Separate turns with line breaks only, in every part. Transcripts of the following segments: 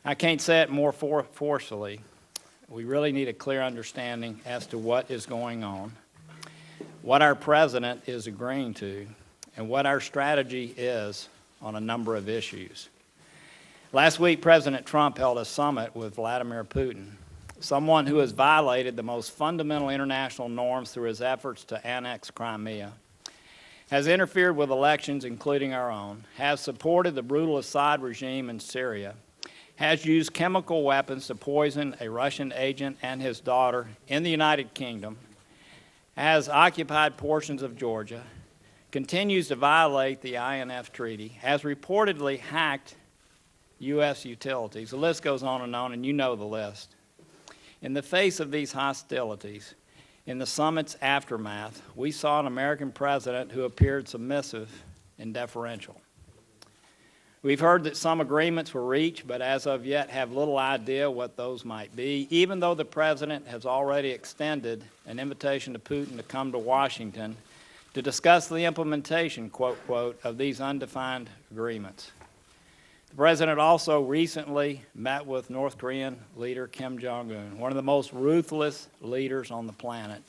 I can't say it more forcefully. We really need a clear understanding as to what is going on, what our president is agreeing to, and what our strategy is on a number of issues. Last week, President Trump held a summit with Vladimir Putin, someone who has violated the most fundamental international norms through his efforts to annex Crimea, has interfered with elections, including our own, has supported the brutal Assad regime in Syria, has used chemical weapons to poison a Russian agent and his daughter in the United Kingdom, has occupied portions of Georgia, continues to violate the INF Treaty, has reportedly hacked U.S. utilities. The list goes on, and you know the list. In the face of these hostilities, in the summit's aftermath, we saw an American president who appeared submissive and deferential. We've heard that some agreements were reached, but as of yet have little idea what those might be, even though the president has already extended an invitation to Putin to come to Washington to discuss the implementation, quote, quote, of these undefined agreements. The president also recently met with North Korean leader Kim Jong-Un, one of the most ruthless leaders on the planet,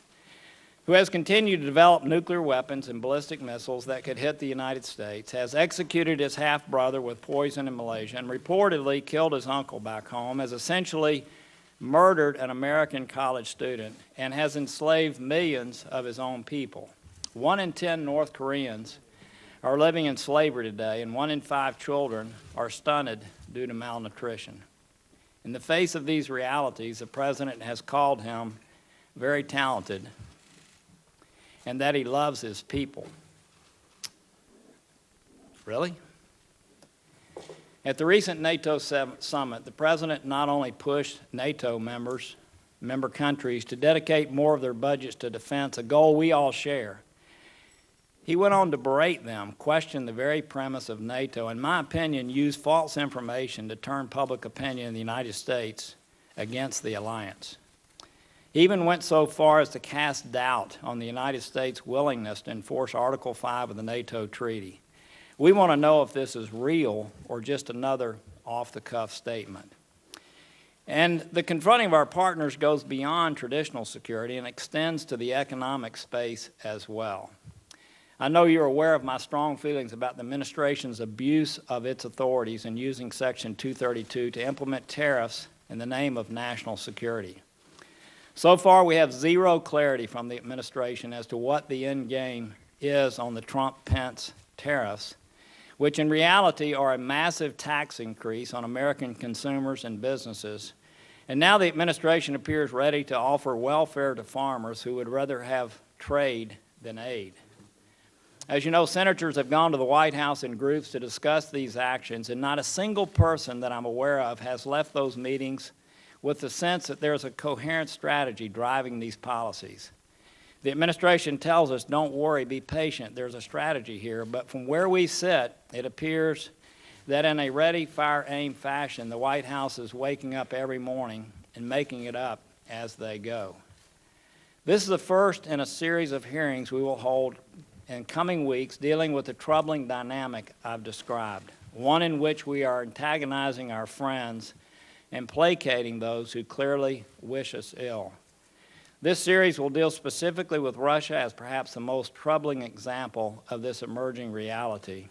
who has continued to develop nuclear weapons and ballistic missiles that could hit the United States, has executed his half-brother with poison in Malaysia, and reportedly killed his uncle back home, has essentially murdered an American college student, and has enslaved millions of his own people. 1 in 10 North Koreans are living in slavery today, and 1 in 5 children are stunted due to malnutrition. In the face of these realities, the president has called him very talented and that he loves his people. Really? At the recent NATO summit, the president not only pushed NATO member countries to dedicate more of their budgets to defense, a goal we all share. He went on to berate them, question the very premise of NATO, and in my opinion, used false information to turn public opinion in the United States against the alliance. He even went so far as to cast doubt on the United States' willingness to enforce Article 5 of the NATO treaty. We want to know if this is real or just another off-the-cuff statement. And the confronting of our partners goes beyond traditional security and extends to the economic space as well. I know you're aware of my strong feelings about the administration's abuse of its authorities in using Section 232 to implement tariffs in the name of national security. So far, we have zero clarity from the administration as to what the end game is on the Trump-Pence tariffs, which in reality are a massive tax increase on American consumers and businesses. And now the administration appears ready to offer welfare to farmers who would rather have trade than aid. As you know, senators have gone to the White House in groups to discuss these actions, and not a single person that I'm aware of has left those meetings with the sense that there's a coherent strategy driving these policies. The administration tells us, don't worry, be patient, there's a strategy here, but from where we sit, it appears that in a ready, fire, aim fashion, the White House is waking up every morning and making it up as they go. This is the first in a series of hearings we will hold in coming weeks dealing with the troubling dynamic I've described, one in which we are antagonizing our friends and placating those who clearly wish us ill. This series will deal specifically with Russia as perhaps the most troubling example of this emerging reality.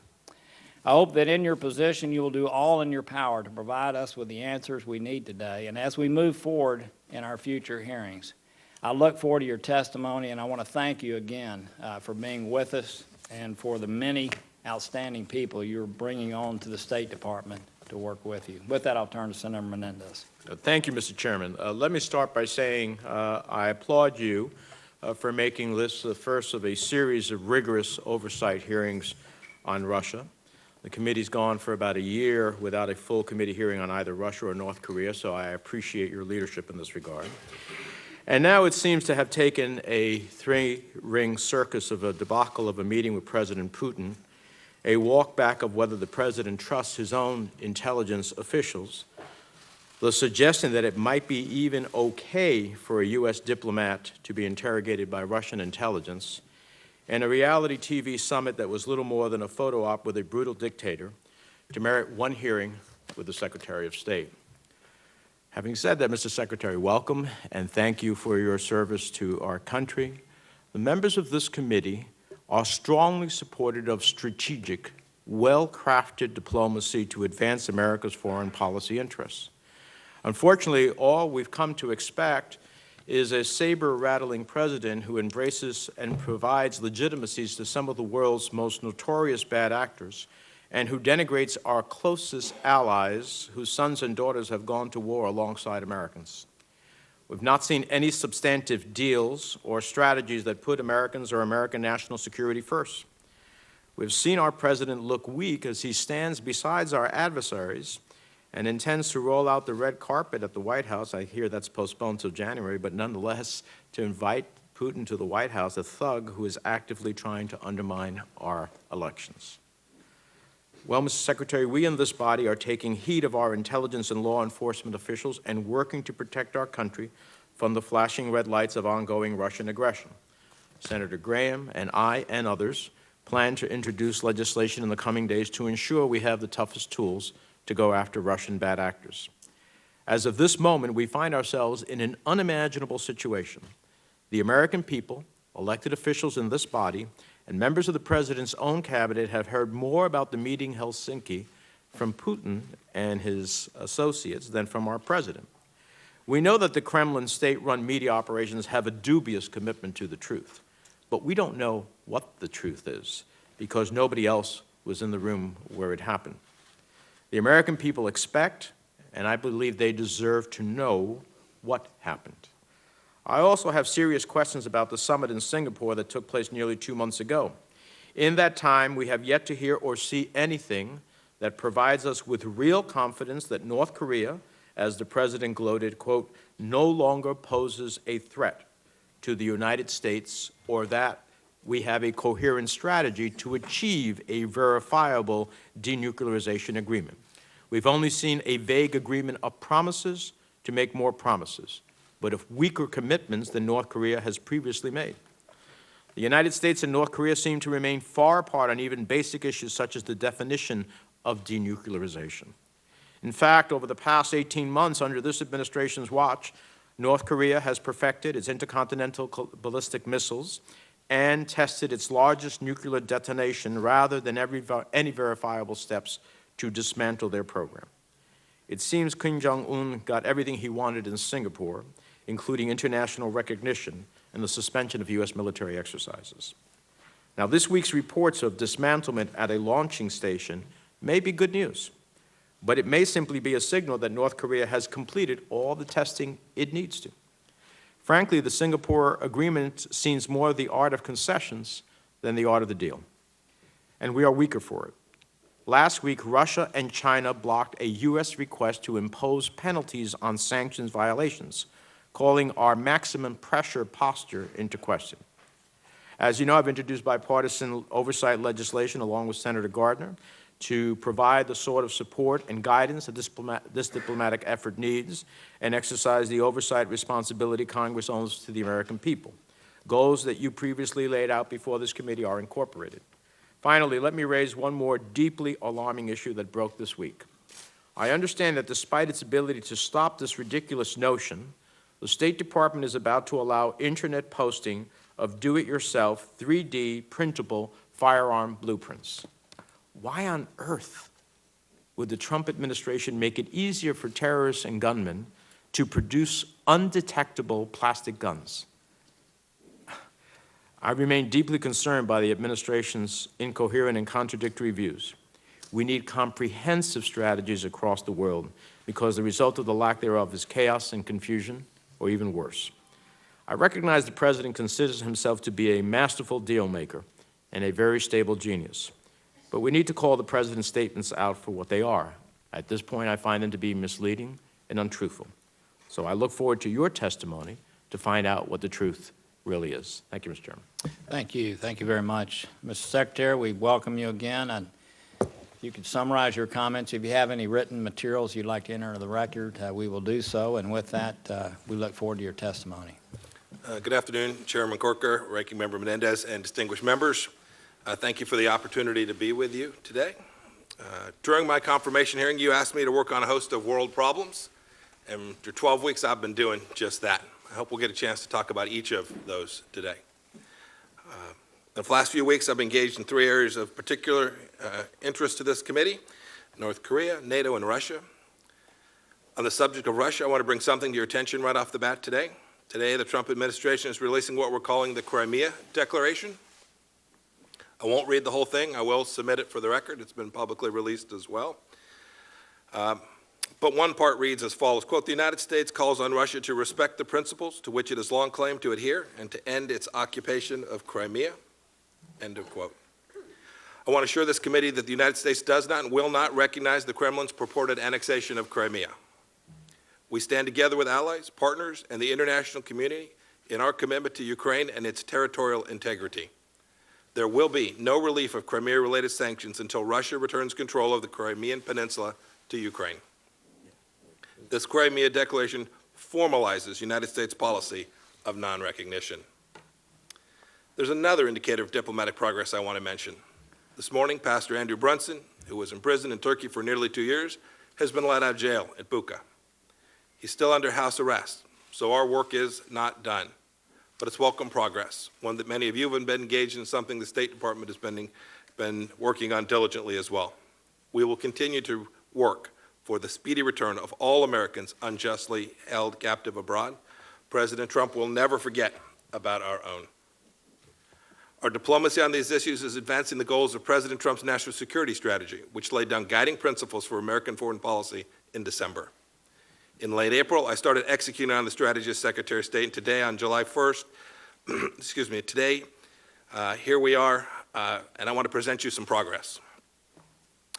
I hope that in your position you will do all in your power to provide us with the answers we need today, and as we move forward in our future hearings. I look forward to your testimony, and I want to thank you again for being with us and for the many outstanding people you're bringing on to the State Department to work with you. With that, I'll turn to Senator Menendez.
Thank you, Mr. Chairman. Let me start by saying I applaud you for making this the first of a series of rigorous oversight hearings on Russia. The committee's gone for about a year without a full committee hearing on either Russia or North Korea, so I appreciate your leadership in this regard. And now it seems to have taken a three-ring circus of a debacle of a meeting with President Putin, a walk back of whether the president trusts his own intelligence officials, the suggestion that it might be even okay for a U.S. diplomat to be interrogated by Russian intelligence, and a reality TV summit that was little more than a photo op with a brutal dictator to merit one hearing with the Secretary of State. Having said that, Mr. Secretary, welcome, and thank you for your service to our country. The members of this committee are strongly supportive of strategic, well-crafted diplomacy to advance America's foreign policy interests. Unfortunately, all we've come to expect is a saber-rattling president who embraces and provides legitimacies to some of the world's most notorious bad actors, and who denigrates our closest allies whose sons and daughters have gone to war alongside Americans. We've not seen any substantive deals or strategies that put Americans or American national security first. We've seen our president look weak as he stands beside our adversaries and intends to roll out the red carpet at the White House. I hear that's postponed till January, but nonetheless, to invite Putin to the White House, a thug who is actively trying to undermine our elections. Well, Mr. Secretary, we in this body are taking heed of our intelligence and law enforcement officials and working to protect our country from the flashing red lights of ongoing Russian aggression. Senator Graham and I and others plan to introduce legislation in the coming days to ensure we have the toughest tools to go after Russian bad actors. As of this moment, we find ourselves in an unimaginable situation. The American people, elected officials in this body, and members of the President's own cabinet have heard more about the meeting in Helsinki from Putin and his associates than from our President. We know that the Kremlin state-run media operations have a dubious commitment to the truth, but we don't know what the truth is because nobody else was in the room where it happened. The American people expect, and I believe they deserve to know what happened. I also have serious questions about the summit in Singapore that took place nearly 2 months ago. In that time, we have yet to hear or see anything that provides us with real confidence that North Korea, as the President gloated, quote, no longer poses a threat to the United States, or that we have a coherent strategy to achieve a verifiable denuclearization agreement. We've only seen a vague agreement of promises to make more promises, but of weaker commitments than North Korea has previously made. The United States and North Korea seem to remain far apart on even basic issues such as the definition of denuclearization. In fact, over the past 18 months under this administration's watch, North Korea has perfected its intercontinental ballistic missiles and tested its largest nuclear detonation rather than any verifiable steps to dismantle their program. It seems Kim Jong-Un got everything he wanted in Singapore, including international recognition and the suspension of U.S. military exercises. Now, this week's reports of dismantlement at a launching station may be good news, but it may simply be a signal that North Korea has completed all the testing it needs to. Frankly, the Singapore agreement seems more the art of concessions than the art of the deal, and we are weaker for it. Last week, Russia and China blocked a U.S. request to impose penalties on sanctions violations, calling our maximum pressure posture into question. As you know, I've introduced bipartisan oversight legislation along with Senator Gardner to provide the sort of support and guidance that this diplomatic effort needs and exercise the oversight responsibility Congress owes to the American people. Goals that you previously laid out before this committee are incorporated. Finally, let me raise one more deeply alarming issue that broke this week. I understand that despite its ability to stop this ridiculous notion, the State Department is about to allow internet posting of do-it-yourself 3D printable firearm blueprints. Why on earth would the Trump administration make it easier for terrorists and gunmen to produce undetectable plastic guns? I remain deeply concerned by the administration's incoherent and contradictory views. We need comprehensive strategies across the world because the result of the lack thereof is chaos and confusion, or even worse. I recognize the President considers himself to be a masterful deal maker and a very stable genius. But we need to call the President's statements out for what they are. At this point, I find them to be misleading and untruthful. So I look forward to your testimony to find out what the truth really is. Thank you, Mr. Chairman.
Thank you. Thank you very much. Mr. Secretary, we welcome you again. And if you could summarize your comments. If you have any written materials you'd like to enter into the record, we will do so. And with that, we look forward to your testimony.
Good afternoon, Chairman Corker, Ranking Member Menendez, and distinguished members. Thank you for the opportunity to be with you today. During my confirmation hearing, you asked me to work on a host of world problems And for 12 weeks, I've been doing just that. I hope we'll get a chance to talk about each of those today. In the last few weeks, I've engaged in 3 areas of particular interest to this committee: North Korea, NATO, and Russia. On the subject of Russia, I want to bring something to your attention right off the bat today. Today, the Trump administration is releasing what we're calling the Crimea Declaration. I won't read the whole thing. I will submit it for the record. It's been publicly released as well. But one part reads as follows, quote, "The United States calls on Russia to respect the principles to which it has long claimed to adhere and to end its occupation of Crimea," end of quote. I want to assure this committee that the United States does not and will not recognize the Kremlin's purported annexation of Crimea. We stand together with allies, partners, and the international community in our commitment to Ukraine and its territorial integrity. There will be no relief of Crimea-related sanctions until Russia returns control of the Crimean Peninsula to Ukraine. This Crimea Declaration formalizes United States policy of non-recognition. There's another indicator of diplomatic progress I want to mention. This morning, Pastor Andrew Brunson, who was imprisoned in Turkey for nearly 2 years, has been let out of jail at Bucha. He's still under house arrest, so our work is not done. But it's welcome progress, one that many of you have been engaged in, something the State Department has been working on diligently as well. We will continue to work for the speedy return of all Americans unjustly held captive abroad. President Trump will never forget about our own. Our diplomacy on these issues is advancing the goals of President Trump's national security strategy, which laid down guiding principles for American foreign policy in December. In late April, I started executing on the strategy as Secretary of State, and today, on July 1st, here we are, and I want to present you some progress.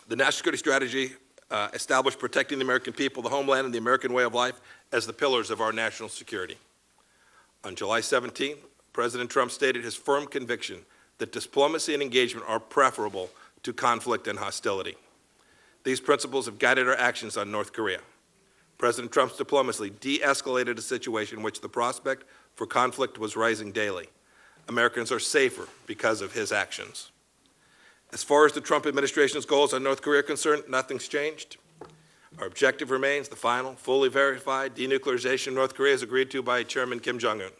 The national security strategy established protecting the American people, the homeland, and the American way of life as the pillars of our national security. On July 17th, President Trump stated his firm conviction that diplomacy and engagement are preferable to conflict and hostility. These principles have guided our actions on North Korea. President Trump's diplomacy de-escalated a situation in which the prospect for conflict was rising daily. Americans are safer because of his actions. As far as the Trump administration's goals on North Korea are concerned, nothing's changed. Our objective remains the final, fully verified denuclearization of North Korea as agreed to by Chairman Kim Jong-Un.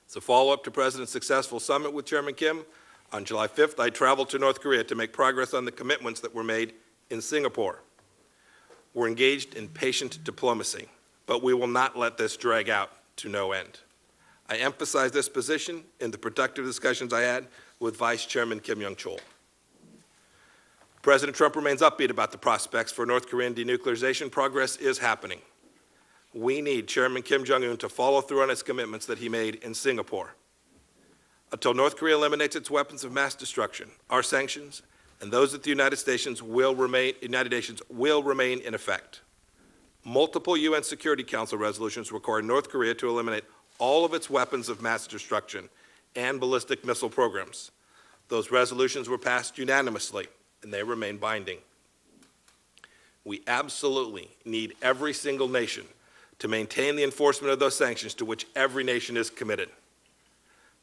As a follow-up to President's successful summit with Chairman Kim, on July 5th, I traveled to North Korea to make progress on the commitments that were made in Singapore. We're engaged in patient diplomacy, but we will not let this drag out to no end. I emphasize this position in the productive discussions I had with Vice Chairman Kim Yong-Chol. President Trump remains upbeat about the prospects for North Korean denuclearization. Progress is happening. We need Chairman Kim Jong-un to follow through on his commitments that he made in Singapore. Until North Korea eliminates its weapons of mass destruction, our sanctions and those at the United Nations will remain in effect. Multiple UN Security Council resolutions require North Korea to eliminate all of its weapons of mass destruction and ballistic missile programs. Those resolutions were passed unanimously, and they remain binding. We absolutely need every single nation to maintain the enforcement of those sanctions to which every nation is committed.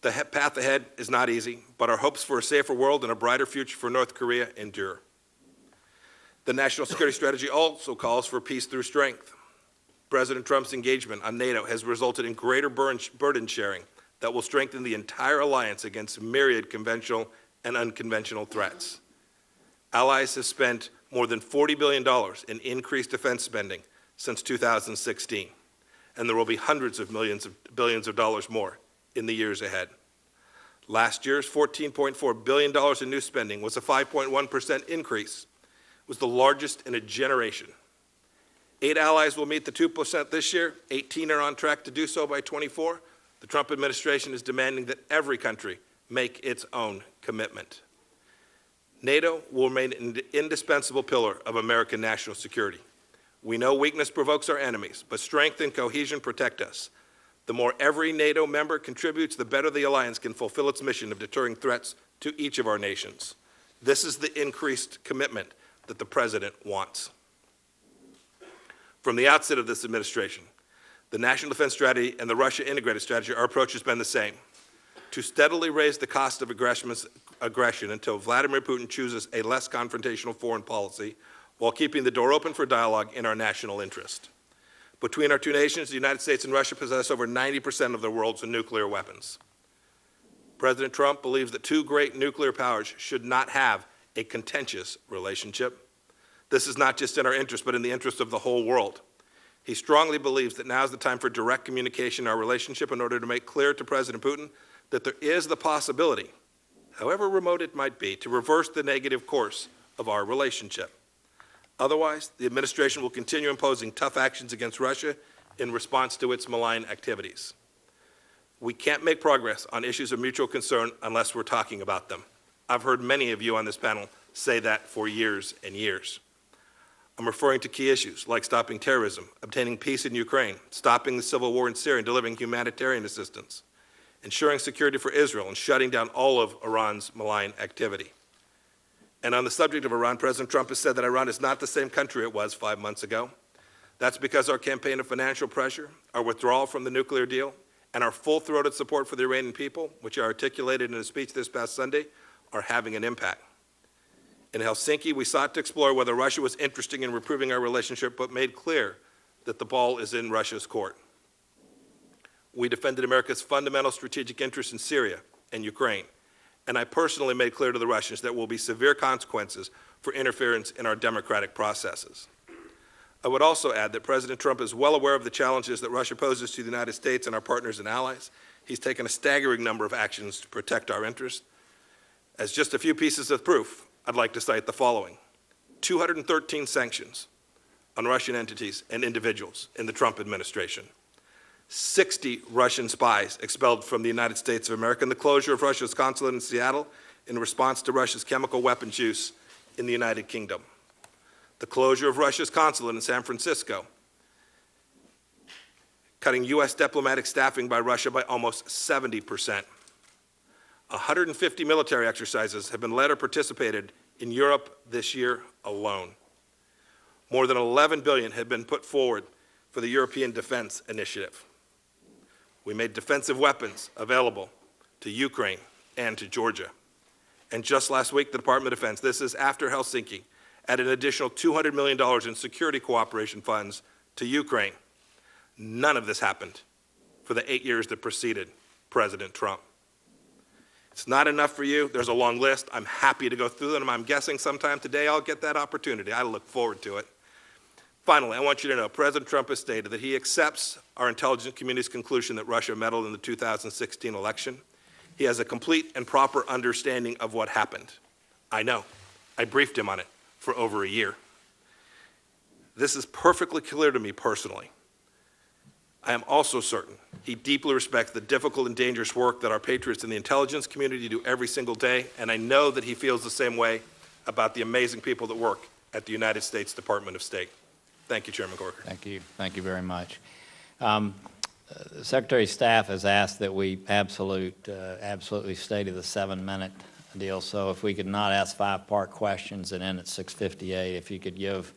The path ahead is not easy, but our hopes for a safer world and a brighter future for North Korea endure. The national security strategy also calls for peace through strength. President Trump's engagement on NATO has resulted in greater burden sharing that will strengthen the entire alliance against myriad conventional and unconventional threats. Allies have spent more than $40 billion in increased defense spending since 2016, and there will be hundreds of billions of dollars more in the years ahead. Last year's $14.4 billion in new spending was a 5.1% increase. It was the largest in a generation. 8 allies will meet the 2% this year. 18 are on track to do so by 24. The Trump administration is demanding that every country make its own commitment. NATO will remain an indispensable pillar of American national security. We know weakness provokes our enemies, but strength and cohesion protect us. The more every NATO member contributes, the better the alliance can fulfill its mission of deterring threats to each of our nations. This is the increased commitment that the President wants. From the outset of this administration, the National Defense Strategy and the Russia Integrated Strategy, our approach has been the same: to steadily raise the cost of aggression until Vladimir Putin chooses a less confrontational foreign policy while keeping the door open for dialogue in our national interest. Between our two nations, the United States and Russia possess over 90% of the world's nuclear weapons. President Trump believes that two great nuclear powers should not have a contentious relationship. This is not just in our interest, but in the interest of the whole world. He strongly believes that now is the time for direct communication in our relationship in order to make clear to President Putin that there is the possibility, however remote it might be, to reverse the negative course of our relationship. Otherwise, the administration will continue imposing tough actions against Russia in response to its malign activities. We can't make progress on issues of mutual concern unless we're talking about them. I've heard many of you on this panel say that for years and years. I'm referring to key issues like stopping terrorism, obtaining peace in Ukraine, stopping the civil war in Syria, and delivering humanitarian assistance, ensuring security for Israel, and shutting down all of Iran's malign activity. And on the subject of Iran, President Trump has said that Iran is not the same country it was 5 months ago. That's because our campaign of financial pressure, our withdrawal from the nuclear deal, and our full-throated support for the Iranian people, which I articulated in a speech this past Sunday, are having an impact. In Helsinki, we sought to explore whether Russia was interested in improving our relationship, but made clear that the ball is in Russia's court. We defended America's fundamental strategic interests in Syria and Ukraine, and I personally made clear to the Russians that there will be severe consequences for interference in our democratic processes. I would also add that President Trump is well aware of the challenges that Russia poses to the United States and our partners and allies. He's taken a staggering number of actions to protect our interests. As just a few pieces of proof, I'd like to cite the following: 213 sanctions on Russian entities and individuals in the Trump administration, 60 Russian spies expelled from the United States of America, and the closure of Russia's consulate in Seattle in response to Russia's chemical weapons use in the United Kingdom, the closure of Russia's consulate in San Francisco, cutting U.S. diplomatic staffing by Russia by almost 70%. 150 military exercises have been led or participated in Europe this year alone. More than $11 billion have been put forward for the European Defense Initiative. We made defensive weapons available to Ukraine and to Georgia. And just last week, the Department of Defense, this is after Helsinki, added an additional $200 million in security cooperation funds to Ukraine. None of this happened for the 8 years that preceded President Trump. It's not enough for you. There's a long list. I'm happy to go through them. I'm guessing sometime today I'll get that opportunity. I look forward to it. Finally, I want you to know President Trump has stated that he accepts our intelligence community's conclusion that Russia meddled in the 2016 election. He has a complete and proper understanding of what happened. I know. I briefed him on it for over a year. This is perfectly clear to me personally. I am also certain he deeply respects the difficult and dangerous work that our patriots in the intelligence community do every single day, and I know that he feels the same way about the amazing people that work at the United States Department of State. Thank you, Chairman Corker.
Thank you. Thank you very much. The Secretary of Staff has asked that we absolutely stay to the 7-minute deal, so if we could not ask 5-part questions and end at 6:58, if you could give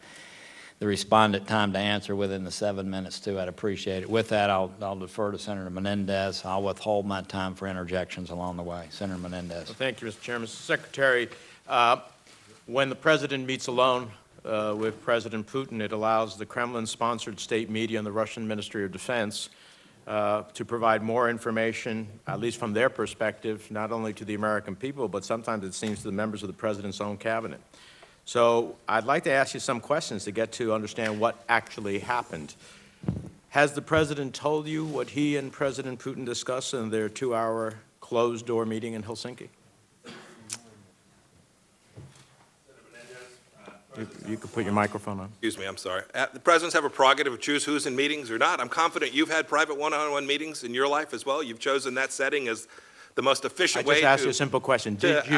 the respondent time to answer within the 7 minutes too, I'd appreciate it. With that, I'll defer to Senator Menendez. I'll withhold my time for interjections along the way. Senator Menendez.
Well, thank you, Mr. Chairman. Mr. Secretary, when the President meets alone with President Putin, it allows the Kremlin-sponsored state media and the Russian Ministry of Defense to provide more information, at least from their perspective, not only to the American people, but sometimes it seems to the members of the President's own cabinet. So I'd like to ask you some questions to get to understand what actually happened. Has the President told you what he and President Putin discussed in their 2-hour closed-door meeting in Helsinki? You can put your microphone on.
Excuse me, I'm sorry. The presidents have a prerogative to choose who's in meetings or not. I'm confident you've had private one-on-one meetings in your life as well. You've chosen that setting as the most efficient way to...
I just asked you a simple question. Did you...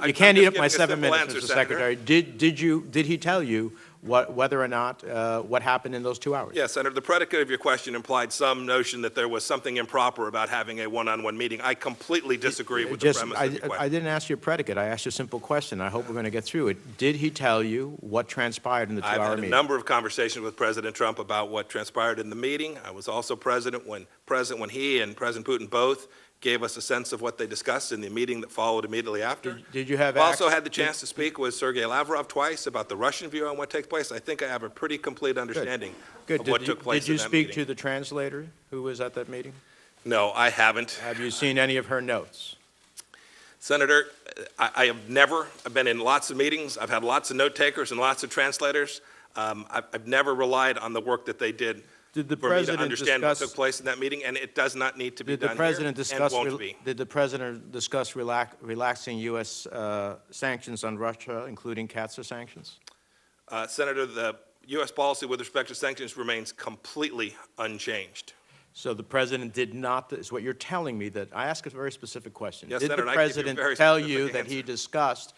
You
can't eat up my 7 minutes, Mr. Secretary. Did he tell you whether or not what happened in those 2 hours?
Yes, Senator. The predicate of your question implied some notion that there was something improper about having a one-on-one meeting. I completely disagree with the premise of your question.
I didn't ask you a predicate. I asked you a simple question. I hope we're going to get through it. Did he tell you what transpired in the 2-hour meeting?
I've had a number of conversations with President Trump about what transpired in the meeting. I was also present when he and President Putin both gave us a sense of what they discussed in the meeting that followed immediately after.
Did you have
I've also
access-
had the chance to speak with Sergei Lavrov twice about the Russian view on what takes place. I think I have a pretty complete understanding
Good.
of what took place
Did you
in that
speak
meeting.
to the translator who was at that meeting?
No, I haven't.
Have you seen any of her notes?
Senator, I've been in lots of meetings. I've had lots of note takers and lots of translators. I've never relied on the work that they did
Did the
for me to
president
understand what
discuss?
took place in that meeting, and it does not need to be
Did the
done
president
here
discuss?
and won't be.
Did the president discuss relaxing U.S. Sanctions on Russia, including CAATSA sanctions?
Senator, the U.S. policy with respect to sanctions remains completely unchanged.
So the president did not, is what you're telling me, that, I ask a very specific question.
Yes,
Did
Senator,
the
I give you a
president
very
tell
specific
you that he
answer.
discussed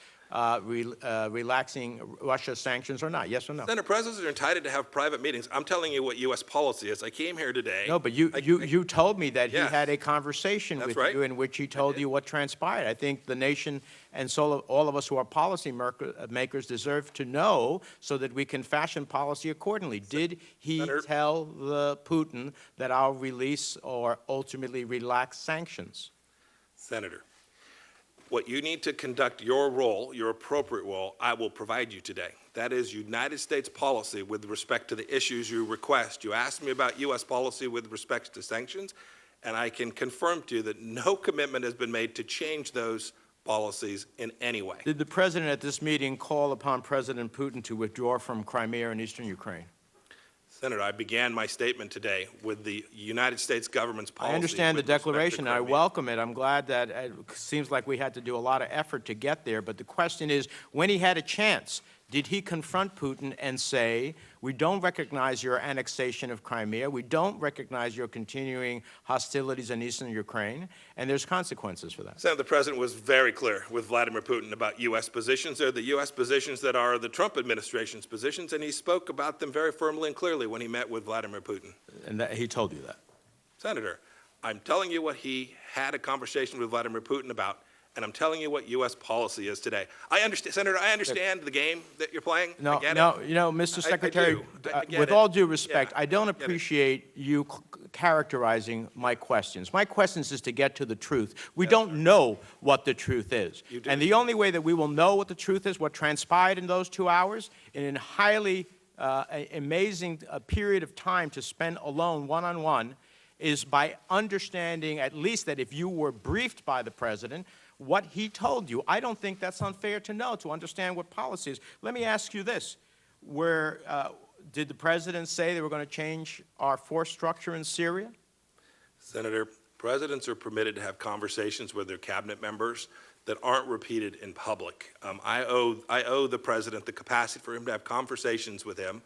relaxing Russia sanctions or not? Yes or no?
Senator, presidents are entitled to have private meetings. I'm telling you what U.S. policy is. I came here today.
No, but you told me that he
Yes.
had a conversation
That's
with
right.
you in which he told you what transpired. I think the nation and so all of us who are policy makers deserve to know so that we can fashion policy accordingly. Did he
Senator-
tell the Putin that I'll release or ultimately relax sanctions?
Senator, what you need to conduct your role, your appropriate role, I will provide you today. That is United States policy with respect to the issues you request. You asked me about U.S. policy with respect to sanctions, and I can confirm to you that no commitment has been made to change those policies in any way.
Did the president at this meeting call upon President Putin to withdraw from Crimea and eastern Ukraine?
Senator, I began my statement today with the United States government's policy.
I understand the
with respect to
declaration, and I
Crimea.
welcome it. I'm glad that it seems like we had to do a lot of effort to get there, but the question is, when he had a chance, did he confront Putin and say, we don't recognize your annexation of Crimea, we don't recognize your continuing hostilities in eastern Ukraine, and there's consequences for that?
Senator, the President was very clear with Vladimir Putin about U.S. positions. They're the U.S. positions that are the Trump administration's positions, and he spoke about them very firmly and clearly when he met with Vladimir Putin.
And that, he told you that?
Senator, I'm telling you what he had a conversation with Vladimir Putin about, and I'm telling you what U.S. policy is today. I understand, Senator, I understand the game that you're playing. I
No,
get
no,
it.
you know, Mr.
I
Secretary,
do. I get
with
it.
all due respect,
Yeah,
I don't
I get it.
appreciate you characterizing my questions. My questions is to get to the truth. We don't know what the truth is.
You do.
And the only way that we will know what the truth is, what transpired in those 2 hours, in a highly amazing period of time to spend alone, one-on-one, is by understanding at least that if you were briefed by the president, what he told you. I don't think that's unfair to know, to understand what policy is. Let me ask you this. Did the president say they were going to change our force structure in Syria?
Senator, presidents are permitted to have conversations with their cabinet members that aren't repeated in public. I owe the president the capacity for him to have conversations with him,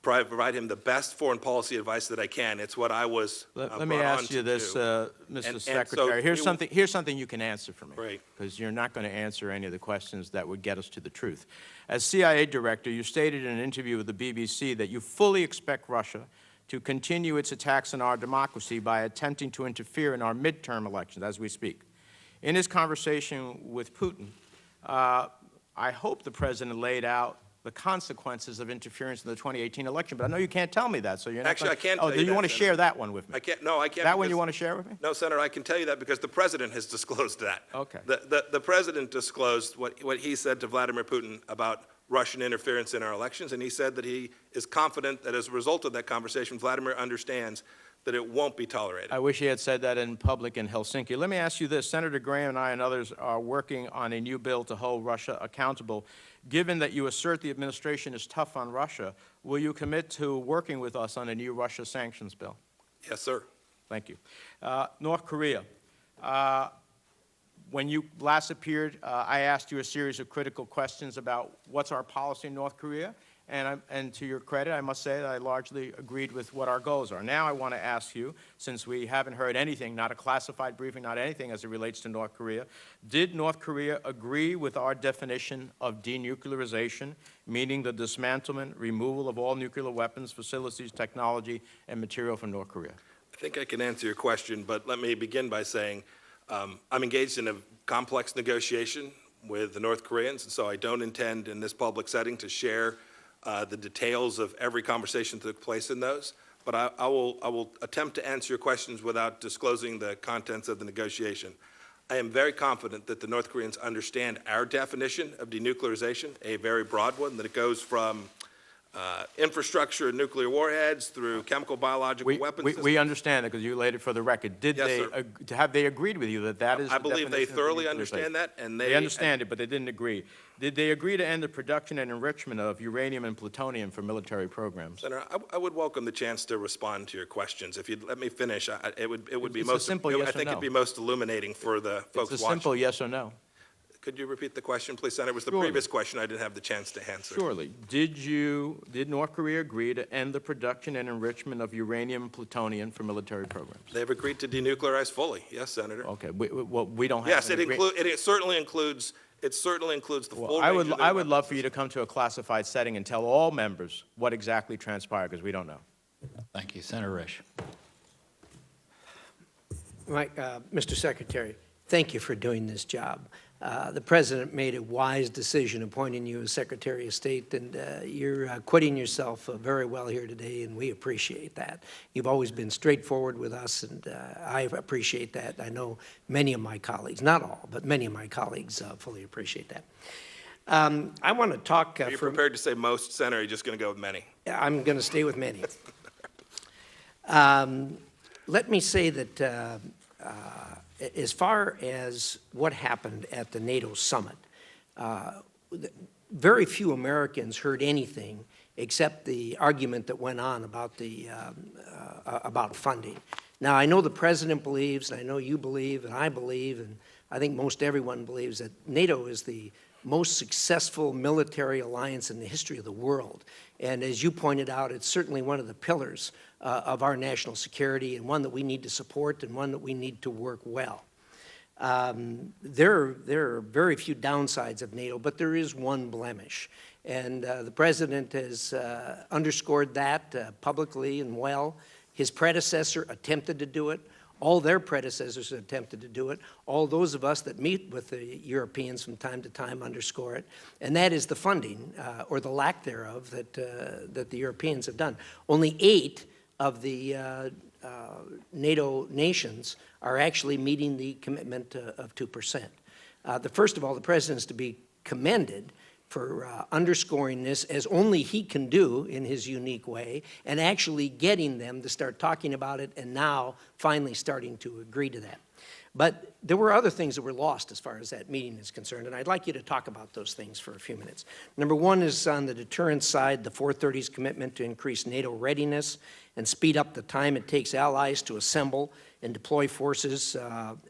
provide him the best foreign policy advice that I can. It's what I was
Let me
brought on
ask you
to
this,
do.
Mr.
so
Secretary. Here's something you can answer for me.
Great.
Because you're not going to answer any of the questions that would get us to the truth. As CIA director, you stated in an interview with the BBC that you fully expect Russia to continue its attacks on our democracy by attempting to interfere in our midterm elections as we speak. In his conversation with Putin, I hope the president laid out the consequences of interference in the 2018 election, but I know you can't tell me that, so you're not
Actually,
gonna,
I can
oh,
tell
do
you
you
that,
want to
Senator.
share that one with me?
I can't, no, I can't.
That one you
because-
want to share with me?
No, Senator, I can tell you that because the president has disclosed that.
Okay.
The president disclosed what he said to Vladimir Putin about Russian interference in our elections, and he said that he is confident that as a result of that conversation, Vladimir understands that it won't be tolerated.
I wish he had said that in public in Helsinki. Let me ask you this. Senator Graham and I and others are working on a new bill to hold Russia accountable. Given that you assert the administration is tough on Russia, will you commit to working with us on a new Russia sanctions bill?
Yes, sir.
Thank you. North Korea. When you last appeared, I asked you a series of critical questions about what's our policy in North Korea, and to your credit, I must say that I largely agreed with what our goals are. Now I want to ask you, since we haven't heard anything, not a classified briefing, not anything as it relates to North Korea, did North Korea agree with our definition of denuclearization, meaning the dismantlement, removal of all nuclear weapons, facilities, technology, and material from North Korea?
I think I can answer your question, but let me begin by saying I'm engaged in a complex negotiation with the North Koreans, and so I don't intend in this public setting to share the details of every conversation that took place in those. but I will attempt to answer your questions without disclosing the contents of the negotiation. I am very confident that the North Koreans understand our definition of denuclearization, a very broad one, that it goes from infrastructure and nuclear warheads through chemical, biological weapons systems.
We understand it because you laid it for the record.
Yes, sir.
Have they agreed with you that that is
I
the
believe they
definition of
thoroughly
denuclearization?
understand that, and
They understand it, but they didn't agree. Did they agree to end the production and enrichment of uranium and plutonium for military programs?
Senator, I would welcome the chance to respond to your questions. If you'd let me finish, it would be
It's a
most.
simple yes
I
or
think
no.
it'd be most illuminating for the folks
It's a
watching.
simple yes or no.
Could you repeat the question, please, Senator? It was the
Surely.
previous question I didn't have the chance to answer.
Surely. Did North Korea agree to end the production and enrichment of uranium and plutonium for military programs?
They've agreed to denuclearize fully. Yes, Senator.
Okay, we don't have.
Yes,
an
it certainly includes the full
Well,
range of their
I would
weapons
love for you to come to a classified setting and tell all members what exactly transpired, because we don't know.
Thank you. Senator Risch.
Mr. Secretary, thank you for doing this job. The President made a wise decision appointing you as Secretary of State, and you're acquitting yourself very well here today, and we appreciate that. You've always been straightforward with us, and I appreciate that. I know many of my colleagues, not all, but many of my colleagues fully appreciate that. I want to talk.
Are you prepared to say most, Senator, or are you just going to go with many?
I'm going to stay with many. Let me say that as far as what happened at the NATO summit, very few Americans heard anything except the argument that went on about funding. Now, I know the President believes, and I know you believe, and I believe, and I think most everyone believes that NATO is the most successful military alliance in the history of the world. And as you pointed out, it's certainly one of the pillars of our national security, and one that we need to support, and one that we need to work well. There are very few downsides of NATO, but there is one blemish. And the President has underscored that publicly and well. His predecessor attempted to do it. All their predecessors attempted to do it. All those of us that meet with the Europeans from time to time underscore it. And that is the funding, or the lack thereof, that the Europeans have done. Only 8 of the NATO nations are actually meeting the commitment of 2%. First of all, the President is to be commended for underscoring this, as only he can do in his unique way, and actually getting them to start talking about it, and now finally starting to agree to that. But there were other things that were lost as far as that meeting is concerned, and I'd like you to talk about those things for a few minutes. Number one is on the deterrence side, the 430's commitment to increase NATO readiness and speed up the time it takes allies to assemble and deploy forces,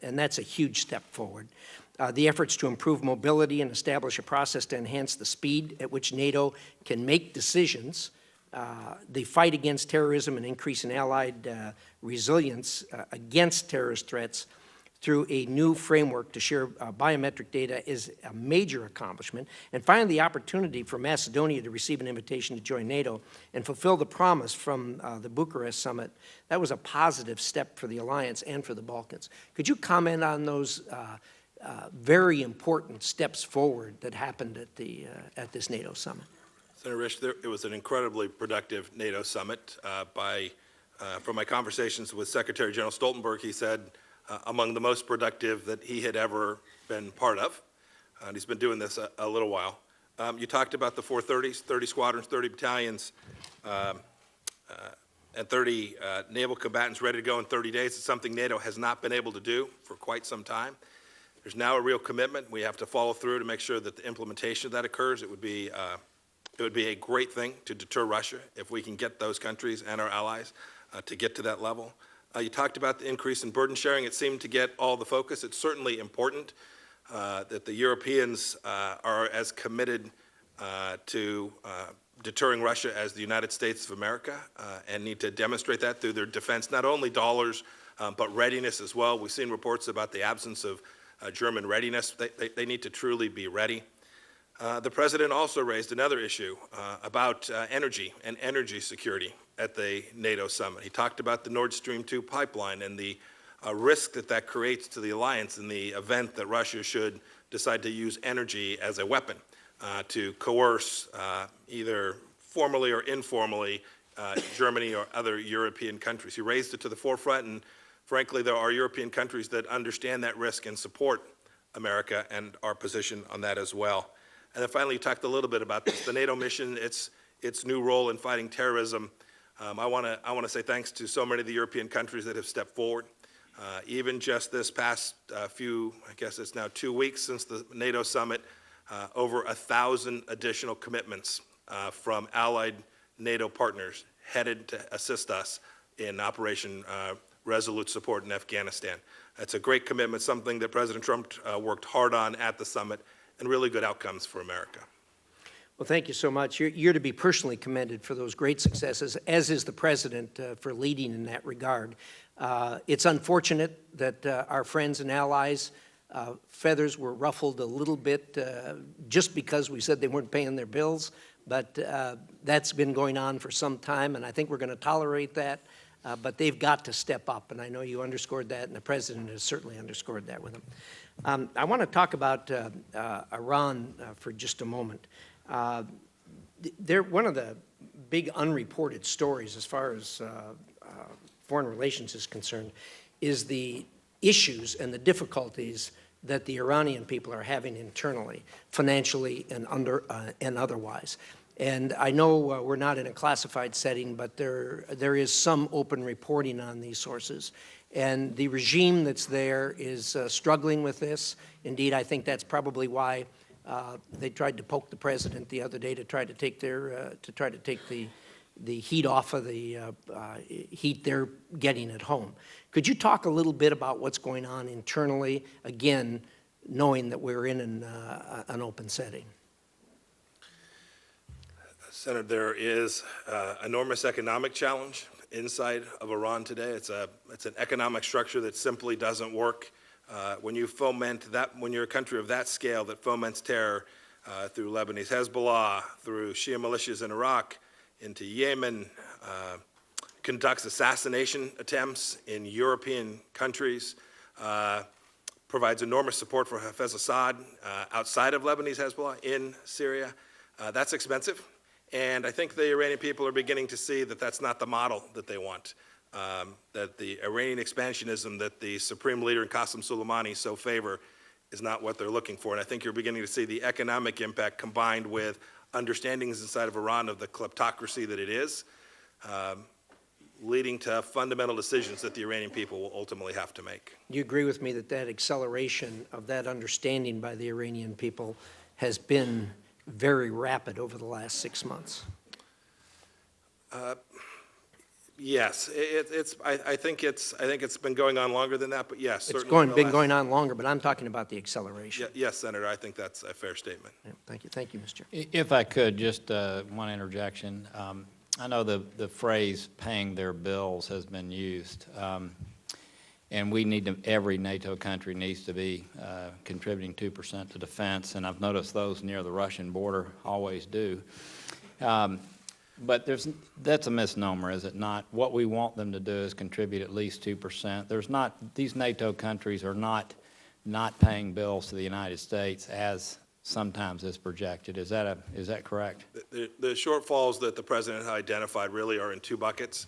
and that's a huge step forward. The efforts to improve mobility and establish a process to enhance the speed at which NATO can make decisions, the fight against terrorism and increase in allied resilience against terrorist threats through a new framework to share biometric data is a major accomplishment. And finally, the opportunity for Macedonia to receive an invitation to join NATO and fulfill the promise from the Bucharest summit, that was a positive step for the alliance and for the Balkans. Could you comment on those very important steps forward that happened at this NATO summit?
Senator Risch, it was an incredibly productive NATO summit. From my conversations with Secretary General Stoltenberg, he said among the most productive that he had ever been part of. And he's been doing this a little while. You talked about the 430s, 30 squadrons, 30 battalions, and 30 naval combatants ready to go in 30 days. It's something NATO has not been able to do for quite some time. There's now a real commitment. We have to follow through to make sure that the implementation of that occurs. It would be a great thing to deter Russia if we can get those countries and our allies to get to that level. You talked about the increase in burden sharing. It seemed to get all the focus. It's certainly important that the Europeans are as committed to deterring Russia as the United States of America, and need to demonstrate that through their defense, not only dollars, but readiness as well. We've seen reports about the absence of German readiness. They need to truly be ready. The President also raised another issue about energy and energy security at the NATO summit. He talked about the Nord Stream 2 pipeline and the risk that creates to the alliance in the event that Russia should decide to use energy as a weapon to coerce, either formally or informally, Germany or other European countries. He raised it to the forefront, and frankly, there are European countries that understand that risk and support America and our position on that as well. And then finally, you talked a little bit about this, the NATO mission, its new role in fighting terrorism. I want to say thanks to so many of the European countries that have stepped forward. Even just this past few, I guess it's now 2 weeks since the NATO summit, over 1,000 additional commitments from allied NATO partners headed to assist us in Operation Resolute Support in Afghanistan. That's a great commitment, something that President Trump worked hard on at the summit, and really good outcomes for America.
Well, thank you so much. You're to be personally commended for those great successes, as is the President for leading in that regard. It's unfortunate that our friends and allies' feathers were ruffled a little bit just because we said they weren't paying their bills, but that's been going on for some time, and I think we're going to tolerate that. But they've got to step up, and I know you underscored that, and the President has certainly underscored that with them. I want to talk about Iran for just a moment. One of the big unreported stories as far as foreign relations is concerned is the issues and the difficulties that the Iranian people are having internally, financially and otherwise. And I know we're not in a classified setting, but there is some open reporting on these sources. And the regime that's there is struggling with this. Indeed, I think that's probably why they tried to poke the president the other day to try to take the heat off of the heat they're getting at home. Could you talk a little bit about what's going on internally, again, knowing that we're in an open setting?
Senator, there is enormous economic challenge inside of Iran today. It's an economic structure that simply doesn't work. When you foment that, when you're a country of that scale that foments terror through Lebanese Hezbollah, through Shia militias in Iraq, into Yemen, conducts assassination attempts in European countries, provides enormous support for Hafez Assad outside of Lebanese Hezbollah in Syria. That's expensive. And I think the Iranian people are beginning to see that that's not the model that they want, that the Iranian expansionism that the supreme leader in Qasem Soleimani so favor is not what they're looking for. And I think you're beginning to see the economic impact combined with understandings inside of Iran of the kleptocracy that it is, leading to fundamental decisions that the Iranian people will ultimately have to make.
Do you agree with me that that acceleration of that understanding by the Iranian people has been very rapid over the last 6 months?
Yes, I think it's been going on longer than that, but yes,
It's
certainly.
been going on longer, but I'm talking about the acceleration.
Yes, Senator, I think that's a fair statement.
Yeah, thank you, Mr. Chair.
If I could, just one interjection. I know the phrase "paying their bills" has been used, and we need to. Every NATO country needs to be contributing 2% to defense, and I've noticed those near the Russian border always do. But that's a misnomer, is it not? What we want them to do is contribute at least 2%. These NATO countries are not paying bills to the United States as sometimes is projected. Is that correct?
The shortfalls that the President has identified really are in two buckets.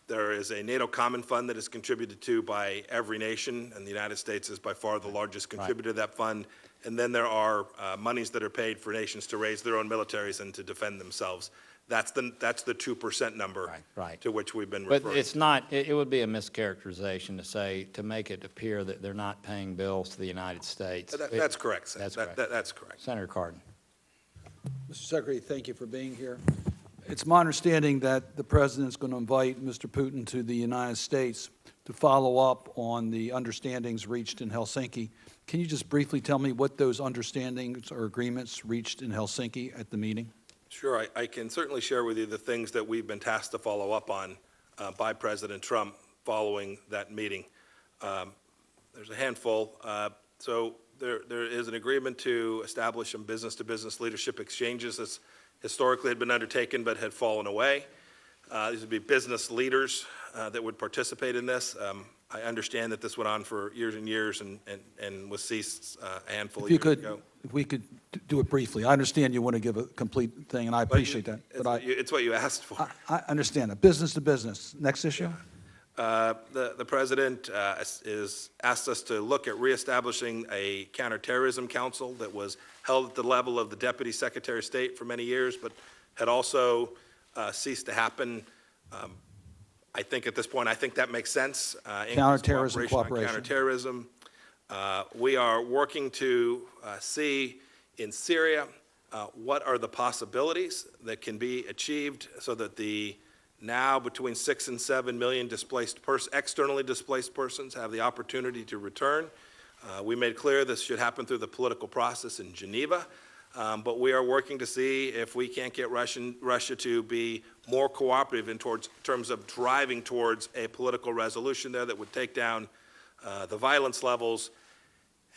There is a NATO common fund that is contributed to by every nation, and the United States is by far the largest contributor to that fund. And then there are monies that are paid for nations to raise their own militaries and to defend themselves. That's the 2% number to which we've been referring.
But it's not. It would be a mischaracterization to make it appear that they're not paying bills to the United States.
That's correct.
That's correct.
That's correct.
Senator Cardin.
Mr. Secretary, thank you for being here. It's my understanding that the President is going to invite Mr. Putin to the United States to follow up on the understandings reached in Helsinki. Can you just briefly tell me what those understandings or agreements reached in Helsinki at the meeting?
Sure, I can certainly share with you the things that we've been tasked to follow up on by President Trump following that meeting. There's a handful. So there is an agreement to establish some business-to-business leadership exchanges that historically had been undertaken but had fallen away. These would be business leaders that would participate in this. I understand that this went on for years and years and was ceased a handful
If
of
you
years
could,
ago.
if we could do it briefly. I understand you want to give a complete thing, and I appreciate that. But
It's what you asked for.
I understand that. Business to business. Next issue?
The president is asked us to look at reestablishing a counterterrorism council that was held at the level of the Deputy Secretary of State for many years, but had also ceased to happen. I think at this point, I think that makes sense. Increased
Counterterrorism
cooperation on
cooperation.
counterterrorism. We are working to see in Syria what are the possibilities that can be achieved so that the now between 6 and 7 million externally displaced persons have the opportunity to return. We made clear this should happen through the political process in Geneva, but we are working to see if we can't get Russia to be more cooperative in terms of driving towards a political resolution there that would take down the violence levels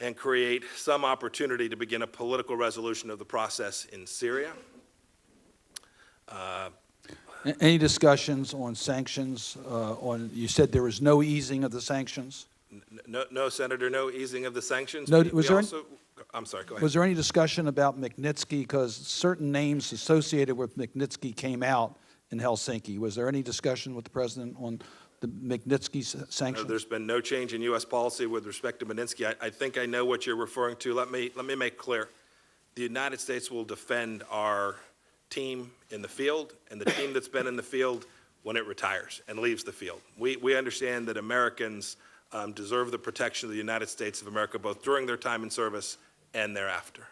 and create some opportunity to begin a political resolution of the process in Syria.
Any discussions on sanctions? You said there was no easing of the sanctions?
No, Senator, no easing of the sanctions.
No,
I'm sorry, go ahead.
Was there any discussion about Magnitsky? Because certain names associated with Magnitsky came out in Helsinki. Was there any discussion with the president on the Magnitsky
No,
sanctions?
there's been no change in U.S. policy with respect to Magnitsky. I think I know what you're referring to. Let me make clear. The United States will defend our team in the field and the team that's been in the field when it retires and leaves the field. We understand that Americans deserve the protection of the United States of America both during their time in service and thereafter.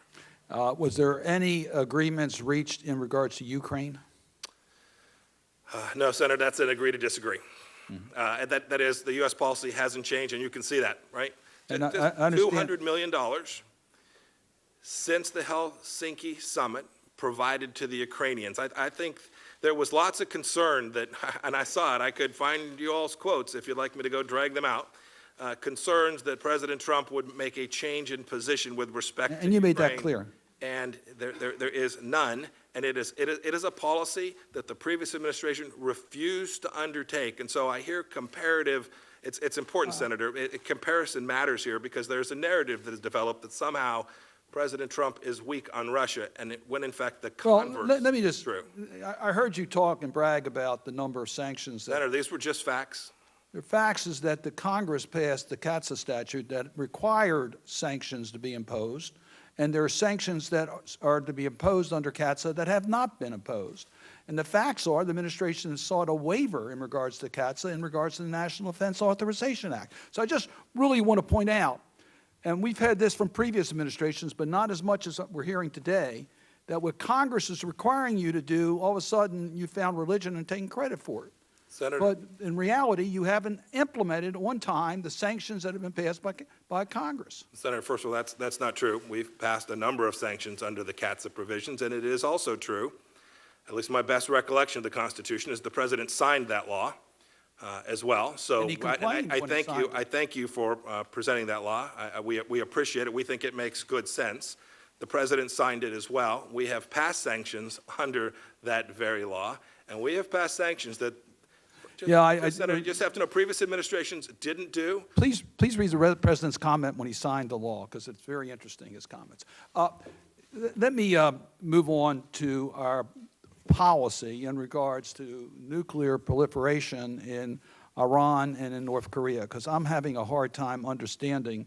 Was there any agreements reached in regards to Ukraine?
No, Senator, that's an agree to disagree. And that is, the U.S. policy hasn't changed, and you can see that, right?
And I understand.
$200 million since the Helsinki summit provided to the Ukrainians. I think there was lots of concern that, and I saw it, I could find you all's quotes if you'd like me to go drag them out, concerns that President Trump would make a change in position with respect to Ukraine.
And you made that clear.
And there is none, and it is a policy that the previous administration refused to undertake. And so I hear comparative, it's important, Senator, comparison matters here because there's a narrative that is developed that somehow President Trump is weak on Russia, and when in fact the converse
let me just,
is true.
I heard you talk and brag about the number of sanctions.
Senator, these were just facts.
The facts is that the Congress passed the CAATSA statute that required sanctions to be imposed, and there are sanctions that are to be imposed under CAATSA that have not been imposed. And the facts are the administration has sought a waiver in regards to CAATSA in regards to the National Defense Authorization Act. So I just really want to point out, and we've had this from previous administrations, but not as much as we're hearing today, that what Congress is requiring you to do, all of a sudden you found religion and taking credit for it.
Senator,
But in reality, you haven't implemented on time the sanctions that have been passed by Congress.
Senator, first of all, that's not true. We've passed a number of sanctions under the CAATSA provisions, and it is also true, at least my best recollection of the Constitution, is the President signed that law as well. So
And he complained when he signed it.
I thank you for presenting that law. We appreciate it. We think it makes good sense. The President signed it as well. We have passed sanctions under that very law, and we have passed sanctions that Senator, you just have to know previous administrations didn't do.
Please read the President's comment when he signed the law, because it's very interesting, his comments. Let me move on to our policy in regards to nuclear proliferation in Iran and in North Korea, because I'm having a hard time understanding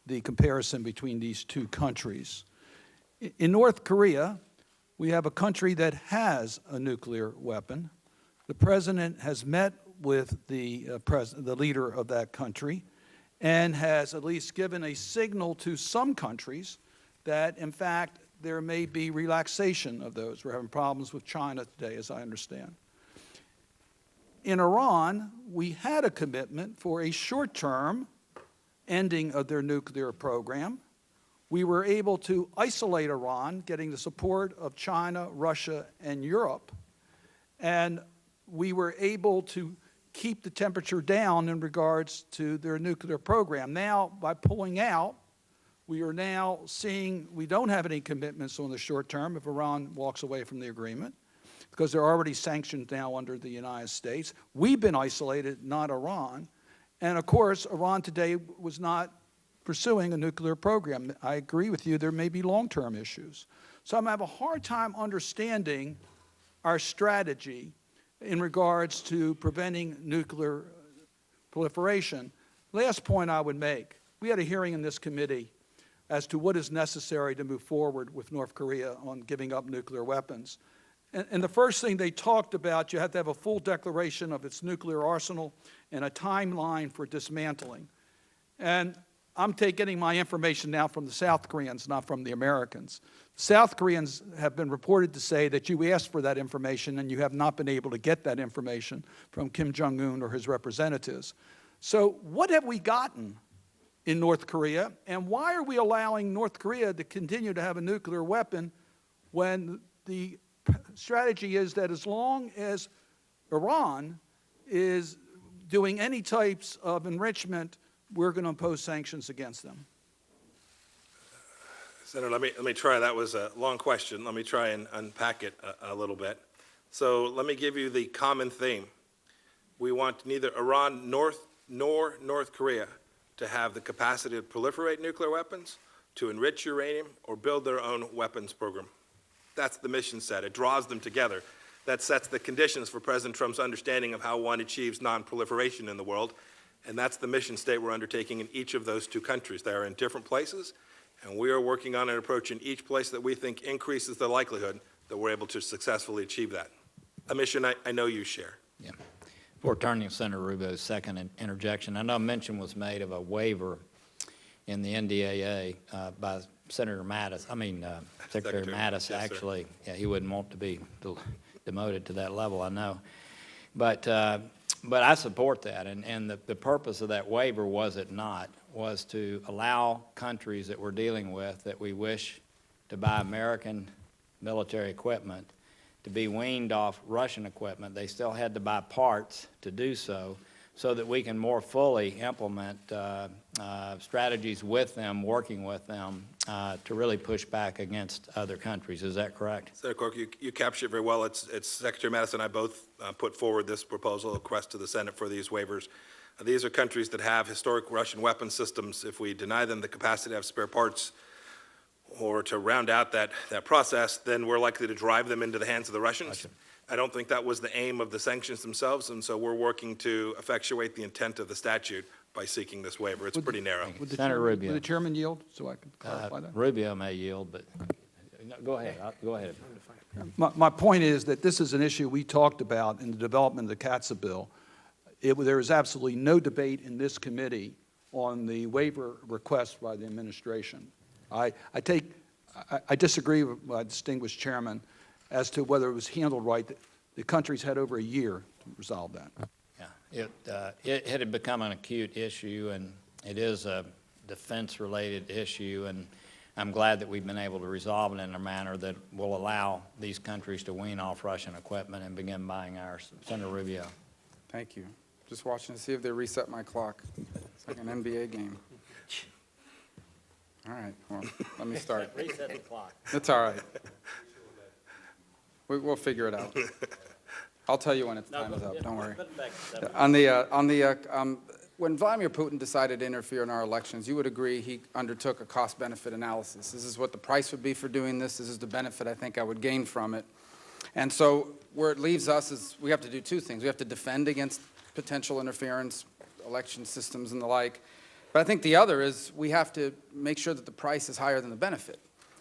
the comparison between these two countries. In North Korea, we have a country that has a nuclear weapon. The president has met with the leader of that country and has at least given a signal to some countries that, in fact, there may be relaxation of those. We're having problems with China today, as I understand. In Iran, we had a commitment for a short-term ending of their nuclear program. We were able to isolate Iran, getting the support of China, Russia, and Europe. And we were able to keep the temperature down in regards to their nuclear program. Now, by pulling out, we are now seeing we don't have any commitments on the short term if Iran walks away from the agreement, because they're already sanctioned now under the United States. We've been isolated, not Iran. And of course, Iran today was not pursuing a nuclear program. I agree with you, there may be long-term issues. So I'm going to have a hard time understanding our strategy in regards to preventing nuclear proliferation. Last point I would make, we had a hearing in this committee as to what is necessary to move forward with North Korea on giving up nuclear weapons. And the first thing they talked about, you have to have a full declaration of its nuclear arsenal and a timeline for dismantling. And I'm getting my information now from the South Koreans, not from the Americans. South Koreans have been reported to say that you asked for that information and you have not been able to get that information from Kim Jong-Un or his representatives. So what have we gotten in North Korea, and why are we allowing North Korea to continue to have a nuclear weapon when the strategy is that as long as Iran is doing any types of enrichment, we're going to impose sanctions against them?
Senator, let me try. That was a long question. Let me try and unpack it a little bit. So let me give you the common theme. We want neither Iran nor North Korea to have the capacity to proliferate nuclear weapons, to enrich uranium, or build their own weapons program. That's the mission set. It draws them together. That sets the conditions for President Trump's understanding of how one achieves non-proliferation in the world, and that's the mission state we're undertaking in each of those two countries. They are in different places, and we are working on an approach in each place that we think increases the likelihood that we're able to successfully achieve that. A mission I know you share.
Yeah. Before turning to Senator Rubio's second interjection, I know mention was made of a waiver in the NDAA by Secretary Mattis,
Yes,
actually. Sir. Yeah, he wouldn't want to be demoted to that level, I know. But I support that, and the purpose of that waiver, was to allow countries that we're dealing with that we wish to buy American military equipment to be weaned off Russian equipment. They still had to buy parts to do so that we can more fully implement strategies with them, working with them, to really push back against other countries. Is that correct?
Senator Cork, you captured it very well. It's Secretary Mattis and I both put forward this proposal, a request to the Senate for these waivers. These are countries that have historic Russian weapon systems. If we deny them the capacity to have spare parts or to round out that process, then we're likely to drive them into the hands of the Russians. I don't think that was the aim of the sanctions themselves, and so we're working to effectuate the intent of the statute by seeking this waiver. It's pretty narrow.
Senator Rubio.
Would the chairman yield so I can clarify that?
Rubio may yield, but no, go ahead. Go ahead.
My point is that this is an issue we talked about in the development of the CATSA bill. There is absolutely no debate in this committee on the waiver request by the administration. I disagree with my distinguished chairman as to whether it was handled right. The country's had over a year to resolve that.
Yeah, it had become an acute issue, and it is a defense-related issue, and I'm glad that we've been able to resolve it in a manner that will allow these countries to wean off Russian equipment and begin buying ours. Senator Rubio.
Thank you. Just watching to see if they reset my clock. It's like an NBA game. All right, well, let me start.
Reset the clock.
It's all right. We'll figure it out. I'll tell you when it's time is up, don't worry. When Vladimir Putin decided to interfere in our elections, you would agree he undertook a cost-benefit analysis. This is what the price would be for doing this. This is the benefit I think I would gain from it. And so where it leaves us is we have to do two things. We have to defend against potential interference, election systems and the like. But I think the other is we have to make sure that the price is higher than the benefit.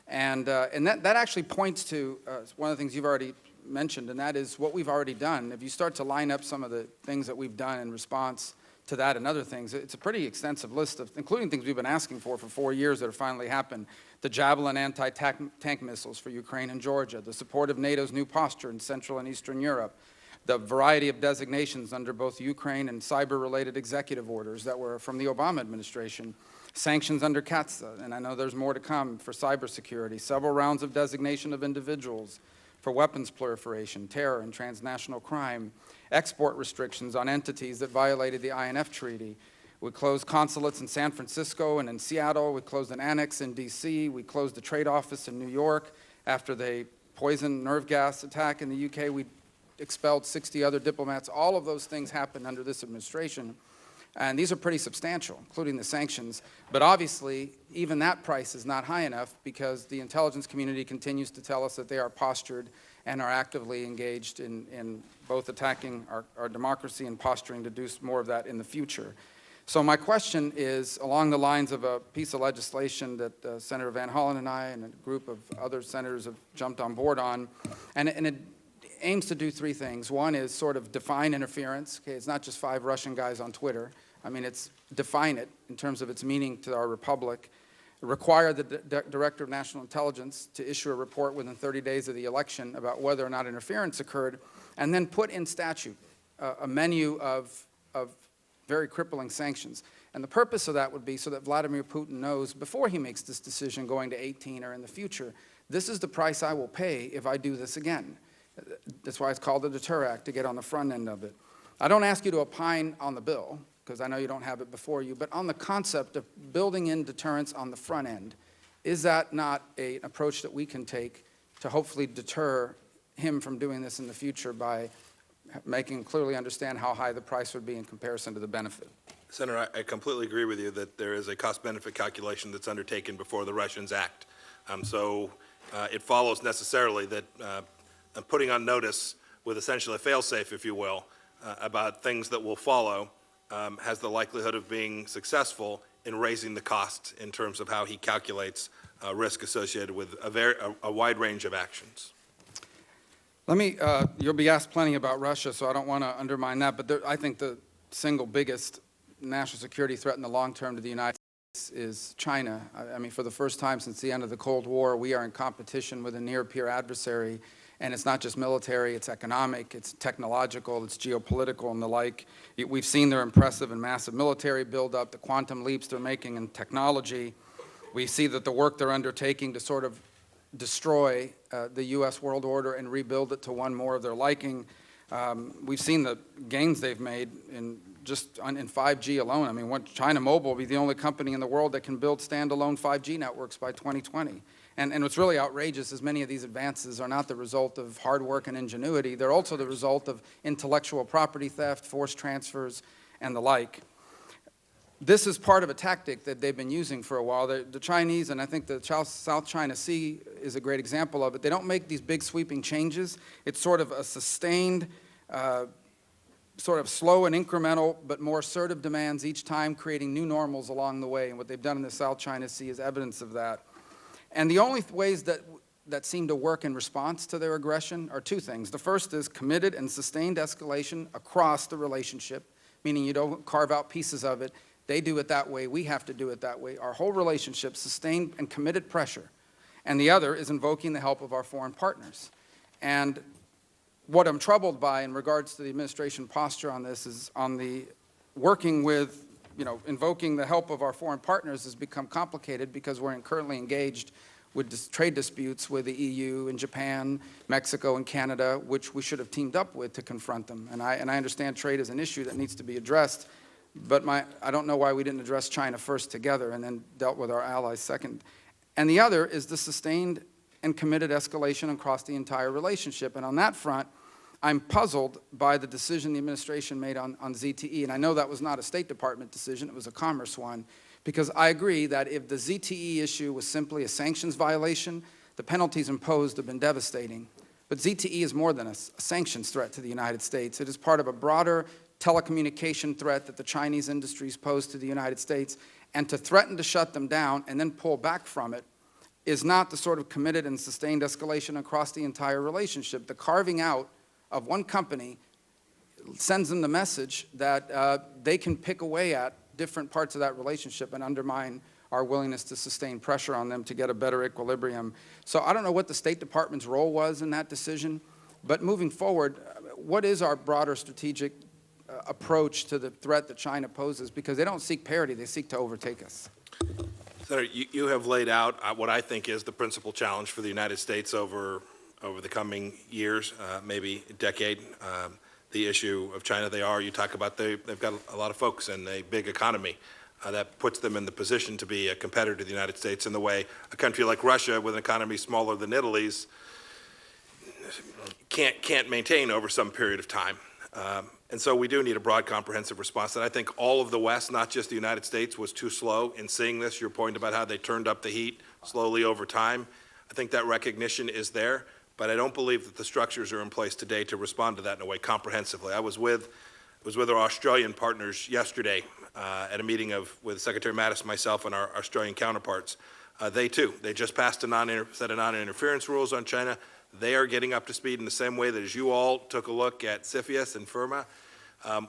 And that actually points to one of the things you've already mentioned, and that is what we've already done. If you start to line up some of the things that we've done in response to that and other things, it's a pretty extensive list of, including things we've been asking for 4 years that have finally happened. The Javelin anti-tank missiles for Ukraine and Georgia, the support of NATO's new posture in Central and Eastern Europe, the variety of designations under both Ukraine and cyber-related executive orders that were from the Obama administration, sanctions under CATSA, and I know there's more to come for cybersecurity, several rounds of designation of individuals for weapons proliferation, terror, and transnational crime, export restrictions on entities that violated the INF Treaty. We closed consulates in San Francisco and in Seattle. We closed an annex in D.C. We closed the trade office in New York. After the poison nerve gas attack in the U.K., we expelled 60 other diplomats. All of those things happened under this administration. And these are pretty substantial, including the sanctions. But obviously, even that price is not high enough because the intelligence community continues to tell us that they are postured and are actively engaged in both attacking our democracy and posturing to do more of that in the future. So my question is along the lines of a piece of legislation that Senator Van Hollen and I and a group of other senators have jumped on board on, and it aims to do three things. One is sort of define interference. Okay, it's not just 5 Russian guys on Twitter. I mean, it's define it in terms of its meaning to our republic. Require the Director of National Intelligence to issue a report within 30 days of the election about whether or not interference occurred, and then put in statute a menu of very crippling sanctions. And the purpose of that would be so that Vladimir Putin knows before he makes this decision going to 18 or in the future, this is the price I will pay if I do this again. That's why it's called the Deter Act, to get on the front end of it. I don't ask you to opine on the bill, because I know you don't have it before you, but on the concept of building in deterrence on the front end, is that not an approach that we can take to hopefully deter him from doing this in the future by making him clearly understand how high the price would be in comparison to the benefit?
Senator, I completely agree with you that there is a cost-benefit calculation that's undertaken before the Russians act. So it follows necessarily that putting on notice with essentially a fail-safe, if you will, about things that will follow has the likelihood of being successful in raising the cost in terms of how he calculates risk associated with a wide range of actions.
Let me, you'll be asked plenty about Russia, so I don't want to undermine that, but I think the single biggest national security threat in the long term to the United States is China. I mean, for the first time since the end of the Cold War, we are in competition with a near-peer adversary, and it's not just military, it's economic, it's technological, it's geopolitical and the like. We've seen their impressive and massive military buildup, the quantum leaps they're making in technology. We see that the work they're undertaking to sort of destroy the U.S. world order and rebuild it to one more of their liking. We've seen the gains they've made in 5G alone. I mean, China Mobile will be the only company in the world that can build standalone 5G networks by 2020. And what's really outrageous is many of these advances are not the result of hard work and ingenuity. They're also the result of intellectual property theft, forced transfers, and the like. This is part of a tactic that they've been using for a while. The Chinese, and I think the South China Sea is a great example of it, they don't make these big sweeping changes. It's sort of a sustained, sort of slow and incremental, but more assertive demands each time, creating new normals along the way. And what they've done in the South China Sea is evidence of that. And the only ways that seem to work in response to their aggression are two things. The first is committed and sustained escalation across the relationship, meaning you don't carve out pieces of it. They do it that way. We have to do it that way. Our whole relationship, sustained and committed pressure. And the other is invoking the help of our foreign partners. And what I'm troubled by in regards to the administration posture on this is on the working with, invoking the help of our foreign partners has become complicated because we're currently engaged with trade disputes with the EU and Japan, Mexico, and Canada, which we should have teamed up with to confront them. And I understand trade is an issue that needs to be addressed, but I don't know why we didn't address China first together and then dealt with our allies second. And the other is the sustained and committed escalation across the entire relationship. And on that front, I'm puzzled by the decision the administration made on ZTE. And I know that was not a State Department decision, it was a Commerce one, because I agree that if the ZTE issue was simply a sanctions violation, the penalties imposed have been devastating. But ZTE is more than a sanctions threat to the United States. It is part of a broader telecommunication threat that the Chinese industries pose to the United States, and to threaten to shut them down and then pull back from it is not the sort of committed and sustained escalation across the entire relationship. The carving out of one company sends them the message that they can pick away at different parts of that relationship and undermine our willingness to sustain pressure on them to get a better equilibrium. So I don't know what the State Department's role was in that decision, but moving forward, what is our broader strategic approach to the threat that China poses? Because they don't seek parity, they seek to overtake us.
Senator, you have laid out what I think is the principal challenge for the United States over the coming years, maybe a decade. The issue of China, you talk about they've got a lot of folks and a big economy that puts them in the position to be a competitor to the United States in the way a country like Russia with an economy smaller than Italy's can't maintain over some period of time. And so we do need a broad, comprehensive response. And I think all of the West, not just the United States, was too slow in seeing this. Your point about how they turned up the heat slowly over time, I think that recognition is there, but I don't believe that the structures are in place today to respond to that in a way comprehensively. I was with our Australian partners yesterday at a meeting with Secretary Mattis, myself, and our Australian counterparts. They just passed a set of non-interference rules on China. They are getting up to speed in the same way that as you all took a look at CFIUS and FIRMA.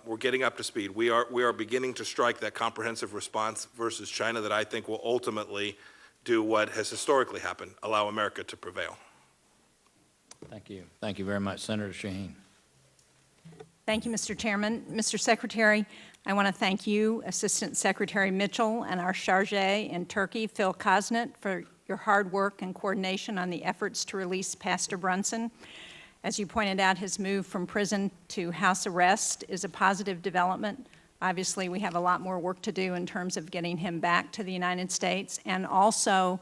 We're getting up to speed. We are beginning to strike that comprehensive response versus China that I think will ultimately do what has historically happened, allow America to prevail.
Thank you. Thank you very much, Senator Shaheen.
Thank you, Mr. Chairman. Mr. Secretary, I want to thank you, Assistant Secretary Mitchell, and our charge in Turkey, Phil Kosnett, for your hard work and coordination on the efforts to release Pastor Brunson. As you pointed out, his move from prison to house arrest is a positive development. Obviously, we have a lot more work to do in terms of getting him back to the United States and also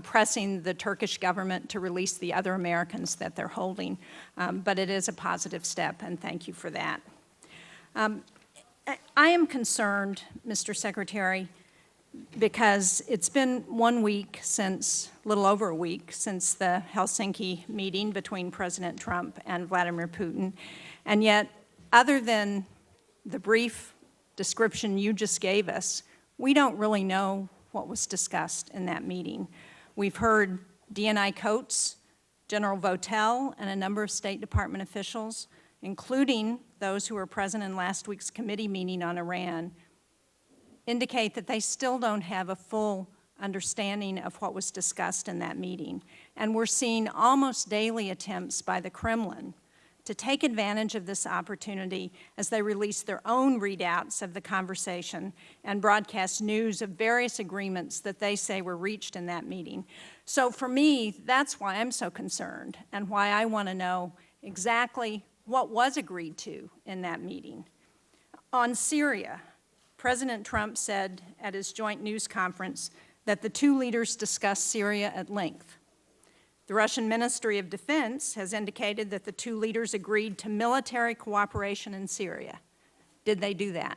pressing the Turkish government to release the other Americans that they're holding. But it is a positive step, and thank you for that. I am concerned, Mr. Secretary, because it's been 1 week since, a little over a week, since the Helsinki meeting between President Trump and Vladimir Putin. And yet, other than the brief description you just gave us, we don't really know what was discussed in that meeting. We've heard DNI Coates, General Votel, and a number of State Department officials, including those who were present in last week's committee meeting on Iran, indicate that they still don't have a full understanding of what was discussed in that meeting. And we're seeing almost daily attempts by the Kremlin to take advantage of this opportunity as they release their own readouts of the conversation and broadcast news of various agreements that they say were reached in that meeting. So for me, that's why I'm so concerned and why I want to know exactly what was agreed to in that meeting. On Syria, President Trump said at his joint news conference that the two leaders discussed Syria at length. The Russian Ministry of Defense has indicated that the two leaders agreed to military cooperation in Syria. Did they do that?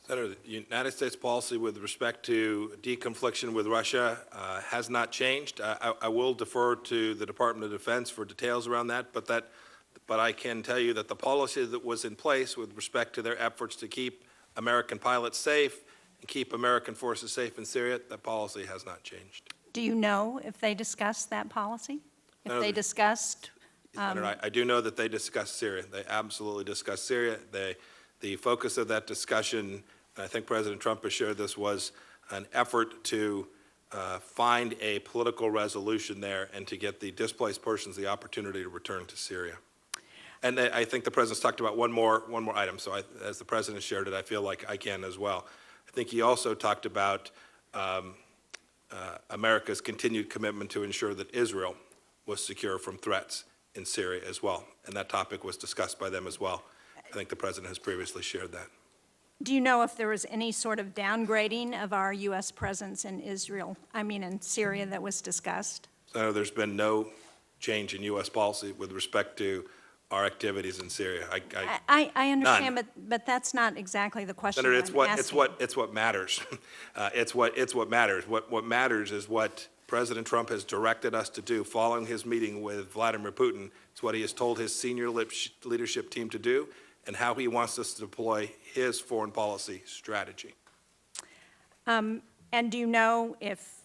Senator, the United States policy with respect to deconfliction with Russia has not changed. I will defer to the Department of Defense for details around that, but I can tell you that the policy that was in place with respect to their efforts to keep American pilots safe and keep American forces safe in Syria, that policy has not changed.
Do you know if they discussed that policy? If they discussed?
Senator, I do know that they discussed Syria. They absolutely discussed Syria. The focus of that discussion, and I think President Trump has shared this, was an effort to find a political resolution there and to get the displaced persons the opportunity to return to Syria. And I think the President's talked about one more item, so as the President shared it, I feel like I can as well. I think he also talked about America's continued commitment to ensure that Israel was secure from threats in Syria as well, and that topic was discussed by them as well. I think the President has previously shared that.
Do you know if there was any sort of downgrading of our U.S. presence in in Syria that was discussed?
Senator, there's been no change in U.S. policy with respect to our activities in Syria.
I understand, but that's not exactly the question.
Senator,
I'm asking.
it's what matters. It's what matters. What matters is what President Trump has directed us to do following his meeting with Vladimir Putin. It's what he has told his senior leadership team to do and how he wants us to deploy his foreign policy strategy.
And do you know if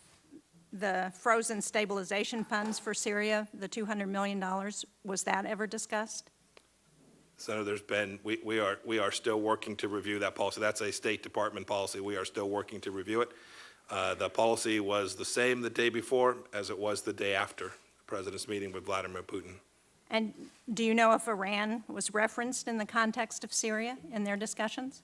the frozen stabilization funds for Syria, the $200 million, was that ever discussed?
Senator, we are still working to review that policy. That's a State Department policy. We are still working to review it. The policy was the same the day before as it was the day after the President's meeting with Vladimir Putin.
And do you know if Iran was referenced in the context of Syria in their discussions?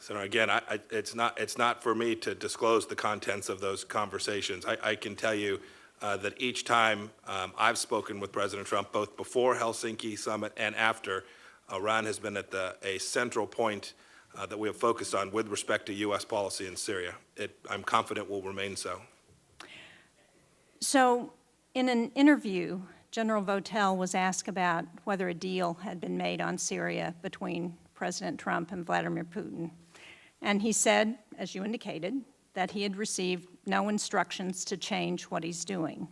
Senator, again, it's not for me to disclose the contents of those conversations. I can tell you that each time I've spoken with President Trump, both before Helsinki summit and after, Iran has been at a central point that we have focused on with respect to U.S. policy in Syria. I'm confident will remain so.
So in an interview General Votel was asked about whether a deal had been made on Syria between President Trump and Vladimir Putin. And he said, as you indicated, that he had received no instructions to change what he's doing.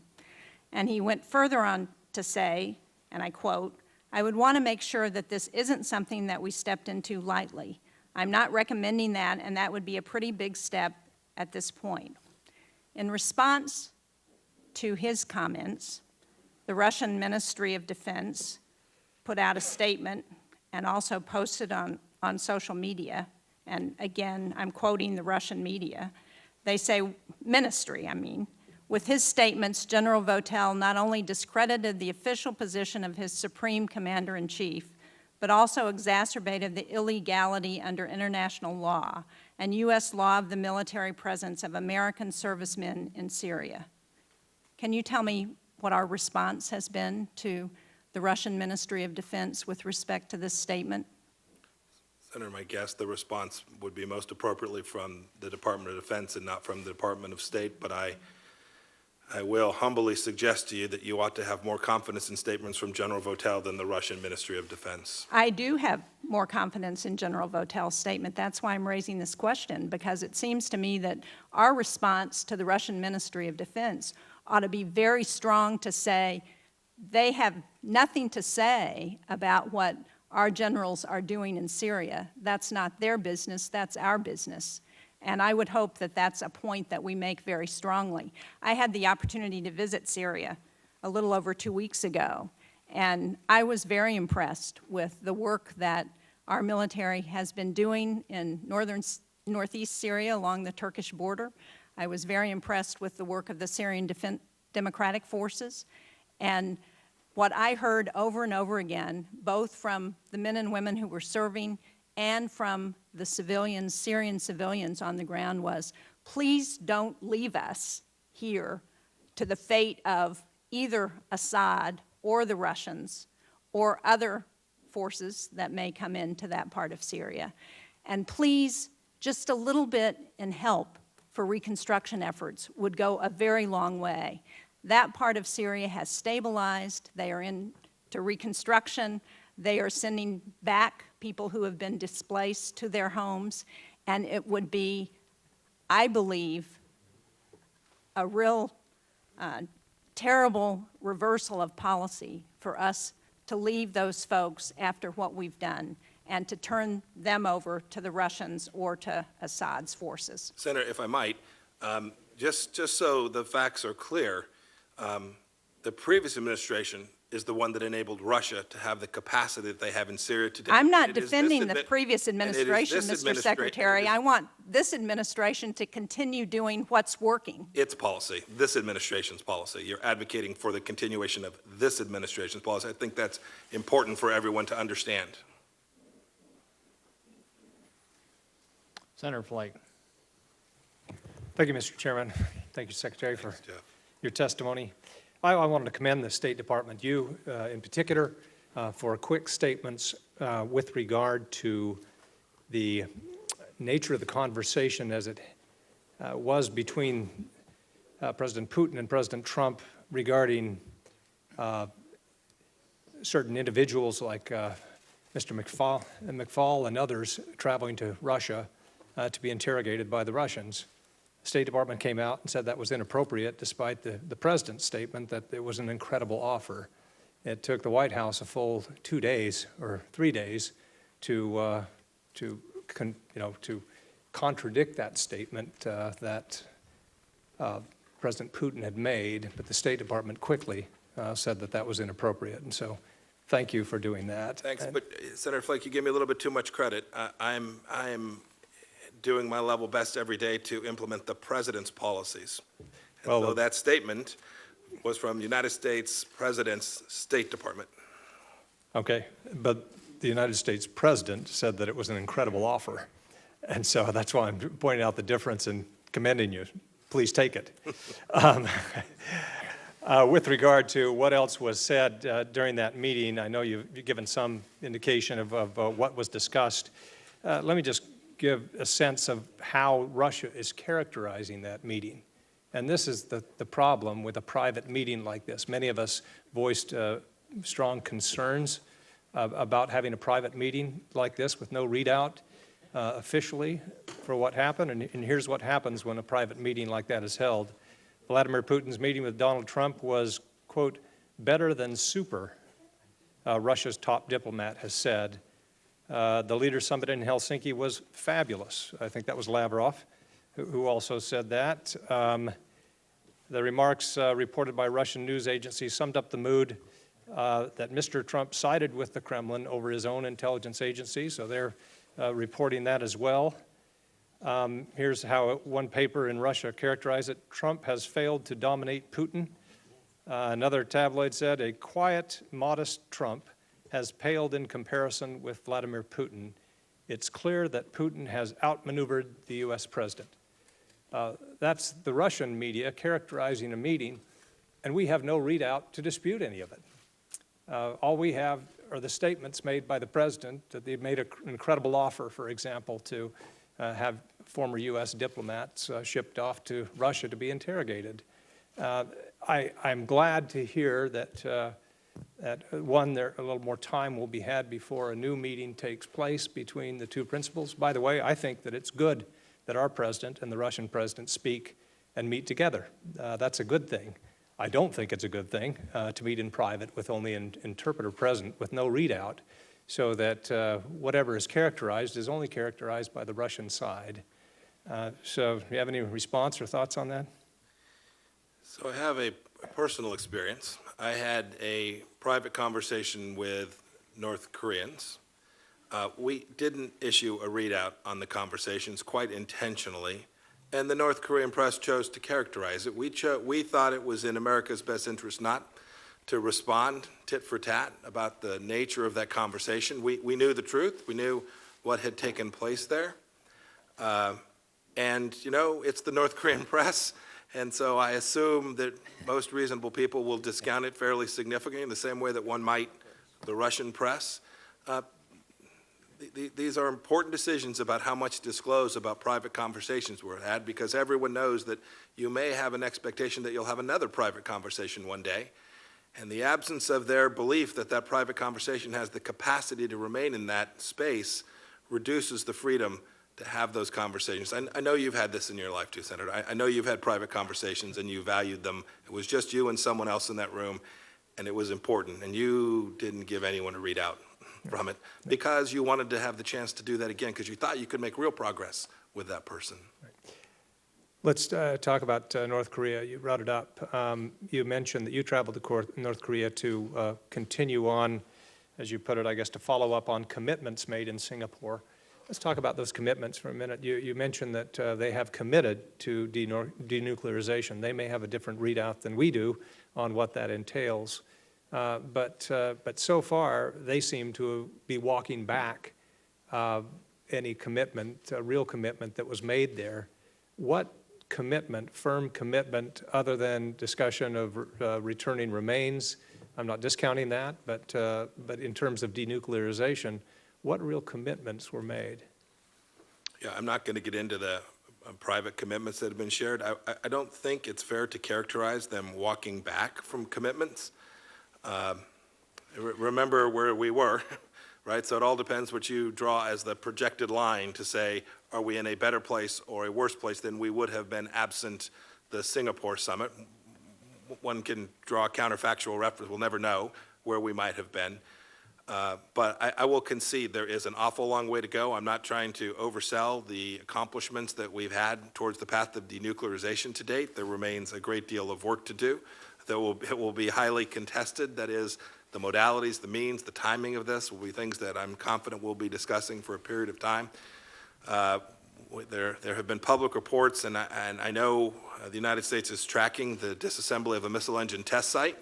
And he went further on to say, and I quote, "I would want to make sure that this isn't something that we stepped into lightly. I'm not recommending that, and that would be a pretty big step at this point." In response to his comments, the Russian Ministry of Defense put out a statement and also posted on social media, and again, I'm quoting the Russian media. They say, with his statements, General Votel not only discredited the official position of his supreme commander-in-chief, but also exacerbated the illegality under international law and U.S. law of the military presence of American servicemen in Syria. Can you tell me what our response has been to the Russian Ministry of Defense with respect to this statement?
Senator, my guess, the response would be most appropriately from the Department of Defense and not from the Department of State, but I will humbly suggest to you that you ought to have more confidence in statements from General Votel than the Russian Ministry of Defense.
I do have more confidence in General Votel's statement. That's why I'm raising this question, because it seems to me that our response to the Russian Ministry of Defense ought to be very strong to say they have nothing to say about what our generals are doing in Syria. That's not their business, that's our business. And I would hope that that's a point that we make very strongly. I had the opportunity to visit Syria a little over 2 weeks ago, and I was very impressed with the work that our military has been doing in northeast Syria along the Turkish border. I was very impressed with the work of the Syrian Democratic Forces. And what I heard over and over again, both from the men and women who were serving and from the civilians, Syrian civilians on the ground, was, please don't leave us here to the fate of either Assad or the Russians or other forces that may come into that part of Syria. And please, just a little bit in help for reconstruction efforts would go a very long way. That part of Syria has stabilized. They are into reconstruction. They are sending back people who have been displaced to their homes. And it would be, I believe, a real terrible reversal of policy for us to leave those folks after what we've done and to turn them over to the Russians or to Assad's forces.
Senator, if I might, just so the facts are clear, the previous administration is the one that enabled Russia to have the capacity that they have in Syria today.
I'm not defending the previous administration, Mr. Secretary. I want this administration to continue doing what's working.
Its policy, this administration's policy. You're advocating for the continuation of this administration's policy. I think that's important for everyone to understand.
Senator Flake.
Thank you, Mr. Chairman. Thank you, Secretary, for
Thanks, Jeff.
your testimony. I wanted to commend the State Department, you in particular, for quick statements with regard to the nature of the conversation as it was between President Putin and President Trump regarding certain individuals like Mr. McFaul and others traveling to Russia to be interrogated by the Russians. The State Department came out and said that was inappropriate, despite the president's statement that it was an incredible offer. It took the White House a full 2 days or 3 days to contradict that statement that President Putin had made, but the State Department quickly said that that was inappropriate. And so, thank you for doing that.
Thanks, but Senator Flake, you give me a little bit too much credit. I'm doing my level best every day to implement the president's policies. And
Well,
so that statement was from the United States President's State Department.
Okay, but the United States President said that it was an incredible offer. And so that's why I'm pointing out the difference and commending you. Please take it. With regard to what else was said during that meeting, I know you've given some indication of what was discussed. Let me just give a sense of how Russia is characterizing that meeting. And this is the problem with a private meeting like this. Many of us voiced strong concerns about having a private meeting like this with no readout officially for what happened. And here's what happens when a private meeting like that is held. Vladimir Putin's meeting with Donald Trump was, quote, better than super, Russia's top diplomat has said. The Leaders' Summit in Helsinki was fabulous. I think that was Lavrov who also said that. The remarks reported by Russian news agencies summed up the mood that Mr. Trump sided with the Kremlin over his own intelligence agency, so they're reporting that as well. Here's how one paper in Russia characterized it. Trump has failed to dominate Putin. Another tabloid said, a quiet, modest Trump has paled in comparison with Vladimir Putin. It's clear that Putin has outmaneuvered the U.S. president. That's the Russian media characterizing a meeting, and we have no readout to dispute any of it. All we have are the statements made by the president that they've made an incredible offer, for example, to have former U.S. diplomats shipped off to Russia to be interrogated. I'm glad to hear that, one, a little more time will be had before a new meeting takes place between the two principals. By the way, I think that it's good that our president and the Russian president speak and meet together. That's a good thing. I don't think it's a good thing to meet in private with only an interpreter present with no readout, so that whatever is characterized is only characterized by the Russian side. So do you have any response or thoughts on that?
So I have a personal experience. I had a private conversation with North Koreans. We didn't issue a readout on the conversations quite intentionally, and the North Korean press chose to characterize it. We thought it was in America's best interest not to respond tit for tat about the nature of that conversation. We knew the truth. We knew what had taken place there. And, you know, it's the North Korean press, and so I assume that most reasonable people will discount it fairly significantly in the same way that one might the Russian press. These are important decisions about how much to disclose about private conversations were had, because everyone knows that you may have an expectation that you'll have another private conversation one day. And the absence of their belief that that private conversation has the capacity to remain in that space reduces the freedom to have those conversations. I know you've had this in your life too, Senator. I know you've had private conversations and you valued them. It was just you and someone else in that room, and it was important, and you didn't give anyone a readout from it because you wanted to have the chance to do that again, because you thought you could make real progress with that person.
Let's talk about North Korea. You brought it up. You mentioned that you traveled to North Korea to continue on, as you put it, I guess, to follow up on commitments made in Singapore. Let's talk about those commitments for a minute. You mentioned that they have committed to denuclearization. They may have a different readout than we do on what that entails. But so far, they seem to be walking back any commitment, real commitment that was made there. What commitment, firm commitment, other than discussion of returning remains? I'm not discounting that, but in terms of denuclearization, what real commitments were made?
Yeah, I'm not going to get into the private commitments that have been shared. I don't think it's fair to characterize them walking back from commitments. Remember where we were, right? So it all depends what you draw as the projected line to say, are we in a better place or a worse place than we would have been absent the Singapore summit? One can draw a counterfactual reference. We'll never know where we might have been. But I will concede there is an awful long way to go. I'm not trying to oversell the accomplishments that we've had towards the path of denuclearization to date. There remains a great deal of work to do. It will be highly contested. That is, the modalities, the means, the timing of this will be things that I'm confident we'll be discussing for a period of time. There have been public reports, and I know the United States is tracking the disassembly of a missile engine test site.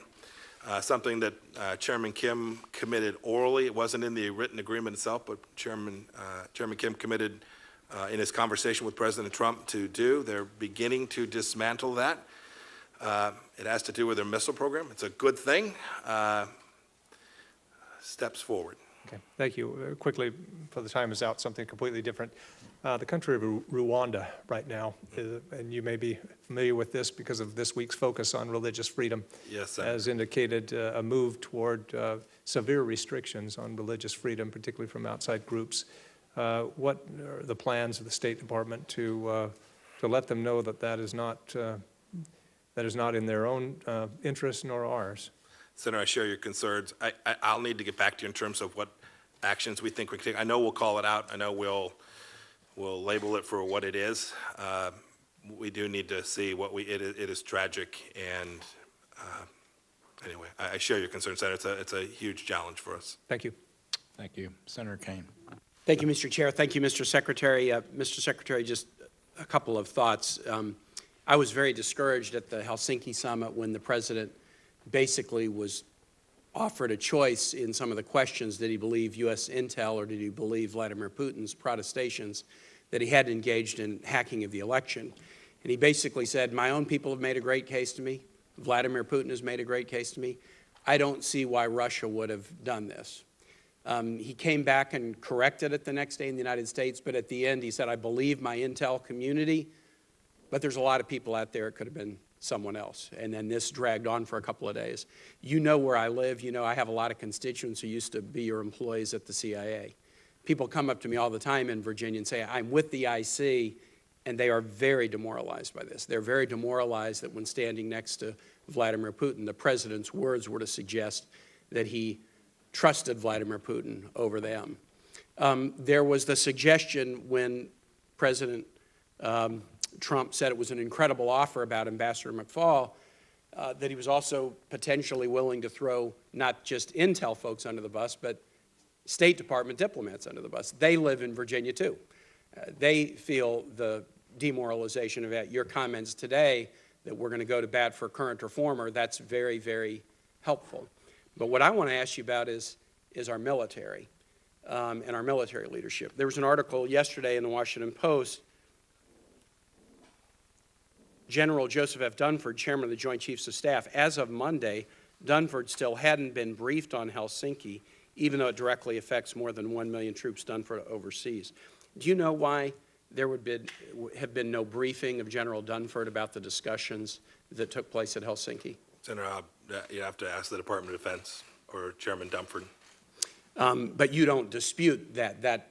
Something that Chairman Kim committed orally. It wasn't in the written agreement itself, but Chairman Kim committed in his conversation with President Trump to do. They're beginning to dismantle that. It has to do with their missile program. It's a good thing. Steps forward.
Okay, thank you. Quickly, for the time is out, something completely different. The country of Rwanda right now, and you may be familiar with this because of this week's focus on religious freedom,
Yes, sir.
has indicated a move toward severe restrictions on religious freedom, particularly from outside groups. What are the plans of the State Department to let them know that that is not in their own interest nor ours?
Senator, I share your concerns. I'll need to get back to you in terms of what actions we think we can take. I know we'll call it out. I know we'll label it for what it is. We do need to see it is tragic, and anyway, I share your concerns, Senator. It's a huge challenge for us.
Thank you.
Thank you. Senator Kane.
Thank you, Mr. Chair. Thank you, Mr. Secretary. Mr. Secretary, just a couple of thoughts. I was very discouraged at the Helsinki summit when the president basically was offered a choice in some of the questions. Did he believe U.S. intel, or did he believe Vladimir Putin's protestations that he had engaged in hacking of the election? And he basically said, my own people have made a great case to me. Vladimir Putin has made a great case to me. I don't see why Russia would have done this. He came back and corrected it the next day in the United States, but at the end he said, I believe my intel community, but there's a lot of people out there, it could have been someone else. And then this dragged on for a couple of days. You know where I live. You know I have a lot of constituents who used to be your employees at the CIA. People come up to me all the time in Virginia and say, I'm with the IC, and they are very demoralized by this. They're very demoralized that when standing next to Vladimir Putin, the president's words were to suggest that he trusted Vladimir Putin over them. There was the suggestion when President Trump said it was an incredible offer about Ambassador McFaul, that he was also potentially willing to throw not just intel folks under the bus, but State Department diplomats under the bus. They live in Virginia too. They feel the demoralization of your comments today that we're going to go to bat for current reformer. That's very, very helpful. But what I want to ask you about is our military and our military leadership. There was an article yesterday in the Washington Post. General Joseph F. Dunford, chairman of the Joint Chiefs of Staff, as of Monday, Dunford still hadn't been briefed on Helsinki, even though it directly affects more than 1 million troops Dunford overseas. Do you know why there would have been no briefing of General Dunford about the discussions that took place at Helsinki?
Senator, you have to ask the Department of Defense or Chairman Dunford.
But you don't dispute that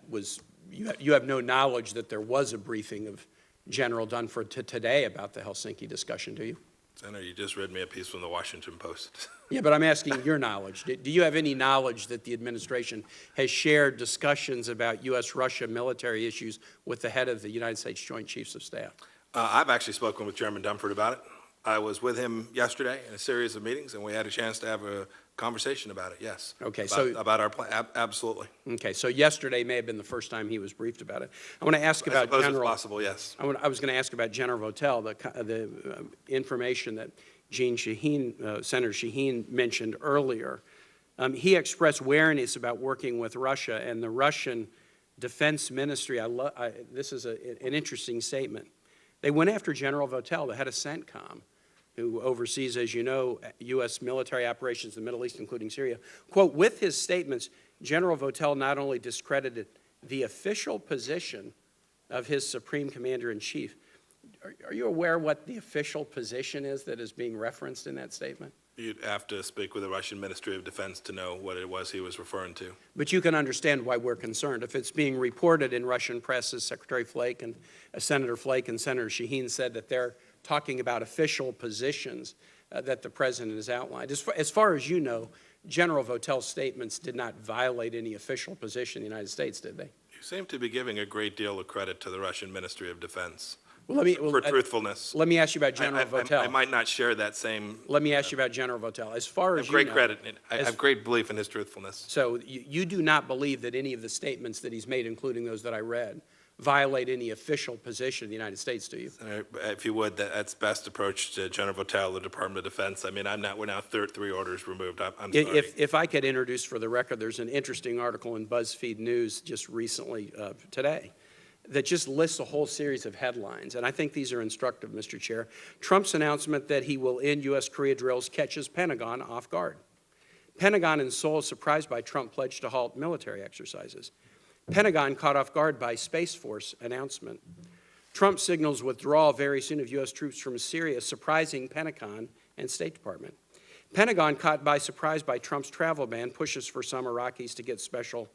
you have no knowledge that there was a briefing of General Dunford today about the Helsinki discussion, do you?
Senator, you just read me a piece from the Washington Post.
Yeah, but I'm asking your knowledge. Do you have any knowledge that the administration has shared discussions about U.S.-Russia military issues with the head of the United States Joint Chiefs of Staff?
I've actually spoken with Chairman Dunford about it. I was with him yesterday in a series of meetings, and we had a chance to have a conversation about it, yes.
Okay,
about our plan, absolutely.
Okay, so yesterday may have been the first time he was briefed about it. I want to ask about
I suppose
General.
it's possible, yes.
I was going to ask about General Votel, the information that Senator Shaheen mentioned earlier. He expressed wariness about working with Russia, and the Russian Defense Ministry, this is an interesting statement. They went after General Votel, the head of CENTCOM, who oversees, as you know, U.S. military operations in the Middle East, including Syria. Quote, with his statements, General Votel not only discredited the official position of his Supreme Commander-in-Chief. Are you aware what the official position is that is being referenced in that statement?
You'd have to speak with the Russian Ministry of Defense to know what it was he was referring to.
But you can understand why we're concerned. If it's being reported in Russian press, as Secretary Flake and Senator Flake and Senator Shaheen said that they're talking about official positions that the president has outlined. As far as you know, General Votel's statements did not violate any official position in the United States, did they?
You seem to be giving a great deal of credit to the Russian Ministry of Defense
for
truthfulness.
Let me ask you about General Votel.
I might not share that same.
Let me ask you about General Votel. As far
I
as
have great
you know,
credit. I have great belief in his truthfulness.
So you do not believe that any of the statements that he's made, including those that I read, violate any official position in the United States, do you?
If you would, that's best approach to General Votel, the Department of Defense. I mean, we're now 3 orders removed. I'm sorry.
If I could introduce for the record, there's an interesting article in BuzzFeed News just recently, today, that just lists a whole series of headlines, and I think these are instructive, Mr. Chair. Trump's announcement that he will end U.S.-Korea drills catches Pentagon off guard. Pentagon in Seoul surprised by Trump pledge to halt military exercises. Pentagon caught off guard by Space Force announcement. Trump signals withdrawal very soon of U.S. troops from Syria, surprising Pentagon and State Department. Pentagon caught by surprise by Trump's travel ban, pushes for some Iraqis to get special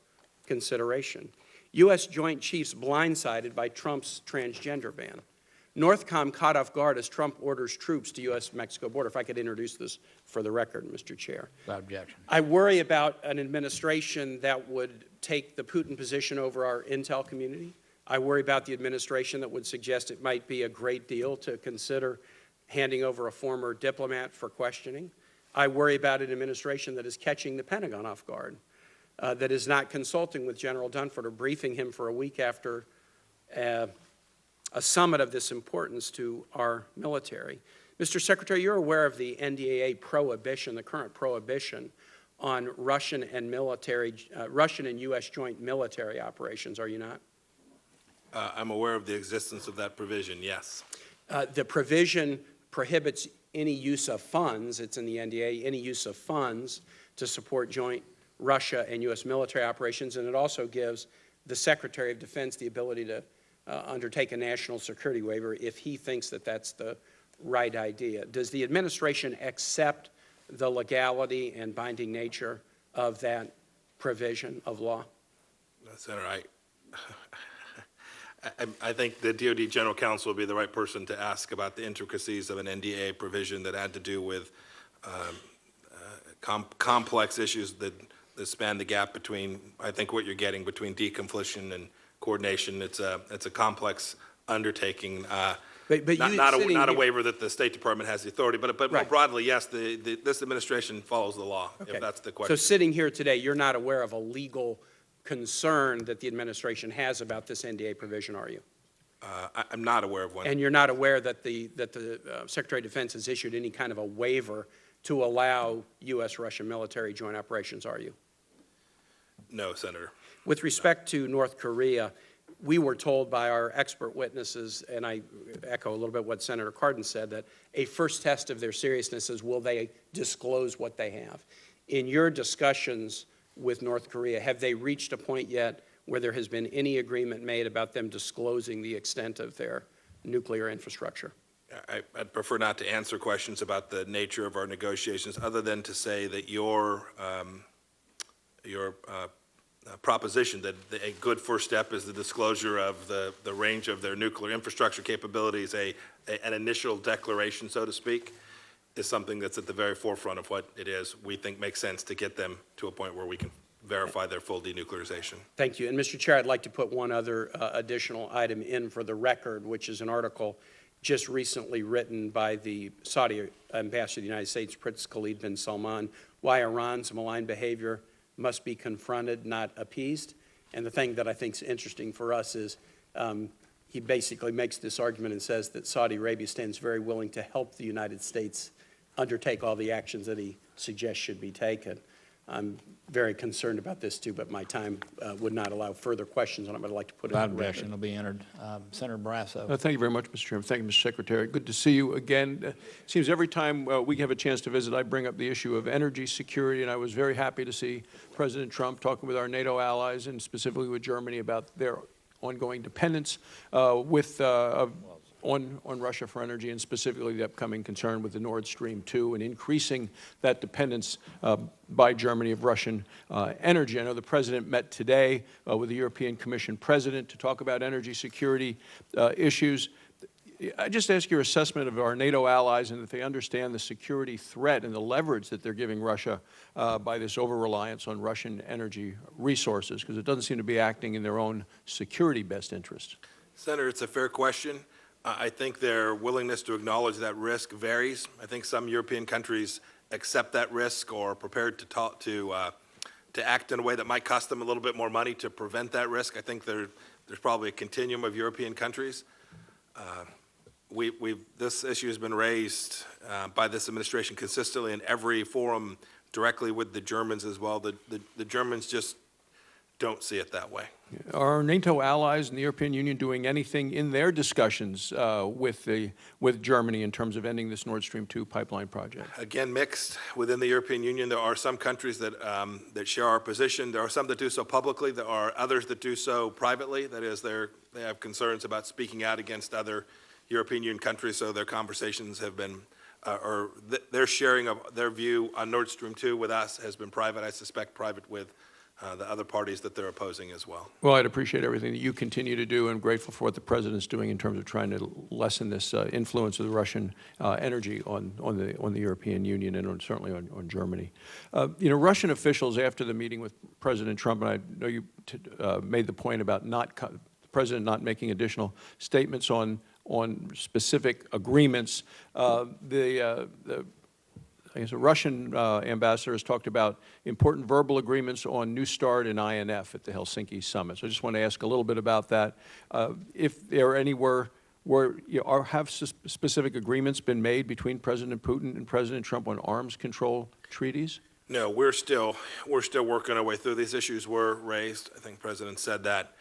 consideration. U.S. Joint Chiefs blindsided by Trump's transgender ban. Northcom caught off guard as Trump orders troops to U.S.-Mexico border. If I could introduce this for the record, Mr. Chair.
Without objection.
I worry about an administration that would take the Putin position over our intel community. I worry about the administration that would suggest it might be a great deal to consider handing over a former diplomat for questioning. I worry about an administration that is catching the Pentagon off guard, that is not consulting with General Dunford or briefing him for a week after a summit of this importance to our military. Mr. Secretary, you're aware of the NDAA prohibition, the current prohibition on Russian and U.S. joint military operations, are you not?
I'm aware of the existence of that provision, yes.
The provision prohibits any use of funds, it's in the NDA, any use of funds to support joint Russia and U.S. military operations, and it also gives the Secretary of Defense the ability to undertake a national security waiver if he thinks that that's the right idea. Does the administration accept the legality and binding nature of that provision of law?
Senator, I think the DoD General Counsel would be the right person to ask about the intricacies of an NDA provision that had to do with complex issues that span the gap between, I think, what you're getting between deconfliction and coordination. It's a complex undertaking. Not a waiver that the State Department has the authority, but more
Right.
broadly, yes, this administration follows the law,
Okay.
if that's the question.
So sitting here today, you're not aware of a legal concern that the administration has about this NDA provision, are you?
I'm not aware of one.
And you're not aware that the Secretary of Defense has issued any kind of a waiver to allow U.S.-Russian military joint operations, are you?
No, Senator.
With respect to North Korea, we were told by our expert witnesses, and I echo a little bit what Senator Cardin said, that a first test of their seriousness is will they disclose what they have. In your discussions with North Korea, have they reached a point yet where there has been any agreement made about them disclosing the extent of their nuclear infrastructure?
I'd prefer not to answer questions about the nature of our negotiations, other than to say that your proposition that a good first step is the disclosure of the range of their nuclear infrastructure capabilities, an initial declaration, so to speak, is something that's at the very forefront of what it is we think makes sense to get them to a point where we can verify their full denuclearization.
Thank you. And Mr. Chair, I'd like to put one other additional item in for the record, which is an article just recently written by the Saudi ambassador to the United States, Prince Khalid bin Salman, why Iran's malign behavior must be confronted, not appeased. And the thing that I think is interesting for us is he basically makes this argument and says that Saudi Arabia stands very willing to help the United States undertake all the actions that he suggests should be taken. I'm very concerned about this too, but my time would not allow further questions on it, but I'd like to put it
Without
in the
objection,
record.
it'll be entered. Senator Brasso.
Thank you very much, Mr. Chairman. Thank you, Mr. Secretary. Good to see you again. It seems every time we have a chance to visit, I bring up the issue of energy security, and I was very happy to see President Trump talking with our NATO allies and specifically with Germany about their ongoing dependence on Russia for energy, and specifically the upcoming concern with the Nord Stream 2 and increasing that dependence by Germany of Russian energy. I know the President met today with the European Commission President to talk about energy security issues. I just ask your assessment of our NATO allies and if they understand the security threat and the leverage that they're giving Russia by this over-reliance on Russian energy resources, because it doesn't seem to be acting in their own security best interest.
Senator, it's a fair question. I think their willingness to acknowledge that risk varies. I think some European countries accept that risk or are prepared to act in a way that might cost them a little bit more money to prevent that risk. I think there's probably a continuum of European countries. This issue has been raised by this administration consistently in every forum, directly with the Germans as well. The Germans just don't see it that way.
Are NATO allies in the European Union doing anything in their discussions with Germany in terms of ending this Nord Stream 2 pipeline project?
Again, mixed. Within the European Union, there are some countries that, that share our position. There are some that do so publicly. There are others that do so privately. That is, they have concerns about speaking out against other European Union countries, so their conversations have been, their sharing of their view on Nord Stream 2 with us has been private. I suspect private with the other parties that they're opposing as well.
Well, I'd appreciate everything that you continue to do, and grateful for what the President's doing in terms of trying to lessen this influence of the Russian energy on the European Union and certainly on Germany. You know, Russian officials, after the meeting with President Trump, and I know you made the point about the President not making additional statements on specific agreements, I guess a Russian ambassador has talked about important verbal agreements on New START and INF at the Helsinki summit. So I just want to ask a little bit about that. If there are anywhere where have specific agreements been made between President Putin and President Trump on arms control treaties?
No, we're still working our way through. These issues were raised. I think the President said that.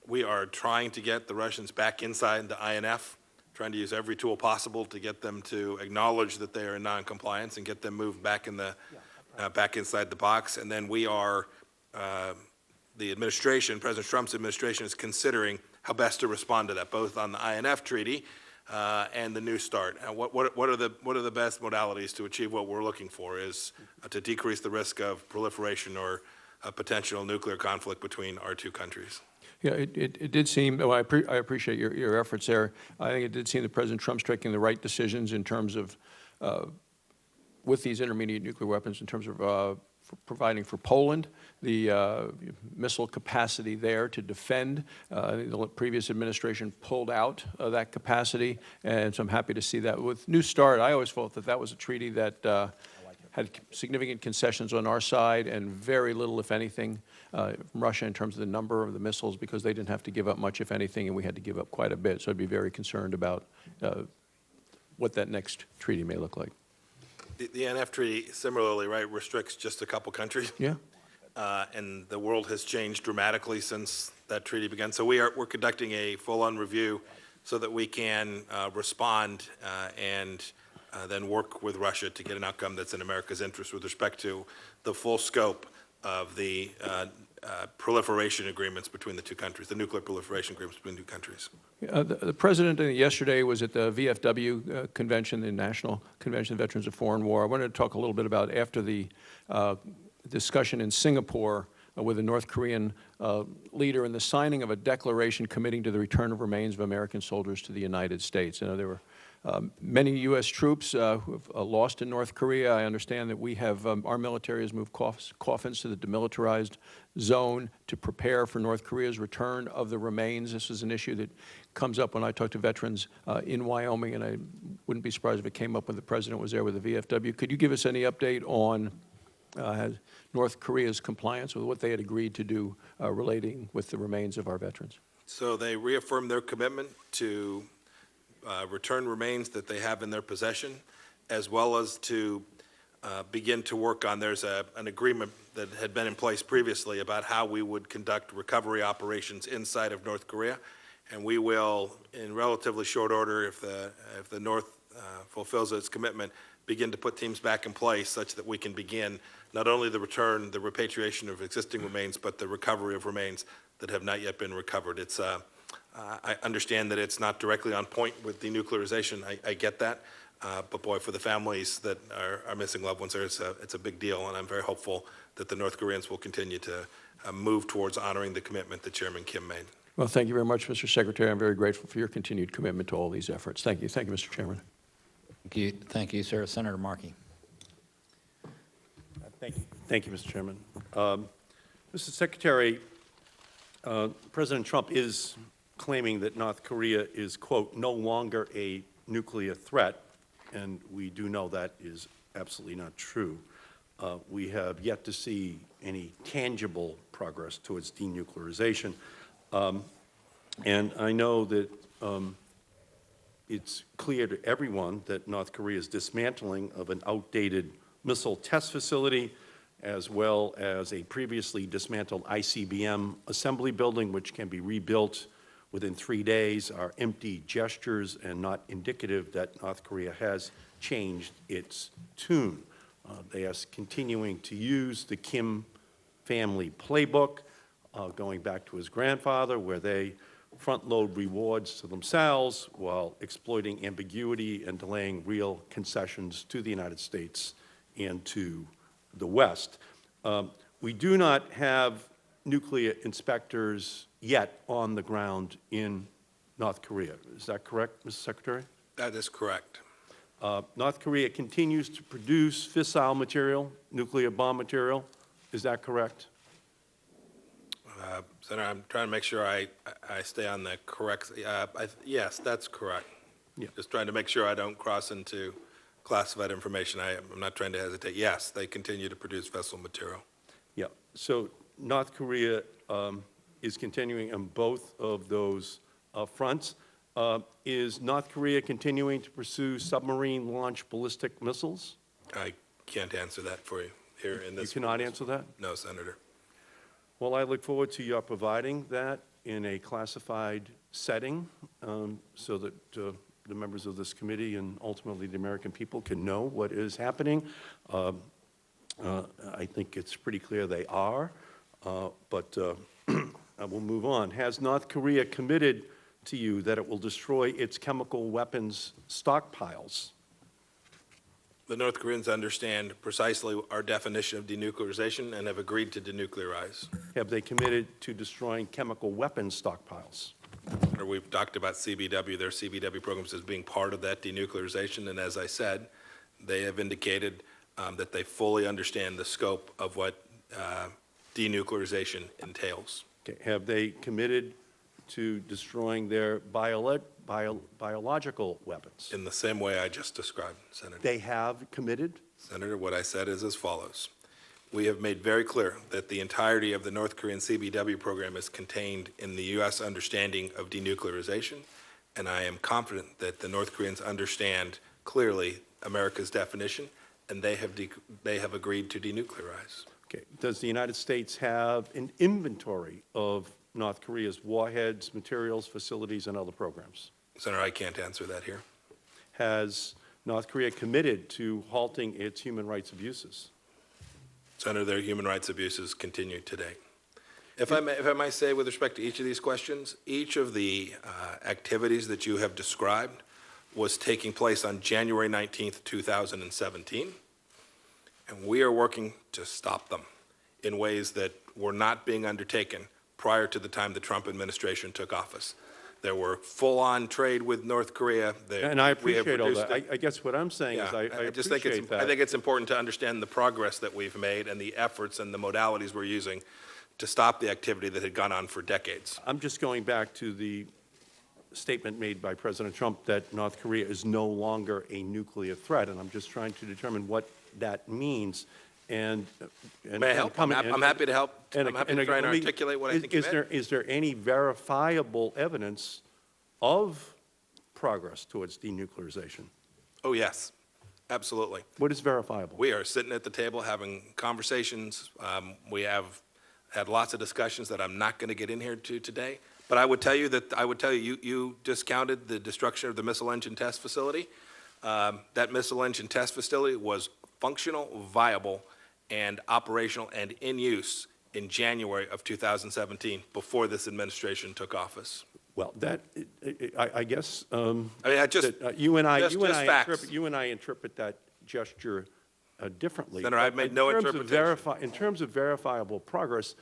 We are trying to get the Russians back inside the INF, trying to use every tool possible to get them to acknowledge that they are in non-compliance and get them moved back in the back inside the box. And then we are, the administration, President Trump's administration, is considering how best to respond to that, both on the INF treaty and the New START. What are the best modalities to achieve what we're looking for? Is to decrease the risk of proliferation or a potential nuclear conflict between our two countries.
Yeah, it did seem, well, I appreciate your efforts there. I think it did seem that President Trump's taking the right decisions in terms of, with these intermediate nuclear weapons, in terms of for providing for Poland the missile capacity there to defend. The previous administration pulled out that capacity, and so I'm happy to see that. With New START, I always felt that that was a treaty that had significant concessions on our side and very little, if anything, from Russia in terms of the number of the missiles, because they didn't have to give up much, if anything, and we had to give up quite a bit. So I'd be very concerned about what that next treaty may look like.
The NF treaty, similarly, right, restricts just a couple countries.
Yeah.
And the world has changed dramatically since that treaty began. So we're conducting a full-on review so that we can respond and then work with Russia to get an outcome that's in America's interest with respect to the full scope of the proliferation agreements between the two countries, the nuclear proliferation agreements between the two countries.
The President yesterday was at the VFW convention, the National Convention of Veterans of Foreign War. I wanted to talk a little bit about after the discussion in Singapore with a North Korean leader and the signing of a declaration committing to the return of remains of American soldiers to the United States. You know, there were many U.S. troops who have lost in North Korea. I understand that we have, our military has moved coffins to the demilitarized zone to prepare for North Korea's return of the remains. This is an issue that comes up when I talk to veterans in Wyoming, and I wouldn't be surprised if it came up when the President was there with the VFW. Could you give us any update on North Korea's compliance with what they had agreed to do relating with the remains of our veterans?
So they reaffirmed their commitment to return remains that they have in their possession, as well as to begin to work on, there's an agreement that had been in place previously about how we would conduct recovery operations inside of North Korea. And we will, in relatively short order, if the North fulfills its commitment, begin to put teams back in place such that we can begin not only the return, the repatriation of existing remains, but the recovery of remains that have not yet been recovered. It's I understand that it's not directly on point with denuclearization. I get that. But boy, for the families that are missing loved ones, it's a big deal, and I'm very hopeful that the North Koreans will continue to move towards honoring the commitment that Chairman Kim made.
Well, thank you very much, Mr. Secretary. I'm very grateful for your continued commitment to all these efforts. Thank you. Thank you, Mr. Chairman.
Thank you, sir. Senator Markey.
Thank you, Mr. Chairman. Mr. Secretary, President Trump is claiming that North Korea is, quote, no longer a nuclear threat, and we do know that is absolutely not true. We have yet to see any tangible progress towards denuclearization. And I know that it's clear to everyone that North Korea's dismantling of an outdated missile test facility as well as a previously dismantled ICBM assembly building, which can be rebuilt within 3 days, are empty gestures and not indicative that North Korea has changed its tune. They are continuing to use the Kim family playbook, going back to his grandfather, where they front-load rewards to themselves while exploiting ambiguity and delaying real concessions to the United States and to the West. We do not have nuclear inspectors yet on the ground in North Korea. Is that correct, Mr. Secretary?
That is correct.
North Korea continues to produce fissile material, nuclear bomb material. Is that correct?
Senator, I'm trying to make sure I stay on the correct, yes, that's correct.
Yeah.
Just trying to make sure I don't cross into classified information. I'm not trying to hesitate. Yes, they continue to produce fissile material.
Yeah. So North Korea is continuing on both of those fronts. Is North Korea continuing to pursue submarine-launched ballistic missiles?
I can't answer that for you here in this.
You cannot answer that?
No, Senator.
Well, I look forward to your providing that in a classified setting so that the members of this committee and ultimately the American people can know what is happening. I think it's pretty clear they are, but I will move on. Has North Korea committed to you that it will destroy its chemical weapons stockpiles?
The North Koreans understand precisely our definition of denuclearization and have agreed to denuclearize.
Have they committed to destroying chemical weapons stockpiles?
Or we've talked about CBW, their CBW programs as being part of that denuclearization, and as I said, they have indicated that they fully understand the scope of what denuclearization entails.
Okay. Have they committed to destroying their biological weapons?
In the same way I just described, Senator.
They have committed?
Senator, what I said is as follows. We have made very clear that the entirety of the North Korean CBW program is contained in the U.S. understanding of denuclearization, and I am confident that the North Koreans understand clearly America's definition, and they have agreed to denuclearize.
Okay. Does the United States have an inventory of North Korea's warheads, materials, facilities, and other programs?
Senator, I can't answer that here.
Has North Korea committed to halting its human rights abuses?
Senator, their human rights abuses continue today. If I may say, with respect to each of these questions, each of the activities that you have described was taking place on January 19th, 2017, and we are working to stop them in ways that were not being undertaken prior to the time the Trump administration took office. There were full-on trade with North Korea.
And I appreciate all that. I guess what I'm saying is I
just think
appreciate that.
I think it's important to understand the progress that we've made and the efforts and the modalities we're using to stop the activity that had gone on for decades.
I'm just going back to the statement made by President Trump that North Korea is no longer a nuclear threat, and I'm just trying to determine what that means. And
May I help? I'm happy to help. I'm happy to try and articulate what I think you meant.
Is there any verifiable evidence of progress towards denuclearization?
Oh, yes, absolutely.
What is verifiable?
We are sitting at the table having conversations. We have had lots of discussions that I'm not going to get in here to today. But I would tell you you discounted the destruction of the missile engine test facility. That missile engine test facility was functional, viable, and operational and in use in January of 2017, before this administration took office.
Well, I guess
you and I
interpret that gesture differently.
Senator, I've made no interpretation.
In terms of verifiable progress,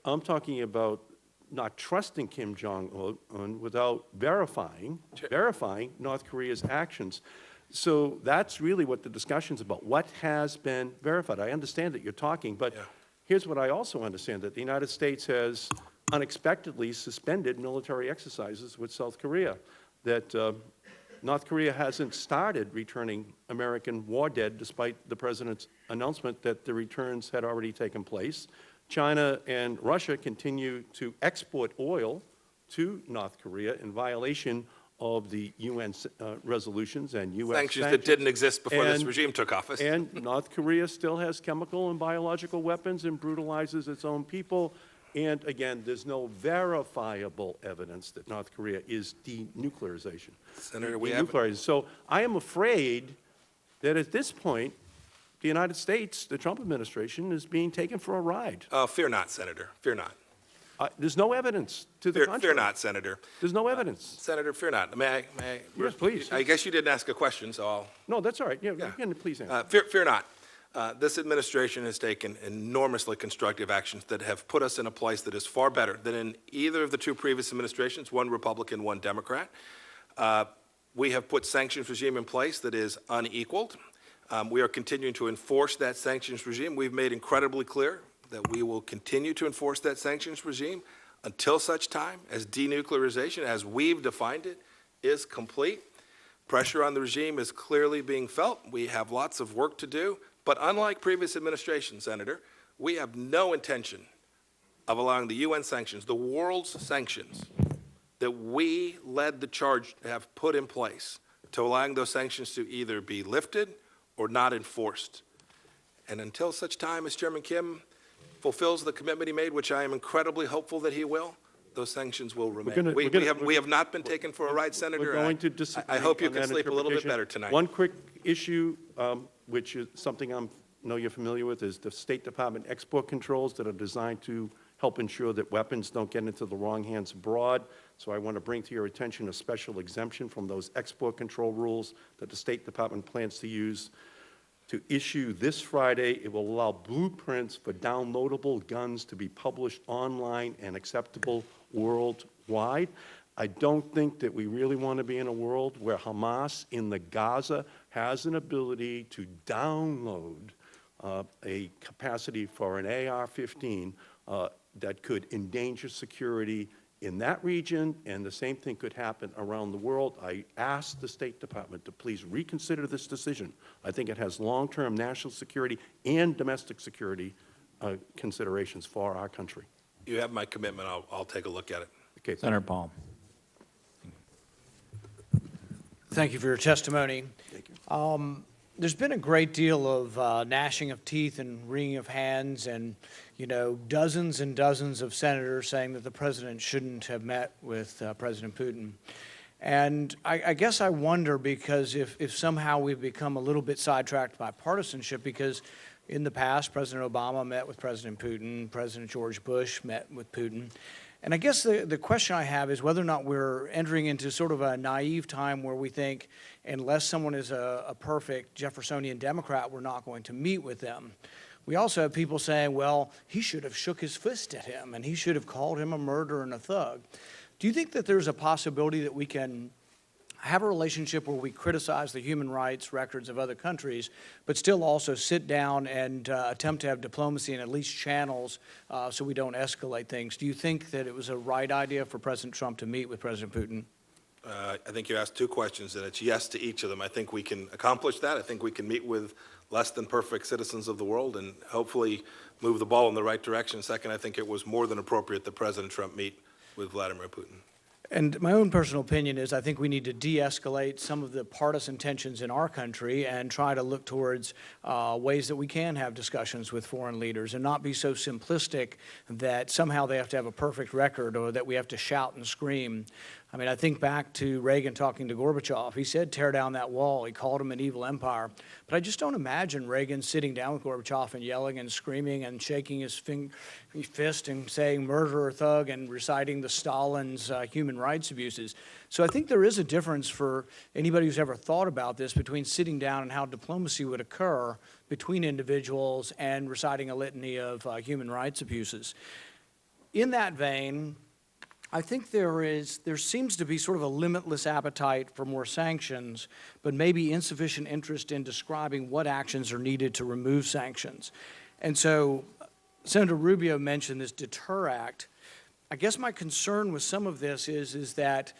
I'm talking about not trusting Kim Jong-Un without verifying North Korea's actions. So that's really what the discussion's about. What has been verified? I understand that you're talking, but here's what I also understand, that the United States has unexpectedly suspended military exercises with South Korea, that North Korea hasn't started returning American war dead despite the President's announcement that the returns had already taken place. China and Russia continue to export oil to North Korea in violation of the UN resolutions and U.S.
Sanctions that didn't exist before this
And-
regime took office.
And North Korea still has chemical and biological weapons and brutalizes its own people. And again, there's no verifiable evidence that North Korea is denuclearization.
Senator, we have-
Denuclearizing. So I am afraid that at this point, the United States, the Trump administration, is being taken for a ride.
Fear not, Senator, fear not.
There's no evidence to the
Fear
contrary.
not, Senator.
There's no evidence.
Senator, fear not. May I?
Yes, please.
I guess you didn't ask a question, so I'll.
No, that's all right. Yeah,
Yeah.
you can please answer.
Fear not. This administration has taken enormously constructive actions that have put us in a place that is far better than in either of the two previous administrations, one Republican, one Democrat. We have put sanctions regime in place that is unequaled. We are continuing to enforce that sanctions regime. We've made incredibly clear that we will continue to enforce that sanctions regime until such time as denuclearization, as we've defined it, is complete. Pressure on the regime is clearly being felt. We have lots of work to do. But unlike previous administrations, Senator, we have no intention of allowing the UN sanctions, the world's sanctions, that we led the charge to have put in place, to allowing those sanctions to either be lifted or not enforced. And until such time as Chairman Kim fulfills the commitment he made, which I am incredibly hopeful that he will, those sanctions will remain. We have not been taken for a ride, Senator.
We're going to disagree
I hope you
on
can
that
sleep a little bit
interpretation.
better tonight.
One quick issue, which is something I know you're familiar with, is the State Department export controls that are designed to help ensure that weapons don't get into the wrong hands abroad. So I want to bring to your attention a special exemption from those export control rules that the State Department plans to use to issue this Friday. It will allow blueprints for downloadable guns to be published online and acceptable worldwide. I don't think that we really want to be in a world where Hamas in the Gaza has an ability to download a capacity for an AR-15 that could endanger security in that region, and the same thing could happen around the world. I asked the State Department to please reconsider this decision. I think it has long-term national security and domestic security considerations for our country.
You have my commitment. I'll take a look at it.
Okay.
Senator Paul.
Thank you for your testimony.
Thank you.
There's been a great deal of gnashing of teeth and wringing of hands and, dozens and dozens of senators saying that the president shouldn't have met with President Putin. And I guess I wonder, because if somehow we've become a little bit sidetracked by partisanship, because in the past, President Obama met with President Putin, President George Bush met with Putin. And I guess the question I have is whether or not we're entering into sort of a naive time where we think unless someone is a perfect Jeffersonian Democrat, we're not going to meet with them. We also have people saying, well, he should have shook his fist at him and he should have called him a murderer and a thug. Do you think that there's a possibility that we can have a relationship where we criticize the human rights records of other countries, but still also sit down and attempt to have diplomacy and at least channels so we don't escalate things? Do you think that it was a right idea for President Trump to meet with President Putin?
I think you asked two questions, and it's yes to each of them. I think we can accomplish that. I think we can meet with less than perfect citizens of the world and hopefully move the ball in the right direction. Second, I think it was more than appropriate that President Trump meet with Vladimir Putin.
And my own personal opinion is I think we need to de-escalate some of the partisan tensions in our country and try to look towards ways that we can have discussions with foreign leaders and not be so simplistic that somehow they have to have a perfect record or that we have to shout and scream. I mean, I think back to Reagan talking to Gorbachev. He said, tear down that wall. He called him an evil empire. But I just don't imagine Reagan sitting down with Gorbachev and yelling and screaming and shaking his fist and saying murderer, thug, and reciting the Stalin's human rights abuses. So I think there is a difference for anybody who's ever thought about this between sitting down and how diplomacy would occur between individuals and reciting a litany of human rights abuses. In that vein, I think there seems to be sort of a limitless appetite for more sanctions, but maybe insufficient interest in describing what actions are needed to remove sanctions. And so Senator Rubio mentioned this Deter Act. I guess my concern with some of this is that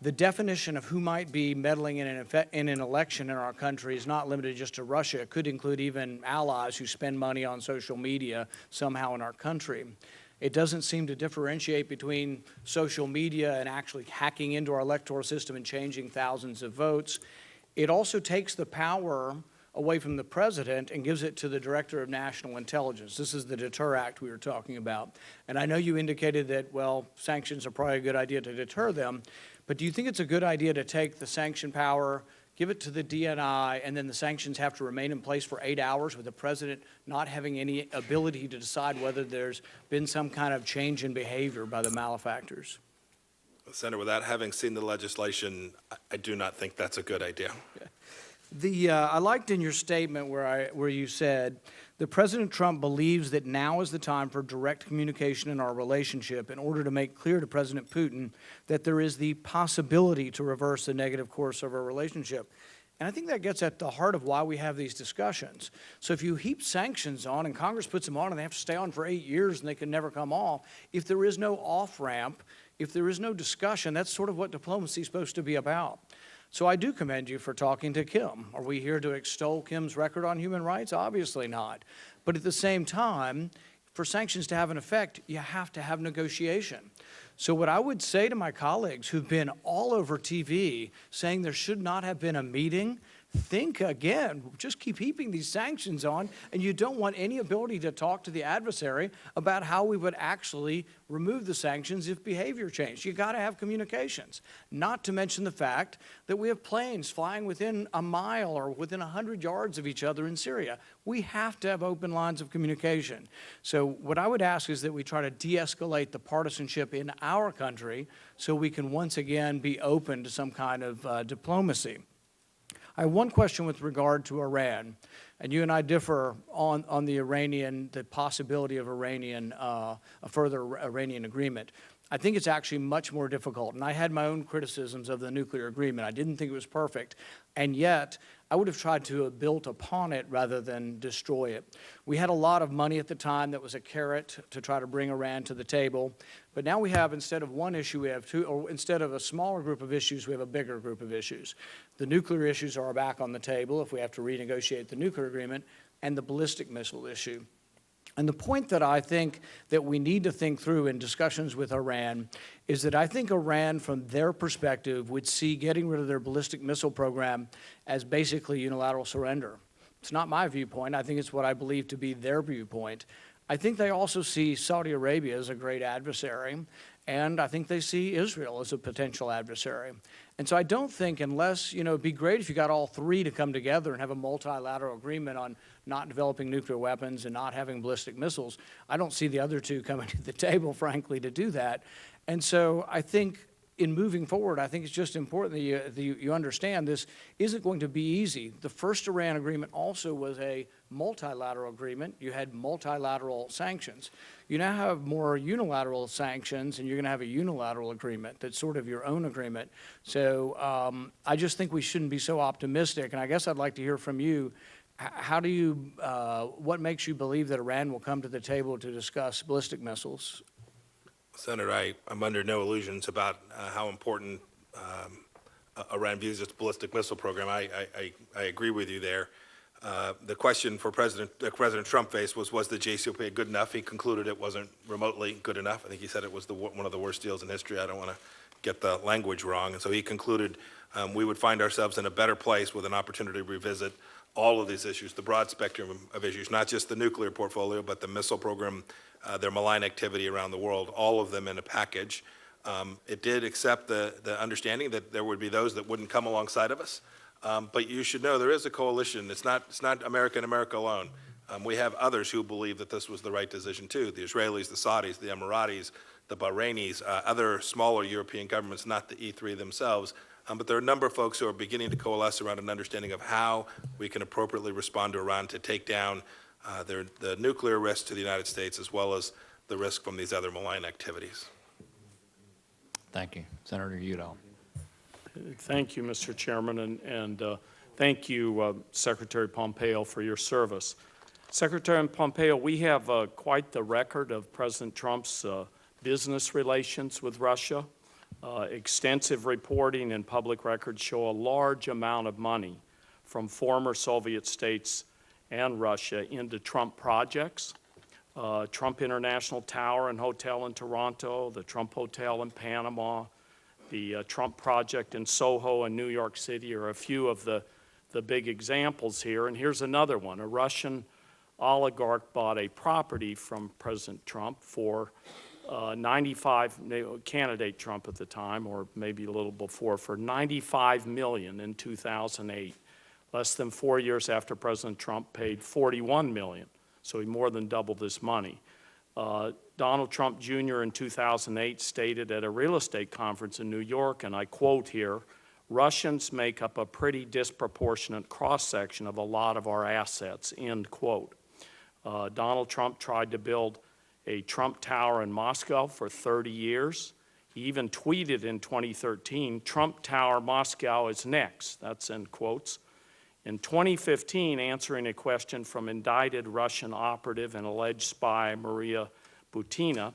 the definition of who might be meddling in an election in our country is not limited just to Russia. It could include even allies who spend money on social media somehow in our country. It doesn't seem to differentiate between social media and actually hacking into our electoral system and changing thousands of votes. It also takes the power away from the president and gives it to the Director of National Intelligence. This is the Deter Act we were talking about. And I know you indicated that, well, sanctions are probably a good idea to deter them, but do you think it's a good idea to take the sanction power, give it to the DNI, and then the sanctions have to remain in place for 8 hours with the president not having any ability to decide whether there's been some kind of change in behavior by the malefactors?
Senator, without having seen the legislation, I do not think that's a good idea.
I liked in your statement where you said that President Trump believes that now is the time for direct communication in our relationship in order to make clear to President Putin that there is the possibility to reverse the negative course of our relationship. And I think that gets at the heart of why we have these discussions. So if you heap sanctions on and Congress puts them on and they have to stay on for 8 years and they can never come off, if there is no off-ramp, if there is no discussion, that's sort of what diplomacy is supposed to be about. So I do commend you for talking to Kim. Are we here to extol Kim's record on human rights? Obviously not. But at the same time, for sanctions to have an effect, you have to have negotiation. So what I would say to my colleagues who've been all over TV saying there should not have been a meeting, think again. Just keep heaping these sanctions on, and you don't want any ability to talk to the adversary about how we would actually remove the sanctions if behavior changed. You got to have communications, not to mention the fact that we have planes flying within a mile or within 100 yards of each other in Syria. We have to have open lines of communication. So what I would ask is that we try to de-escalate the partisanship in our country so we can once again be open to some kind of diplomacy. I have one question with regard to Iran, and you and I differ on the possibility of a further Iranian agreement. I think it's actually much more difficult, and I had my own criticisms of the nuclear agreement. I didn't think it was perfect, and yet I would have tried to have built upon it rather than destroy it. We had a lot of money at the time that was a carrot to try to bring Iran to the table, but now we have, instead of one issue, we have two, or instead of a smaller group of issues, we have a bigger group of issues. The nuclear issues are back on the table if we have to renegotiate the nuclear agreement, and the ballistic missile issue. And the point that I think that we need to think through in discussions with Iran is that I think Iran, from their perspective, would see getting rid of their ballistic missile program as basically unilateral surrender. It's not my viewpoint. I think it's what I believe to be their viewpoint. I think they also see Saudi Arabia as a great adversary, and I think they see Israel as a potential adversary. And so I don't think, unless, it'd be great if you got all three to come together and have a multilateral agreement on not developing nuclear weapons and not having ballistic missiles. I don't see the other two coming to the table, frankly, to do that. And so I think in moving forward, I think it's just important that you understand this isn't going to be easy. The first Iran agreement also was a multilateral agreement. You had multilateral sanctions. You now have more unilateral sanctions, and you're going to have a unilateral agreement that's sort of your own agreement. So I just think we shouldn't be so optimistic, and I guess I'd like to hear from you. How do you, what makes you believe that Iran will come to the table to discuss ballistic missiles?
Senator, I'm under no illusions about how important Iran views its ballistic missile program. I agree with you there. The question for President Trump faced was the JCPOA good enough? He concluded it wasn't remotely good enough. I think he said it was one of the worst deals in history. I don't want to get the language wrong. And so he concluded we would find ourselves in a better place with an opportunity to revisit all of these issues, the broad spectrum of issues, not just the nuclear portfolio, but the missile program, their malign activity around the world, all of them in a package. It did accept the understanding that there would be those that wouldn't come alongside of us. But you should know there is a coalition. It's not America and America alone. We have others who believe that this was the right decision too. The Israelis, the Saudis, the Emiratis, the Bahrainis, other smaller European governments, not the E3 themselves. But there are a number of folks who are beginning to coalesce around an understanding of how we can appropriately respond to Iran to take down the nuclear risk to the United States, as well as the risk from these other malign activities.
Thank you. Senator Udall.
Thank you, Mr. Chairman, and thank you, Secretary Pompeo, for your service. Secretary Pompeo, we have quite the record of President Trump's business relations with Russia. Extensive reporting and public records show a large amount of money from former Soviet states and Russia into Trump projects. Trump International Tower and Hotel in Toronto, the Trump Hotel in Panama, the Trump Project in Soho and New York City are a few of the big examples here. And here's another one. A Russian oligarch bought a property from President Trump for candidate Trump at the time, or maybe a little before, for $95 million in 2008. Less than 4 years after President Trump paid $41 million. So he more than doubled his money. Donald Trump Jr. in 2008 stated at a real estate conference in New York, and I quote here, "Russians make up a pretty disproportionate cross-section of a lot of our assets," end quote. Donald Trump tried to build a Trump Tower in Moscow for 30 years. He even tweeted in 2013, "Trump Tower Moscow is next," that's in quotes. In 2015, answering a question from indicted Russian operative and alleged spy Maria Butina,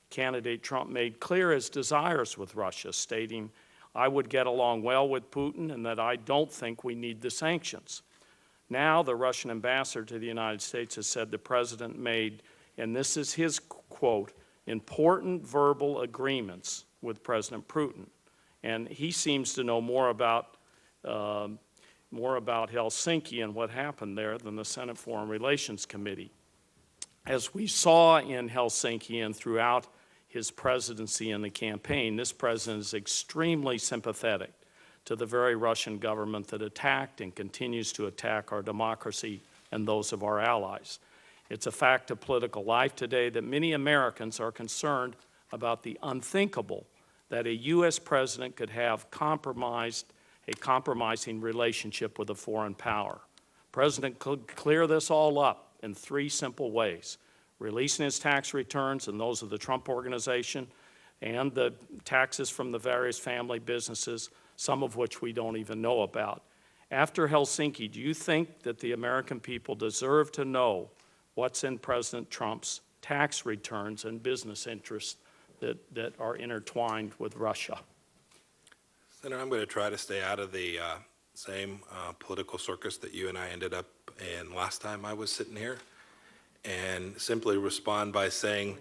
candidate Trump made clear his desires with Russia, stating, "I would get along well with Putin and that I don't think we need the sanctions." Now the Russian ambassador to the United States has said the president made, and this is his quote, "important verbal agreements with President Putin." And he seems to know more about Helsinki and what happened there than the Senate Foreign Relations Committee. As we saw in Helsinki and throughout his presidency and the campaign, this president is extremely sympathetic to the very Russian government that attacked and continues to attack our democracy and those of our allies. It's a fact of political life today that many Americans are concerned about the unthinkable that a U.S. president could have a compromising relationship with a foreign power. The president could clear this all up in 3 simple ways: releasing his tax returns and those of the Trump Organization and the taxes from the various family businesses, some of which we don't even know about. After Helsinki, do you think that the American people deserve to know what's in President Trump's tax returns and business interests that are intertwined with Russia?
Senator, I'm going to try to stay out of the same political circus that you and I ended up in last time I was sitting here, and simply respond by saying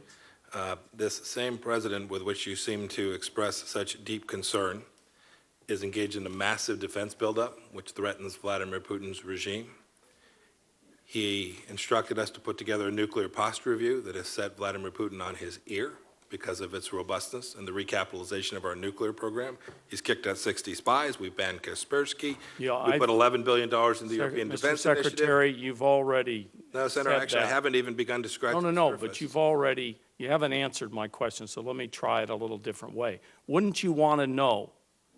this same president with which you seem to express such deep concern is engaged in a massive defense buildup, which threatens Vladimir Putin's regime. He instructed us to put together a nuclear posture review that has set Vladimir Putin on his ear because of its robustness and the recapitalization of our nuclear program. He's kicked out 60 spies. We've banned Kaspersky.
Yeah,
we put $11 billion in the European Defense
Mr. Secretary,
Initiative.
you've already
No, Senator,
said
actually, I
that.
haven't even begun to scratch the
No,
surface.
but you haven't answered my question, so let me try it a little different way. Wouldn't you want to know,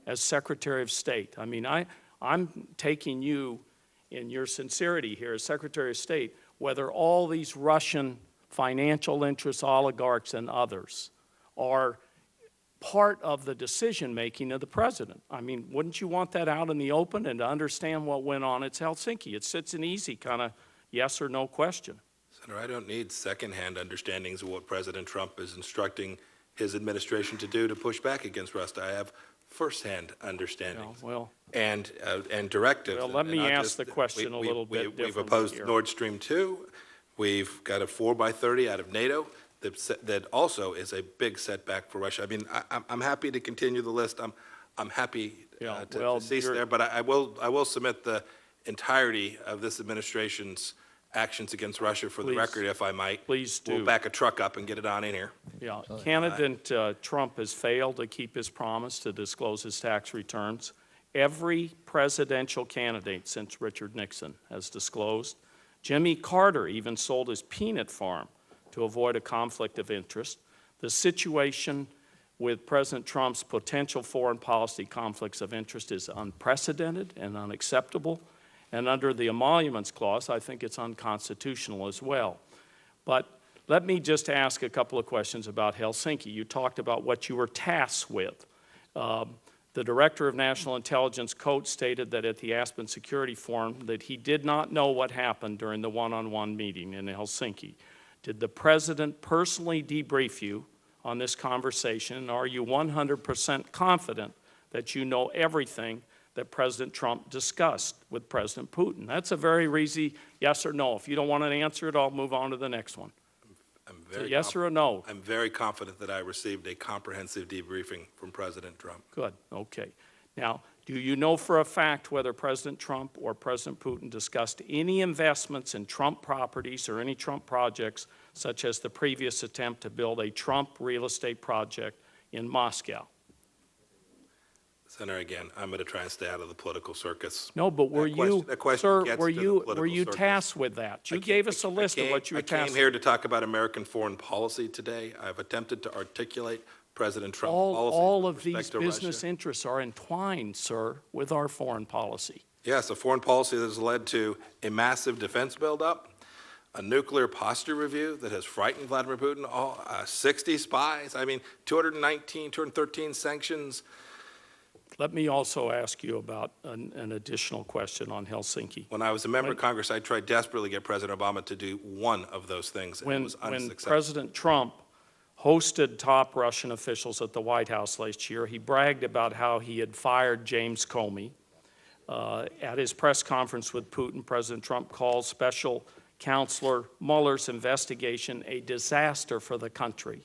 as Secretary of State, I mean, I'm taking you in your sincerity here as Secretary of State, whether all these Russian financial interests, oligarchs, and others are part of the decision-making of the president. I mean, wouldn't you want that out in the open and to understand what went on at Helsinki? It's an easy kind of yes or no question.
Senator, I don't need secondhand understandings of what President Trump is instructing his administration to do to push back against Russia. I have firsthand understanding
Well,
and directives.
Well, let
And
me
not
ask
just-
the question a little bit
We've
differently
opposed
here.
Nord Stream 2. We've got a 4x30 out of NATO that also is a big setback for Russia. I mean, I'm happy to continue the list. I'm happy
Yeah,
to
well,
cease
you're-
there, but I will submit the entirety of this administration's actions against Russia for the
Please.
record, if I might.
Please do.
We'll back a truck up and get it on in here.
Yeah, candidate Trump has failed to keep his promise to disclose his tax returns. Every presidential candidate since Richard Nixon has disclosed. Jimmy Carter even sold his peanut farm to avoid a conflict of interest. The situation with President Trump's potential foreign policy conflicts of interest is unprecedented and unacceptable. And under the Emoluments Clause, I think it's unconstitutional as well. But let me just ask a couple of questions about Helsinki. You talked about what you were tasked with. The Director of National Intelligence, Coates, stated that at the Aspen Security Forum that he did not know what happened during the one-on-one meeting in Helsinki. Did the President personally debrief you on this conversation, and are you 100% confident that you know everything that President Trump discussed with President Putin? That's a very easy yes or no. If you don't want to answer it, I'll move on to the next one.
very
Yes or a no?
I'm very confident that I received a comprehensive debriefing from President Trump.
Good, okay. Now, do you know for a fact whether President Trump or President Putin discussed any investments in Trump properties or any Trump projects, such as the previous attempt to build a Trump real estate project in Moscow?
Senator, again, I'm going to try and stay out of the political circus.
No, but were you,
that question
sir,
gets
were
to the
you
political circus.
tasked with that? You gave us a list of what you were
I
tasked
came
with.
here to talk about American foreign policy today. I've attempted to articulate President Trump's policy
All
with
of these
respect to
business
Russia.
interests are entwined, sir, with our foreign policy.
Yes, a foreign policy that has led to a massive defense buildup, a nuclear posture review that has frightened Vladimir Putin, 60 spies, 219, 213 sanctions.
Let me also ask you about an additional question on Helsinki.
When I was a member of Congress, I tried desperately to get President Obama to do one of those things, and it
When
was unsuccessful.
President Trump hosted top Russian officials at the White House last year, he bragged about how he had fired James Comey. At his press conference with Putin, President Trump called Special Counselor Mueller's investigation a disaster for the country.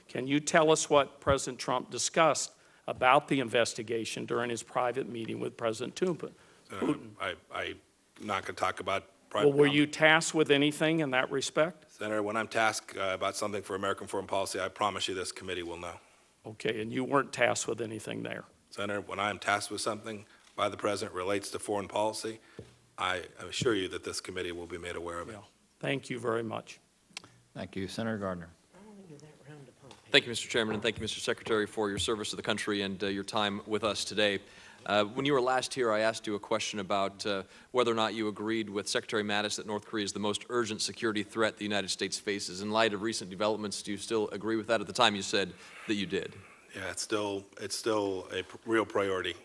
Can you tell us what President Trump discussed about the investigation during his private meeting with President Putin?
I'm not going to talk about private
Well, were
comment.
you tasked with anything in that respect?
Senator, when I'm tasked about something for American foreign policy, I promise you this committee will know.
Okay, and you weren't tasked with anything there.
Senator, when I'm tasked with something by the President relates to foreign policy, I assure you that this committee will be made aware of it.
Yeah. Thank you very much.
Thank you. Senator Gardner.
Thank you, Mr. Chairman, and thank you, Mr. Secretary, for your service to the country and your time with us today. When you were last here, I asked you a question about whether or not you agreed with Secretary Mattis that North Korea is the most urgent security threat the United States faces. In light of recent developments, do you still agree with that? At the time, you said that you did.
Yeah, it's still a real priority.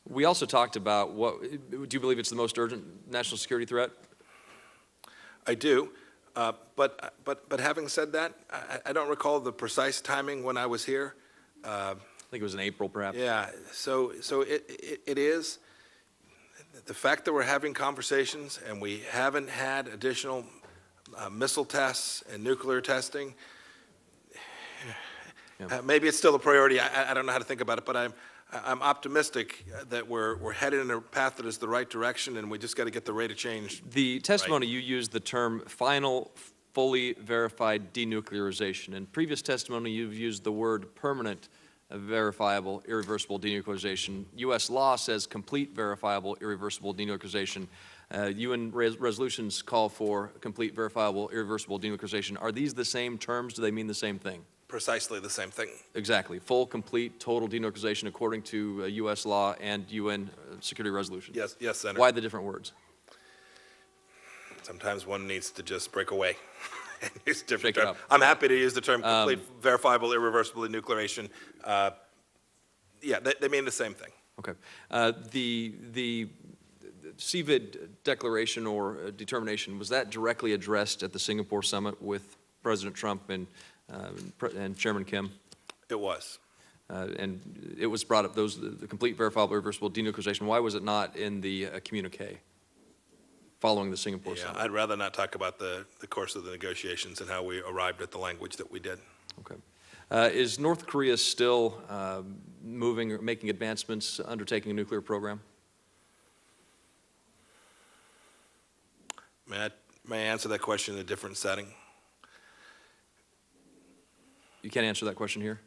We also talked about do you believe it's the most urgent national security threat?
I do, but having said that, I don't recall the precise timing when I was here.
I think it was in April, perhaps.
Yeah, so it is. The fact that we're having conversations and we haven't had additional missile tests and nuclear testing, maybe it's still a priority. I don't know how to think about it, but I'm optimistic that we're headed in a path that is the right direction, and we just got to get the rate of change.
The testimony, you used the term final, fully verified denuclearization. In previous testimony, you've used the word permanent, verifiable, irreversible denuclearization. U.S. law says complete, verifiable, irreversible denuclearization. UN resolutions call for complete, verifiable, irreversible denuclearization. Are these the same terms? Do they mean the same thing?
Precisely the same thing.
Exactly. Full, complete, total denuclearization according to U.S. law and UN security resolutions.
Yes, Senator.
Why the different words?
Sometimes one needs to just break away. Use a different
Shake it
term.
up.
I'm happy to use the term complete, verifiable, irreversible denuclearization. Yeah, they mean the same thing.
Okay. The CVID declaration or determination, was that directly addressed at the Singapore summit with President Trump and Chairman Kim?
It was.
And it was brought up, the complete, verifiable, irreversible denuclearization. Why was it not in the communique following the Singapore
Yeah,
summit?
I'd rather not talk about the course of the negotiations and how we arrived at the language that we did.
Okay. Is North Korea still moving or making advancements, undertaking a nuclear program?
May I answer that question in a different setting?
You can't answer that question here?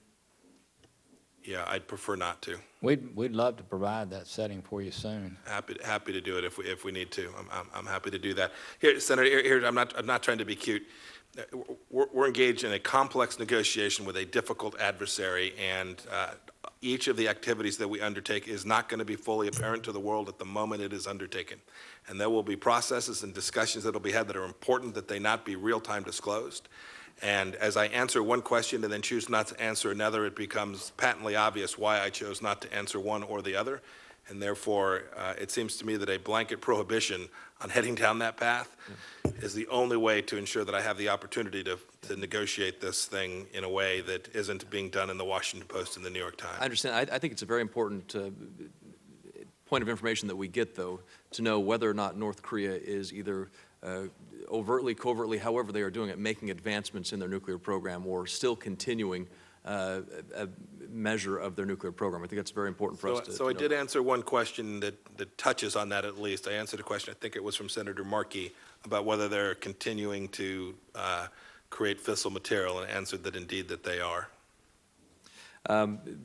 Yeah, I'd prefer not to.
We'd love to provide that setting for you soon.
Happy to do it if we need to. I'm happy to do that. Here, Senator, here I'm not trying to be cute. We're engaged in a complex negotiation with a difficult adversary, and each of the activities that we undertake is not going to be fully apparent to the world at the moment it is undertaken. And there will be processes and discussions that will be had that are important that they not be real-time disclosed. And as I answer one question and then choose not to answer another, it becomes patently obvious why I chose not to answer one or the other. And therefore, it seems to me that a blanket prohibition on heading down that path is the only way to ensure that I have the opportunity to negotiate this thing in a way that isn't being done in the Washington Post and the New York Times.
I understand. I think it's a very important point of information that we get, though, to know whether or not North Korea is either overtly, covertly, however they are doing it, making advancements in their nuclear program or still continuing a measure of their nuclear program. I think that's very important for us to
So I
know.
did answer one question that touches on that at least. I answered a question, I think it was from Senator Markey, about whether they're continuing to create fissile material, and answered that indeed that they are.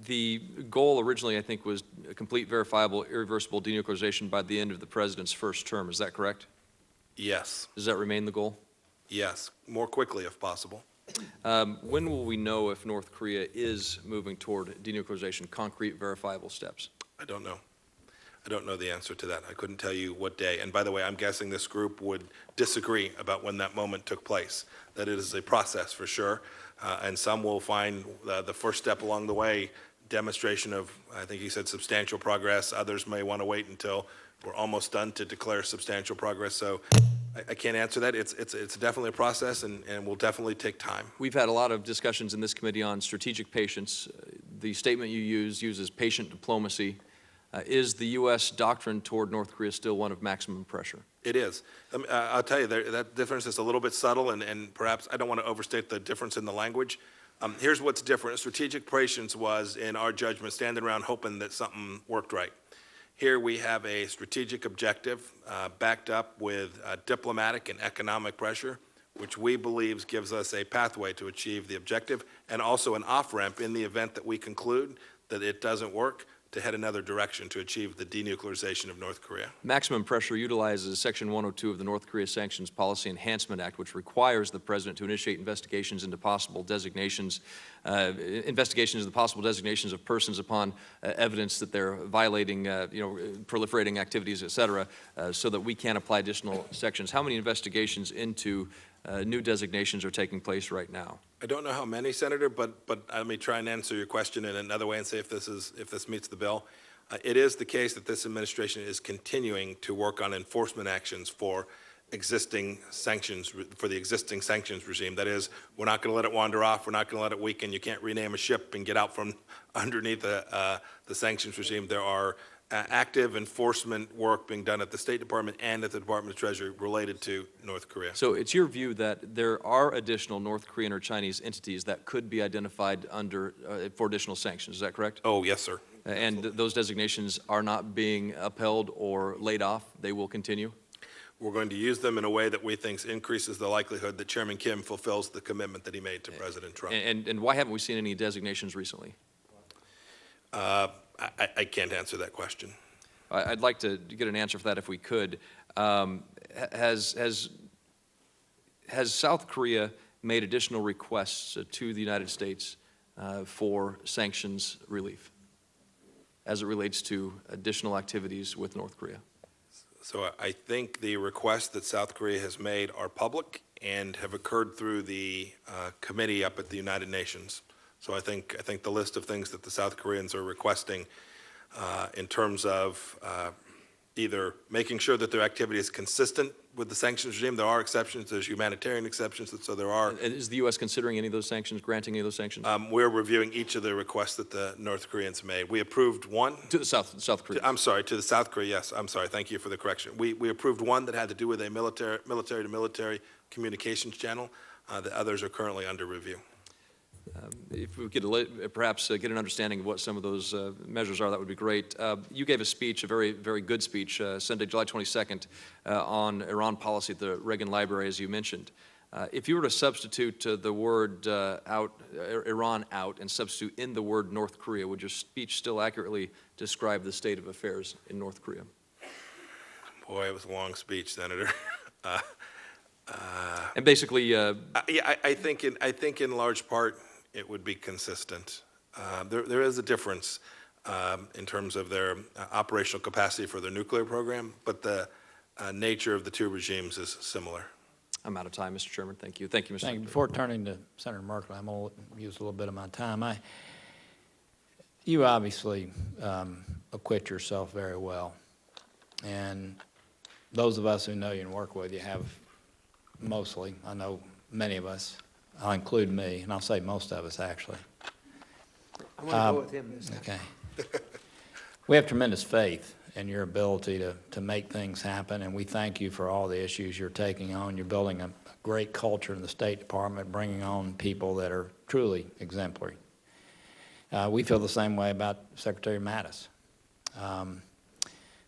The goal originally, I think, was a complete, verifiable, irreversible denuclearization by the end of the president's first term. Is that correct?
Yes,
Does that remain the goal?
yes, more quickly if possible.
When will we know if North Korea is moving toward denuclearization, concrete, verifiable steps?
I don't know. I don't know the answer to that. I couldn't tell you what day. And by the way, I'm guessing this group would disagree about when that moment took place, that it is a process for sure. And some will find the first step along the way demonstration of, I think he said, substantial progress. Others may want to wait until we're almost done to declare substantial progress. So I can't answer that. It's definitely a process and will definitely take time.
We've had a lot of discussions in this committee on strategic patience. The statement you uses patient diplomacy. Is the U.S. doctrine toward North Korea still one of maximum pressure?
It is. I'll tell you, that difference is a little bit subtle, and perhaps I don't want to overstate the difference in the language. Here's what's different. Strategic patience was, in our judgment, standing around hoping that something worked right. Here we have a strategic objective backed up with diplomatic and economic pressure, which we believe gives us a pathway to achieve the objective, and also an off-ramp in the event that we conclude that it doesn't work, to head another direction to achieve the denuclearization of North Korea.
Maximum pressure utilizes Section 102 of the North Korea Sanctions Policy Enhancement Act, which requires the president to initiate investigations into possible designations, investigations of the possible designations of persons upon evidence that they're violating, proliferating activities, et cetera, so that we can apply additional sections. How many investigations into new designations are taking place right now?
I don't know how many, Senator, but let me try and answer your question in another way and say if this meets the bill. It is the case that this administration is continuing to work on enforcement actions for existing sanctions, for the existing sanctions regime. That is, we're not going to let it wander off. We're not going to let it weaken. You can't rename a ship and get out from underneath the sanctions regime. There are active enforcement work being done at the State Department and at the Department of Treasury related to North Korea.
So it's your view that there are additional North Korean or Chinese entities that could be identified under for additional sanctions. Is that correct?
Oh, yes, sir.
And those designations are not being upheld or laid off? They will continue?
We're going to use them in a way that we think increases the likelihood that Chairman Kim fulfills the commitment that he made to President Trump.
And why haven't we seen any designations recently?
I can't answer that question.
I'd like to get an answer for that if we could. Has South Korea made additional requests to the United States for sanctions relief as it relates to additional activities with North Korea?
So I think the requests that South Korea has made are public and have occurred through the committee up at the United Nations. So I think the list of things that the South Koreans are requesting in terms of either making sure that their activity is consistent with the sanctions regime. There are exceptions. There's humanitarian exceptions, so there are.
And is the U.S. considering any of those sanctions, granting any of those sanctions?
We're reviewing each of the requests that the North Koreans made. We approved one.
To the South Korea.
I'm sorry, to the South Korea, yes. I'm sorry, thank you for the correction. We approved one that had to do with a military-to-military communications channel. The others are currently under review.
If we could perhaps get an understanding of what some of those measures are, that would be great. You gave a speech, a very, very good speech, Sunday, July 22nd, on Iran policy at the Reagan Library, as you mentioned. If you were to substitute the word Iran out and substitute in the word North Korea, would your speech still accurately describe the state of affairs in North Korea?
Boy, it was a long speech, Senator.
And basically,
yeah, I think in large part it would be consistent. There is a difference in terms of their operational capacity for their nuclear program, but the nature of the two regimes is similar.
I'm out of time, Mr. Chairman. Thank you. Thank you, Mr.
Thank you. Before turning to Senator Merkley, I'm going to use a little bit of my time. You obviously acquit yourself very well, and those of us who know you and work with you have mostly, I know many of us, I'll include me, and I'll say most of us actually.
I want to go with him this time.
Okay. We have tremendous faith and your ability to make things happen, and we thank you for all the issues you're taking on. You're building a great culture in the State Department, bringing on people that are truly exemplary. We feel the same way about Secretary Mattis.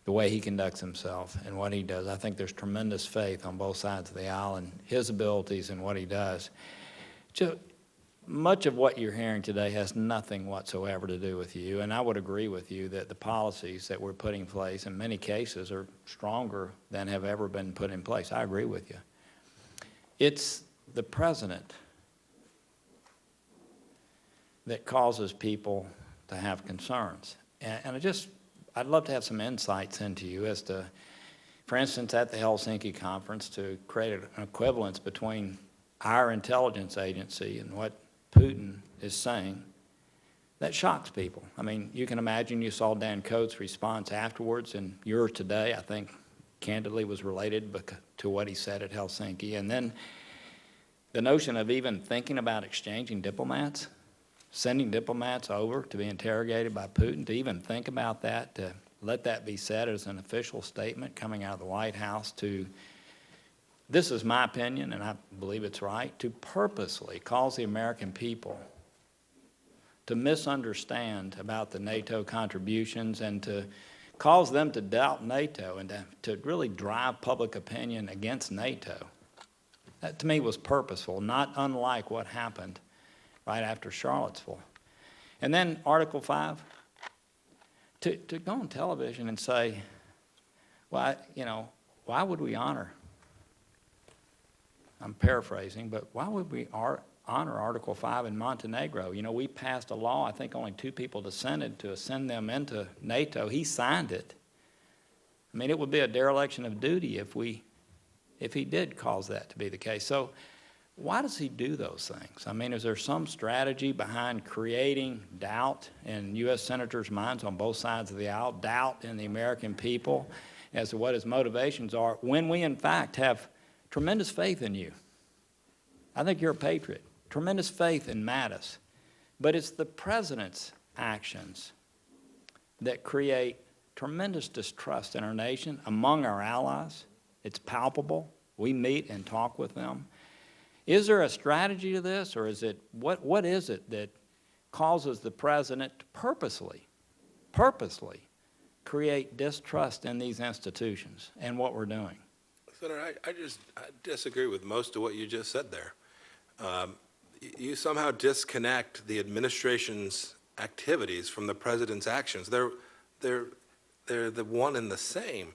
The way he conducts himself and what he does. I think there's tremendous faith on both sides of the aisle in his abilities and what he does. Much of what you're hearing today has nothing whatsoever to do with you, and I would agree with you that the policies that we're putting in place in many cases are stronger than have ever been put in place. I agree with you. It's the president that causes people to have concerns. And I'd love to have some insights into you as to, for instance, at the Helsinki conference, to create an equivalence between our intelligence agency and what Putin is saying. That shocks people. I mean, you can imagine you saw Dan Coates' response afterwards, and yours today, I think, candidly was related to what he said at Helsinki. And then the notion of even thinking about exchanging diplomats, sending diplomats over to be interrogated by Putin, to even think about that, to let that be said as an official statement coming out of the White House, to, this is my opinion, and I believe it's right, to purposely cause the American people to misunderstand about the NATO contributions and to cause them to doubt NATO and to really drive public opinion against NATO. That, to me, was purposeful, not unlike what happened right after Charlottesville. And then Article 5, to go on television and say, well, why would we honor, I'm paraphrasing, but why would we honor Article 5 in Montenegro? We passed a law, I think only 2 people dissented, to send them into NATO. He signed it. I mean, it would be a dereliction of duty if he did cause that to be the case. So why does he do those things? I mean, is there some strategy behind creating doubt in U.S. senators' minds on both sides of the aisle, doubt in the American people as to what his motivations are, when we, in fact, have tremendous faith in you? I think you're a patriot. Tremendous faith in Mattis. But it's the president's actions that create tremendous distrust in our nation, among our allies. It's palpable. We meet and talk with them. Is there a strategy to this, or is it, what is it that causes the president to purposely create distrust in these institutions and what we're doing?
Senator, I disagree with most of what you just said there. You somehow disconnect the administration's activities from the president's actions. They're the one and the same.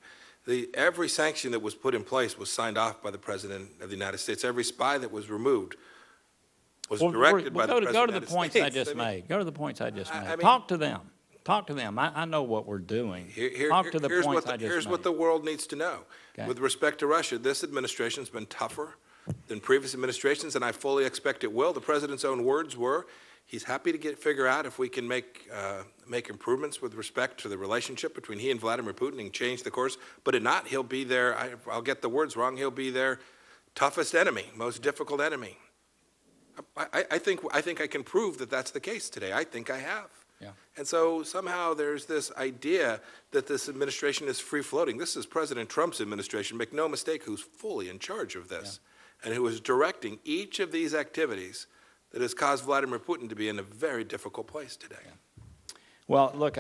Every sanction that was put in place was signed off by the President of the United States. Every spy that was removed was directed by the President of the United States.
Go to the points I just made. Go to the points I just made. Talk to them. Talk to them. I know what we're doing. Talk to the points I just made.
Here's what the world needs to know.
Okay.
With respect to Russia, this administration's been tougher than previous administrations, and I fully expect it will. The President's own words were, he's happy to figure out if we can make improvements with respect to the relationship between he and Vladimir Putin and change the course. But if not, he'll be their, I'll get the words wrong, he'll be their toughest enemy, most difficult enemy. I think I can prove that that's the case today. I think I have.
Yeah.
And so somehow there's this idea that this administration is free-floating. This is President Trump's administration, make no mistake, who's fully in charge of this, and who is directing each of these activities that has caused Vladimir Putin to be in a very difficult place today.
Yeah. Well, look,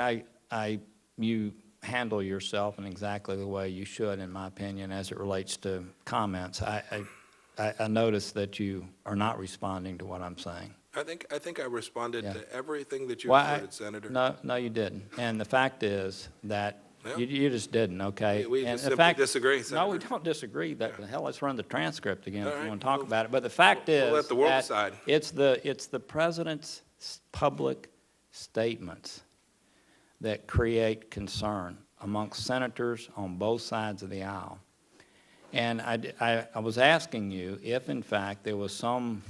you handle yourself in exactly the way you should, in my opinion, as it relates to comments. I notice that you are not responding to what I'm saying.
I think I responded to everything that you
Well,
said, Senator.
No, you didn't. And the fact is that you just didn't, okay?
We
And
just
the
simply
fact,
disagree, Senator.
No, we don't disagree. Hell, let's run the transcript again
All
if you
right,
want to talk
we'll-
about it. But the fact
we'll
is
let the world
that
decide.
it's the president's public statements that create concern amongst senators on both sides of the aisle. And I was asking you if, in fact, there was some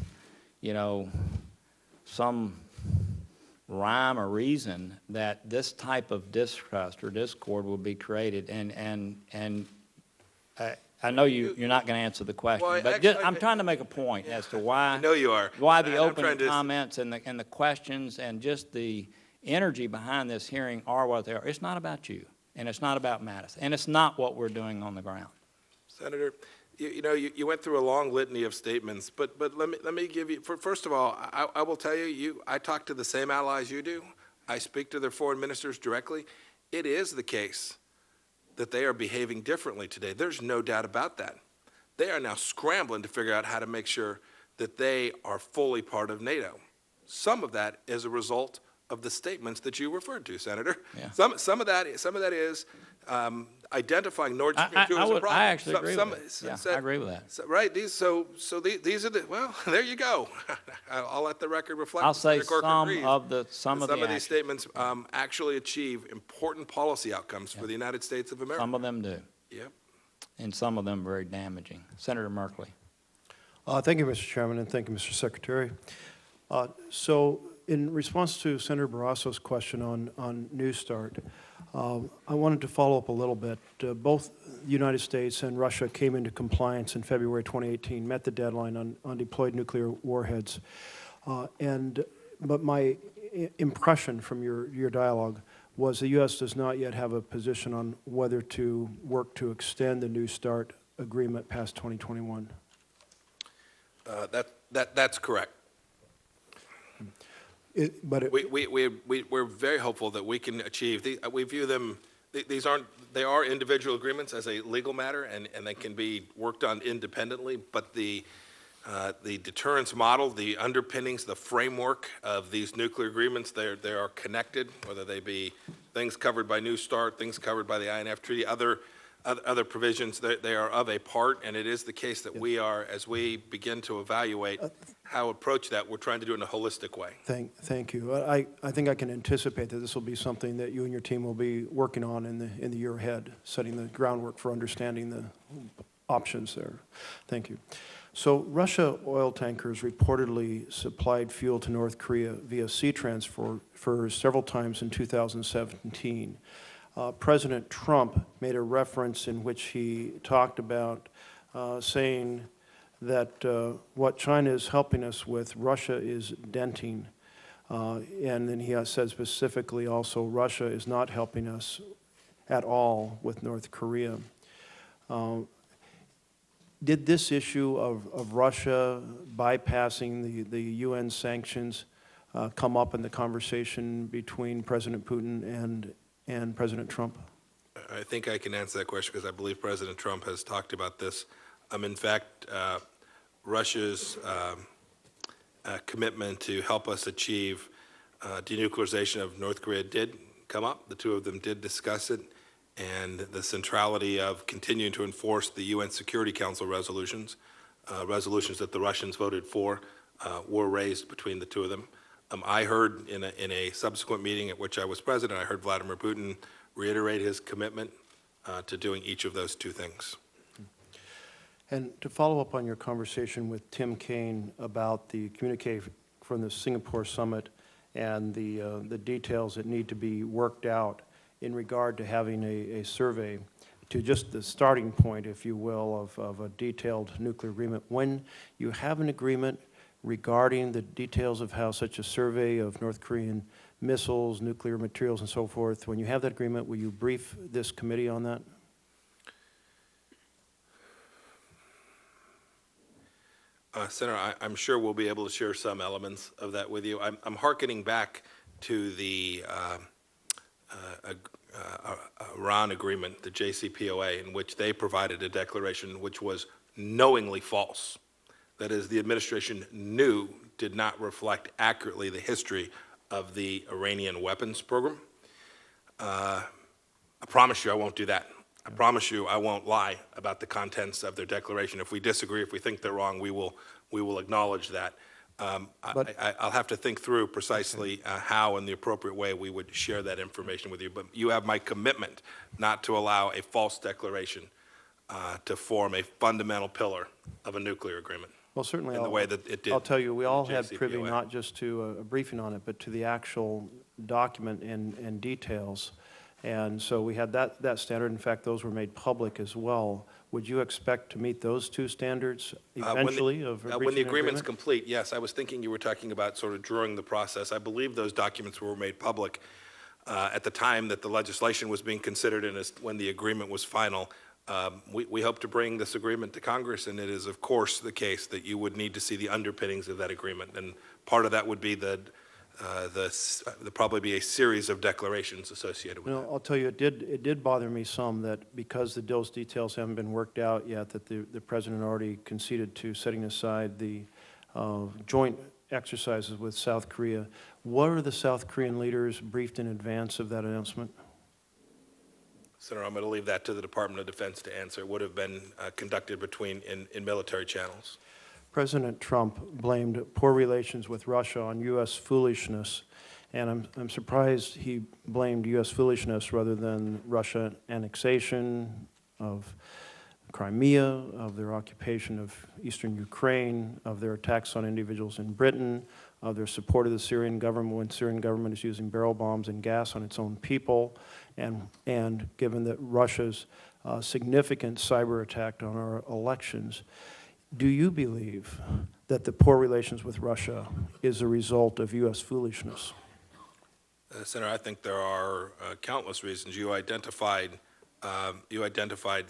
rhyme or reason that this type of distrust or discord will be created. And I know you're not going to answer the question,
Well,
but
actually,
I'm trying to make a point as to why.
I know you are.
Why the
And I'm
opening
trying to-
comments and the questions and just the energy behind this hearing are what they are. It's not about you. and it's not about Mattis, and it's not what we're doing on the ground.
Senator, you went through a long litany of statements, but let me give you, first of all, I will tell you, I talk to the same allies you do. I speak to their foreign ministers directly. It is the case that they are behaving differently today. There's no doubt about that. They are now scrambling to figure out how to make sure that they are fully part of NATO. Some of that is a result of the statements that you referred to, Senator.
Yeah.
Some of that is identifying Nord Stream 2 as a problem.
I actually agree with that. Yeah, I agree with that.
Right. These are the, well, there you go. I'll let the record reflect.
I'll say
Senator Corker
some
agrees.
of the
These
actions.
statements actually achieve important policy outcomes for the United States of America.
Some of them do,
Yep.
and some of them very damaging. Senator Merkley.
Thank you, Mr. Chairman, and thank you, Mr. Secretary. So in response to Senator Barrasso's question on New Start, I wanted to follow up a little bit. Both the United States and Russia came into compliance in February 2018, met the deadline on deployed nuclear warheads. But my impression from your dialogue was the U.S. does not yet have a position on whether to work to extend the New Start agreement past 2021.
That's correct.
But
We're very hopeful that we can achieve, we view them, they are individual agreements as a legal matter, and they can be worked on independently, but the deterrence model, the underpinnings, the framework of these nuclear agreements, they are connected, whether they be things covered by New Start, things covered by the INF Treaty, other provisions, they are of a part, and it is the case that we are, as we begin to evaluate how to approach that, we're trying to do it in a holistic way.
Thank you. I think I can anticipate that this will be something that you and your team will be working on in the year ahead, setting the groundwork for understanding the options there. Thank you. So Russia oil tankers reportedly supplied fuel to North Korea via sea transfer for several times in 2017. President Trump made a reference in which he talked about saying that what China is helping us with, Russia is denting. And then he said specifically also, Russia is not helping us at all with North Korea. Did this issue of Russia bypassing the UN sanctions come up in the conversation between President Putin and President Trump?
I think I can answer that question because I believe President Trump has talked about this. In fact, Russia's commitment to help us achieve denuclearization of North Korea did come up. The two of them did discuss it, and the centrality of continuing to enforce the UN Security Council resolutions, resolutions that the Russians voted for, were raised between the two of them. I heard in a subsequent meeting at which I was president, I heard Vladimir Putin reiterate his commitment to doing each of those two things.
And to follow up on your conversation with Tim Kaine about the communique from the Singapore summit and the details that need to be worked out in regard to having a survey to just the starting point, if you will, of a detailed nuclear agreement. When you have an agreement regarding the details of how such a survey of North Korean missiles, nuclear materials, and so forth, when you have that agreement, will you brief this committee on that?
Senator, I'm sure we'll be able to share some elements of that with you. I'm hearkening back to the Iran agreement, the JCPOA, in which they provided a declaration which was knowingly false. That is, the administration knew did not reflect accurately the history of the Iranian weapons program. I promise you I won't do that. I promise you I won't lie about the contents of their declaration. If we disagree, if we think they're wrong, we will acknowledge that. I'll have to think through precisely how in the appropriate way we would share that information with you. But you have my commitment not to allow a false declaration to form a fundamental pillar of a nuclear agreement.
Well, certainly,
in the way that it did.
I'll tell you, we all had
JCPOA.
privy not just to a briefing on it, but to the actual document and details. And so we had that standard. In fact, those were made public as well. Would you expect to meet those two standards eventually of reaching
when the
an
agreement's
agreement?
complete, yes. I was thinking you were talking about sort of during the process. I believe those documents were made public. at the time that the legislation was being considered and when the agreement was final. We hope to bring this agreement to Congress, and it is, of course, the case that you would need to see the underpinnings of that agreement. And part of that would be there'd probably be a series of declarations associated with that.
I'll tell you, it did bother me some that because those details haven't been worked out yet, that the president already conceded to setting aside the joint exercises with South Korea. What are the South Korean leaders briefed in advance of that announcement?
Senator, I'm going to leave that to the Department of Defense to answer. It would have been conducted in military channels.
President Trump blamed poor relations with Russia on U.S. foolishness, and I'm surprised he blamed U.S. foolishness rather than Russia annexation of Crimea, of their occupation of eastern Ukraine, of their attacks on individuals in Britain, of their support of the Syrian government when the Syrian government is using barrel bombs and gas on its own people, and given that Russia's significant cyber attack on our elections. Do you believe that the poor relations with Russia is a result of U.S. foolishness?
Senator, I think there are countless reasons. You identified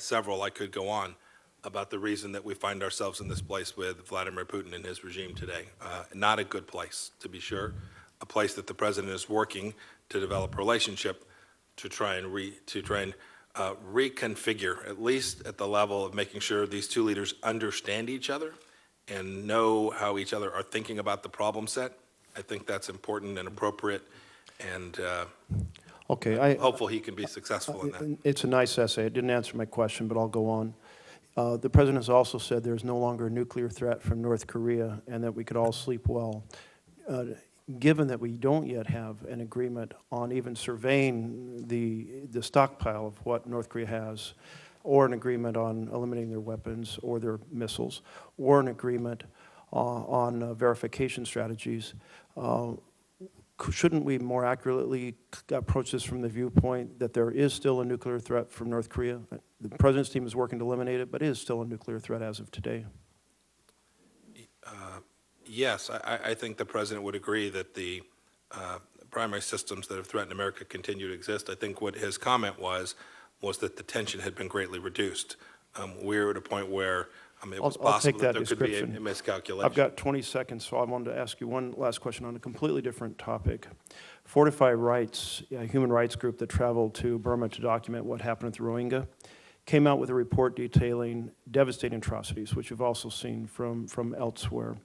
several. I could go on about the reason that we find ourselves in this place with Vladimir Putin and his regime today. Not a good place, to be sure. A place that the president is working to develop a relationship to try and reconfigure, at least at the level of making sure these two leaders understand each other and know how each other are thinking about the problem set. I think that's important and appropriate, and
Okay,
hopeful he can be successful in that.
It's a nice essay. It didn't answer my question, but I'll go on. The president has also said there's no longer a nuclear threat from North Korea and that we could all sleep well. Given that we don't yet have an agreement on even surveying the stockpile of what North Korea has, or an agreement on eliminating their weapons or their missiles, or an agreement on verification strategies, shouldn't we more accurately approach this from the viewpoint that there is still a nuclear threat from North Korea? The president's team is working to eliminate it, but it is still a nuclear threat as of today.
Yes, I think the president would agree that the primary systems that have threatened America continue to exist. I think what his comment was that the tension had been greatly reduced. We're at a point where it was possible that there could be a miscalculation.
I've got 20 seconds, so I wanted to ask you one last question on a completely different topic. Fortify Rights, a human rights group that traveled to Burma to document what happened at the Rohingya, came out with a report detailing devastating atrocities, which you've also seen from elsewhere.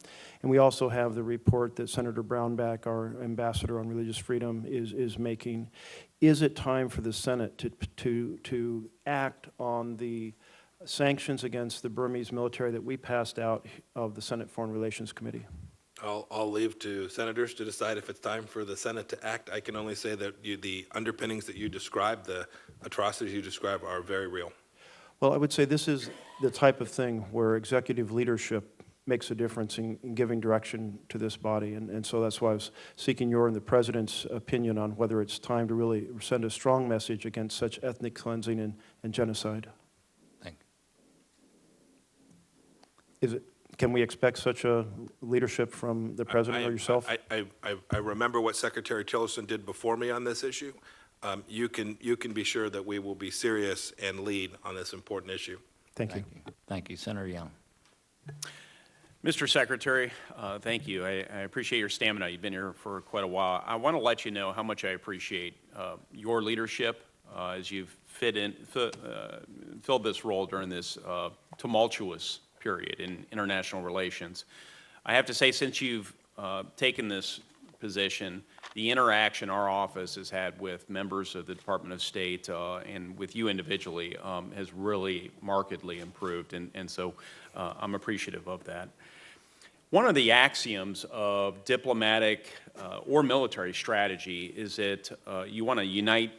And we also have the report that Senator Brownback, our ambassador on religious freedom, is making. Is it time for the Senate to act on the sanctions against the Burmese military that we passed out of the Senate Foreign Relations Committee?
I'll leave to senators to decide if it's time for the Senate to act. I can only say that the underpinnings that you described, the atrocities you described, are very real.
Well, I would say this is the type of thing where executive leadership makes a difference in giving direction to this body. And so that's why I was seeking your and the president's opinion on whether it's time to really send a strong message against such ethnic cleansing and genocide.
Thank
you. Can we expect such a leadership from the president or yourself?
I remember what Secretary Tillerson did before me on this issue. You can be sure that we will be serious and lead on this important issue.
Thank you.
Thank you. Senator Young.
Mr. Secretary, thank you. I appreciate your stamina. You've been here for quite a while. I want to let you know how much I appreciate your leadership as you've filled this role during this tumultuous period in international relations. I have to say, since you've taken this position, the interaction our office has had with members of the Department of State and with you individually has really markedly improved, and so I'm appreciative of that. One of the axioms of diplomatic or military strategy is that you want to unite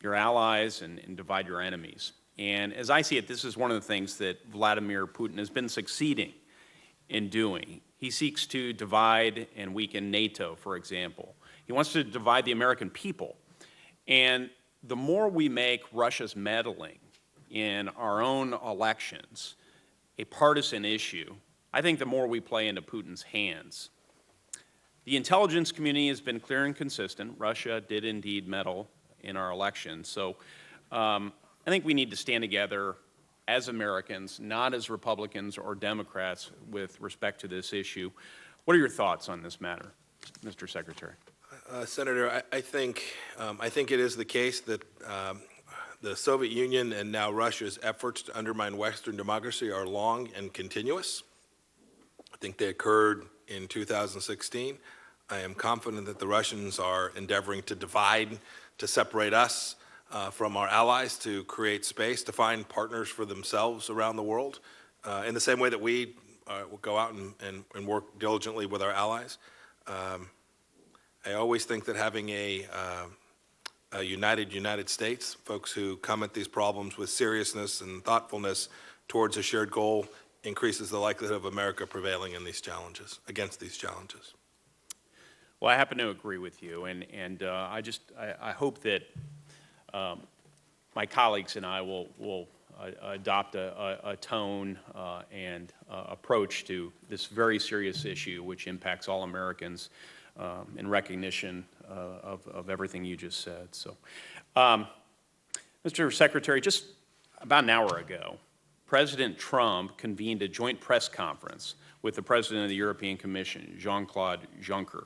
your allies and divide your enemies. And as I see it, this is one of the things that Vladimir Putin has been succeeding in doing. He seeks to divide and weaken NATO, for example. He wants to divide the American people. And the more we make Russia's meddling in our own elections a partisan issue, I think the more we play into Putin's hands. The intelligence community has been clear and consistent. Russia did indeed meddle in our elections. So I think we need to stand together as Americans, not as Republicans or Democrats, with respect to this issue. What are your thoughts on this matter, Mr. Secretary?
Senator, I think it is the case that the Soviet Union and now Russia's efforts to undermine Western democracy are long and continuous. I think they occurred in 2016. I am confident that the Russians are endeavoring to divide, to separate us from our allies, to create space, to find partners for themselves around the world, in the same way that we will go out and work diligently with our allies. I always think that having a united United States, folks who come at these problems with seriousness and thoughtfulness towards a shared goal, increases the likelihood of America prevailing in these challenges, against these challenges.
Well, I happen to agree with you, and I hope that my colleagues and I will adopt a tone and approach to this very serious issue, which impacts all Americans, in recognition of everything you just said. So, Mr. Secretary, just about an hour ago, President Trump convened a joint press conference with the President of the European Commission, Jean-Claude Juncker.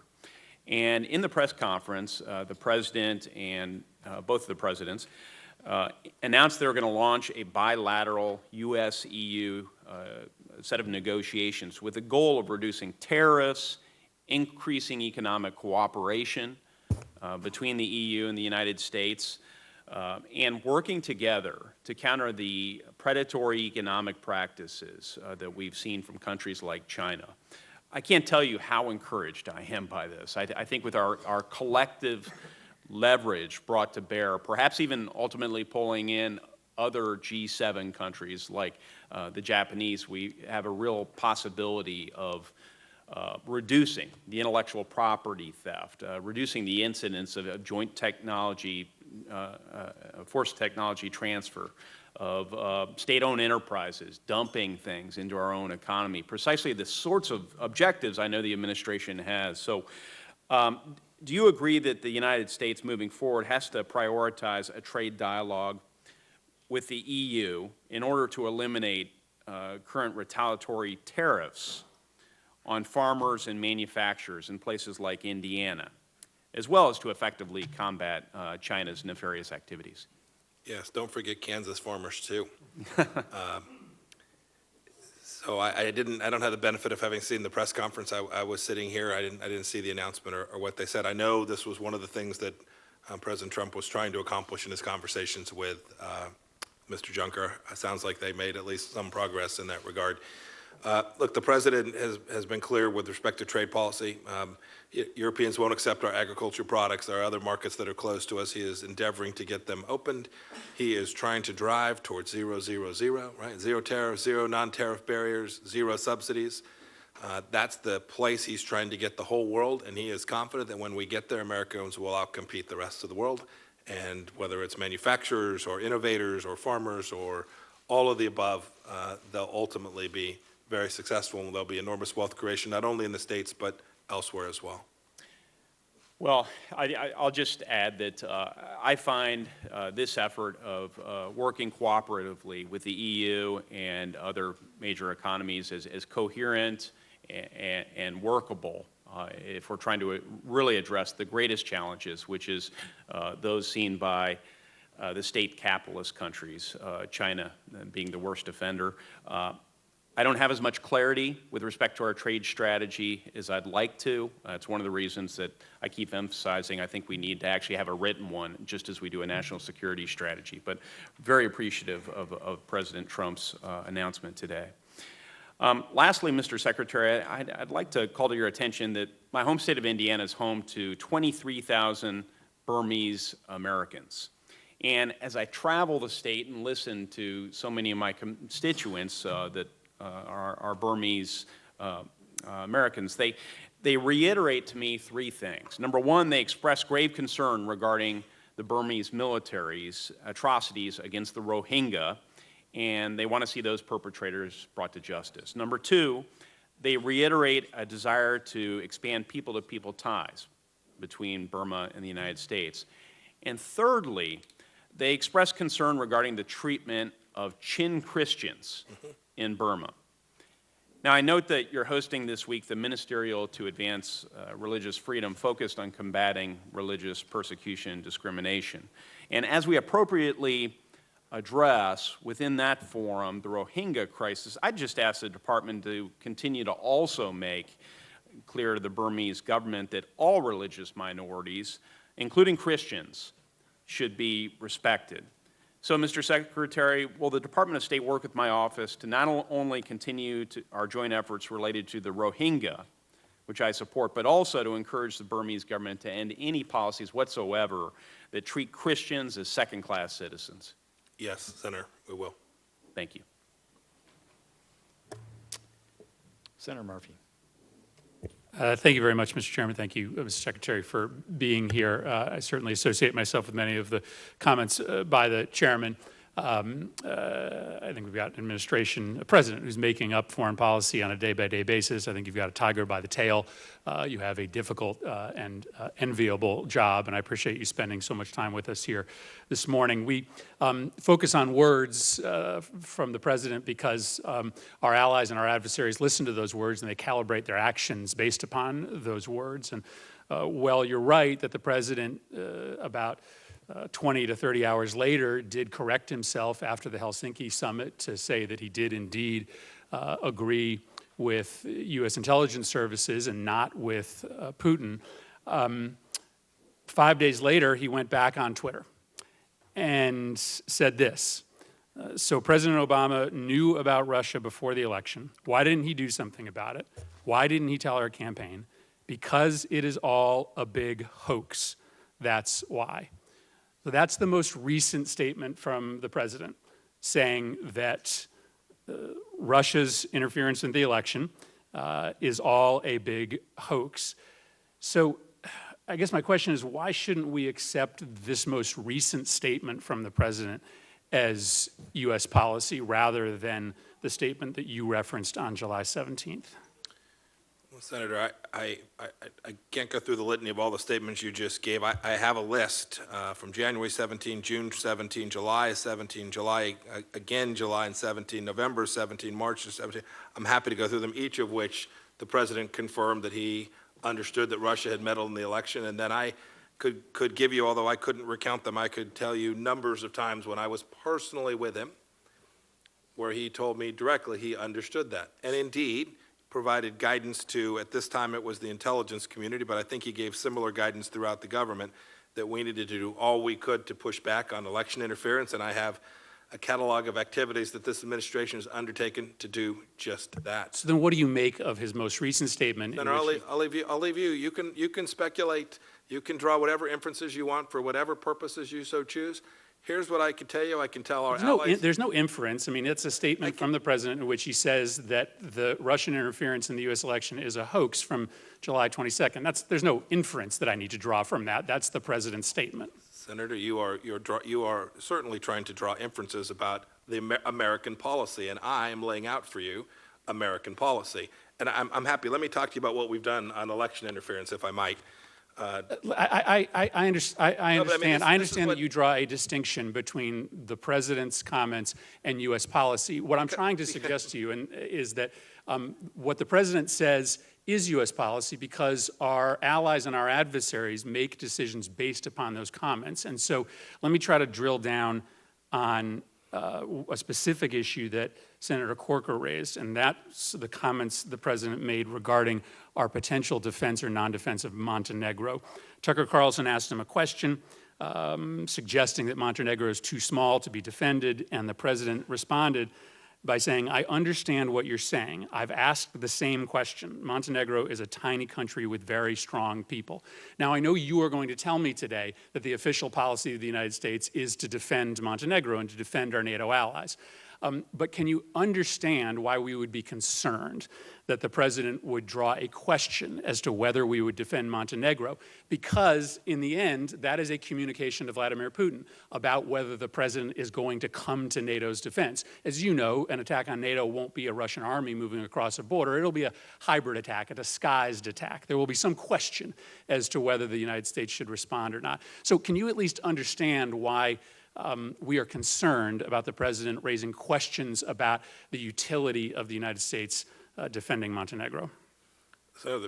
And in the press conference, the President and both of the Presidents announced they were going to launch a bilateral U.S.-EU set of negotiations with the goal of reducing tariffs, increasing economic cooperation between the EU and the United States, and working together to counter the predatory economic practices that we've seen from countries like China. I can't tell you how encouraged I am by this. I think with our collective leverage brought to bear, perhaps even ultimately pulling in other G7 countries like the Japanese, we have a real possibility of reducing the intellectual property theft, reducing the incidence of joint technology, forced technology transfer, of state-owned enterprises dumping things into our own economy, precisely the sorts of objectives I know the administration has. So do you agree that the United States moving forward has to prioritize a trade dialogue with the EU in order to eliminate current retaliatory tariffs on farmers and manufacturers in places like Indiana, as well as to effectively combat China's nefarious activities?
Yes, don't forget Kansas farmers too. So I don't have the benefit of having seen the press conference. I was sitting here. I didn't see the announcement or what they said. I know this was one of the things that President Trump was trying to accomplish in his conversations with Mr. Juncker. It sounds like they made at least some progress in that regard. Look, the president has been clear with respect to trade policy. Europeans won't accept our agriculture products. There are other markets that are close to us. He is endeavoring to get them opened. He is trying to drive towards 0, 0, 0, right? Zero tariffs, zero non-tariff barriers, zero subsidies. That's the place he's trying to get the whole world, and he is confident that when we get there, Americans will outcompete the rest of the world. And whether it's manufacturers or innovators or farmers or all of the above, they'll ultimately be very successful, and there'll be enormous wealth creation, not only in the States, but elsewhere as well.
Well, I'll just add that I find this effort of working cooperatively with the EU and other major economies as coherent and workable if we're trying to really address the greatest challenges, which is those seen by the state capitalist countries, China being the worst offender. I don't have as much clarity with respect to our trade strategy as I'd like to. It's one of the reasons that I keep emphasizing I think we need to actually have a written one, just as we do a national security strategy. But very appreciative of President Trump's announcement today. Lastly, Mr. Secretary, I'd like to call to your attention that my home state of Indiana is home to 23,000 Burmese Americans. And as I travel the state and listen to so many of my constituents that are Burmese Americans, they reiterate to me three things. Number one, they express grave concern regarding the Burmese military's atrocities against the Rohingya, and they want to see those perpetrators brought to justice. Number two, they reiterate a desire to expand people-to-people ties between Burma and the United States. And thirdly, they expressed concern regarding the treatment of Chin Christians in Burma. Now, I note that you're hosting this week the Ministerial to Advance Religious Freedom focused on combating religious persecution and discrimination. And as we appropriately address within that forum the Rohingya crisis, I just ask the department to continue to also make clear to the Burmese government that all religious minorities, including Christians, should be respected. So, Mr. Secretary, will the Department of State work with my office to not only continue our joint efforts related to the Rohingya, which I support, but also to encourage the Burmese government to end any policies whatsoever that treat Christians as second-class citizens?
Yes, Senator, we will.
Thank you.
Senator Murphy.
Thank you very much, Mr. Chairman. Thank you, Mr. Secretary, for being here. I certainly associate myself with many of the comments by the chairman. I think we've got an administration, a president who's making up foreign policy on a day-by-day basis. I think you've got a tiger by the tail. You have a difficult and enviable job, and I appreciate you spending so much time with us here this morning. We focus on words from the president because our allies and our adversaries listen to those words and they calibrate their actions based upon those words. And well, you're right that the president about 20 to 30 hours later did correct himself after the Helsinki summit to say that he did indeed agree with U.S. intelligence services and not with Putin. 5 days later, he went back on Twitter and said this. So President Obama knew about Russia before the election. Why didn't he do something about it? Why didn't he tell our campaign? Because it is all a big hoax. That's why. So that's the most recent statement from the president, saying that Russia's interference in the election is all a big hoax. So I guess my question is, why shouldn't we accept this most recent statement from the president as U.S. policy rather than the statement that you referenced on July 17th?
Well, Senator, I can't go through the litany of all the statements you just gave. I have a list from January 17, June 17, July 17, July again, July and 17, November 17, March 17. I'm happy to go through them, each of which the president confirmed that he understood that Russia had meddled in the election. And then I could give you, although I couldn't recount them, I could tell you numbers of times when I was personally with him where he told me directly he understood that. And indeed, provided guidance to, at this time it was the intelligence community, but I think he gave similar guidance throughout the government that we needed to do all we could to push back on election interference, and I have a catalog of activities that this administration has undertaken to do just that.
So then what do you make of his most recent statement?
Senator, I'll leave you. You can speculate. You can draw whatever inferences you want for whatever purposes you so choose. Here's what I can tell you. I can tell our allies.
There's no inference. I mean, it's a statement from the president in which he says that the Russian interference in the U.S. election is a hoax from July 22nd. There's no inference that I need to draw from that. That's the president's statement.
Senator, you are certainly trying to draw inferences about the American policy, and I am laying out for you American policy. And I'm happy. Let me talk to you about what we've done on election interference, if I might.
I understand. I understand that you draw a distinction between the president's comments and U.S. policy. What I'm trying to suggest to you is that what the president says is U.S. policy because our allies and our adversaries make decisions based upon those comments. And so let me try to drill down on a specific issue that Senator Corker raised, and that's the comments the president made regarding our potential defense or non-defense of Montenegro. Tucker Carlson asked him a question suggesting that Montenegro is too small to be defended, and the president responded by saying, I understand what you're saying. I've asked the same question. Montenegro is a tiny country with very strong people. Now, I know you are going to tell me today that the official policy of the United States is to defend Montenegro and to defend our NATO allies. But can you understand why we would be concerned that the president would draw a question as to whether we would defend Montenegro? Because in the end, that is a communication to Vladimir Putin about whether the president is going to come to NATO's defense. As you know, an attack on NATO won't be a Russian army moving across a border. It'll be a hybrid attack, a disguised attack. There will be some question as to whether the United States should respond or not. So can you at least understand why we are concerned about the president raising questions about the utility of the United States defending Montenegro?
So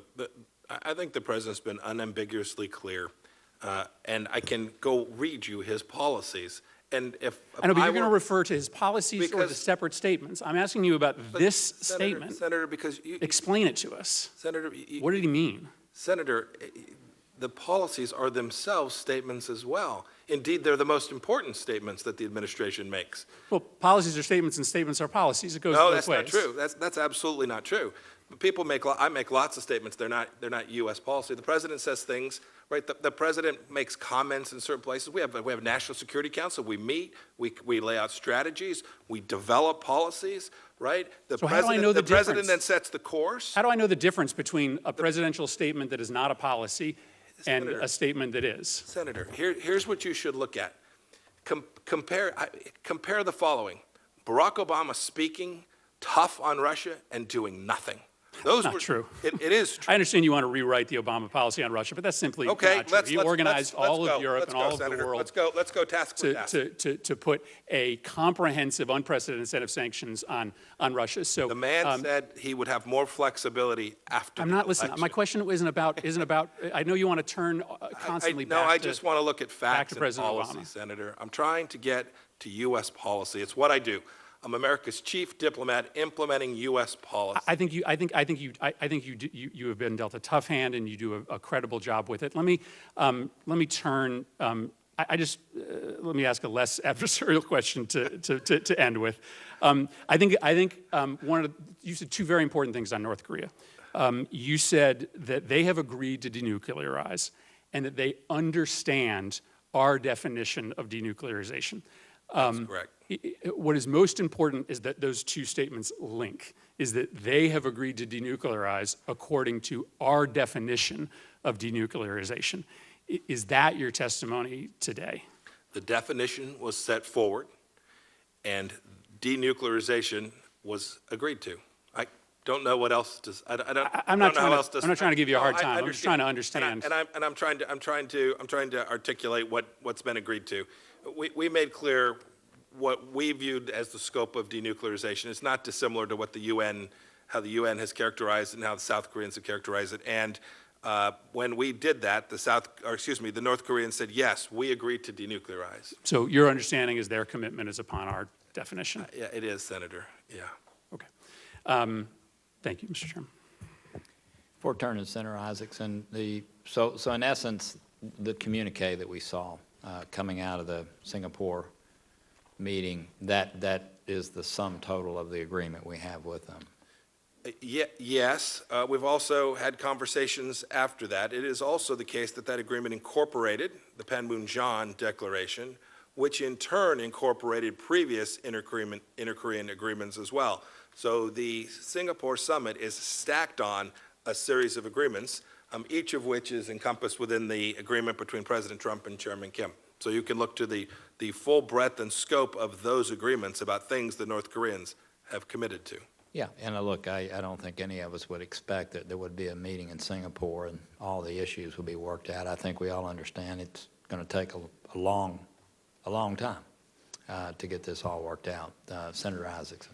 I think the president's been unambiguously clear, and I can go read you his policies. And if
I know, but you're going to
were-
refer to his policies or the
Because-
separate statements. I'm asking you about this statement.
Senator, because
Explain it to us.
Senator,
What did he mean?
Senator, the policies are themselves statements as well. Indeed, they're the most important statements that the administration makes.
Well, policies are statements and statements are policies. It goes
No,
both
that's
ways.
not true. That's absolutely not true. People I make lots of statements. They're not U.S. policy. The president says things, right? The president makes comments in certain places. We have a National Security Council. We meet. We lay out strategies. We develop policies, right?
So how do I know the
president
difference?
then sets the course.
How do I know the difference between a presidential statement that is not a policy and
Senator.
a statement that is?
Senator, here's what you should look at. Compare the following: Barack Obama speaking tough on Russia and doing nothing. Those
Not
were
true.
It is true.
I understand you want to rewrite the Obama policy on Russia, but that's simply
Okay,
not true. He organized all
let's
of
go.
Europe
Let's
and all
go,
of the
Senator.
world
Let's go task for task.
to put a comprehensive, unprecedented set of sanctions on Russia. So
The man said he would have more flexibility after
I'm
the
not listening.
election.
My question isn't about. I know you want to turn constantly
No,
back
I
to.
just want to look at facts
to
and
President
policy,
Obama.
Senator. I'm trying to get to U.S. policy. It's what I do. I'm America's chief diplomat implementing U.S. policy.
I think you have been dealt a tough hand, and you do a credible job with it. Let me turn. Let me ask a less adversarial question to end with. I think you said two very important things on North Korea. You said that they have agreed to denuclearize, and that they understand our definition of denuclearization.
That's correct.
What is most important is that those two statements link, is that they have agreed to denuclearize according to our definition of denuclearization. Is that your testimony today?
The definition was set forward, and denuclearization was agreed to. I don't know what else to.
I'm not trying to give you a hard time. I'm just trying to understand.
And I'm trying to articulate what's been agreed to. We made clear what we viewed as the scope of denuclearization. It's not dissimilar to what how the UN has characterized it and how the South Koreans have characterized it. And when we did that, the North Koreans said, yes, we agreed to denuclearize.
So your understanding is their commitment is upon our definition?
Yeah, it is, Senator. Yeah.
Okay. Thank you, Mr. Chairman.
Before turning to Senator Isaacson, so in essence, the communique that we saw coming out of the Singapore meeting, that is the sum total of the agreement we have with them.
Yes, we've also had conversations after that. It is also the case that agreement incorporated the Panmunjom Declaration, which in turn incorporated previous inter-Korean agreements as well. So the Singapore summit is stacked on a series of agreements, each of which is encompassed within the agreement between President Trump and Chairman Kim. So you can look to the full breadth and scope of those agreements about things the North Koreans have committed to.
Yeah, and look, I don't think any of us would expect that there would be a meeting in Singapore and all the issues would be worked out. I think we all understand it's going to take a long time to get this all worked out. Senator Isaacson.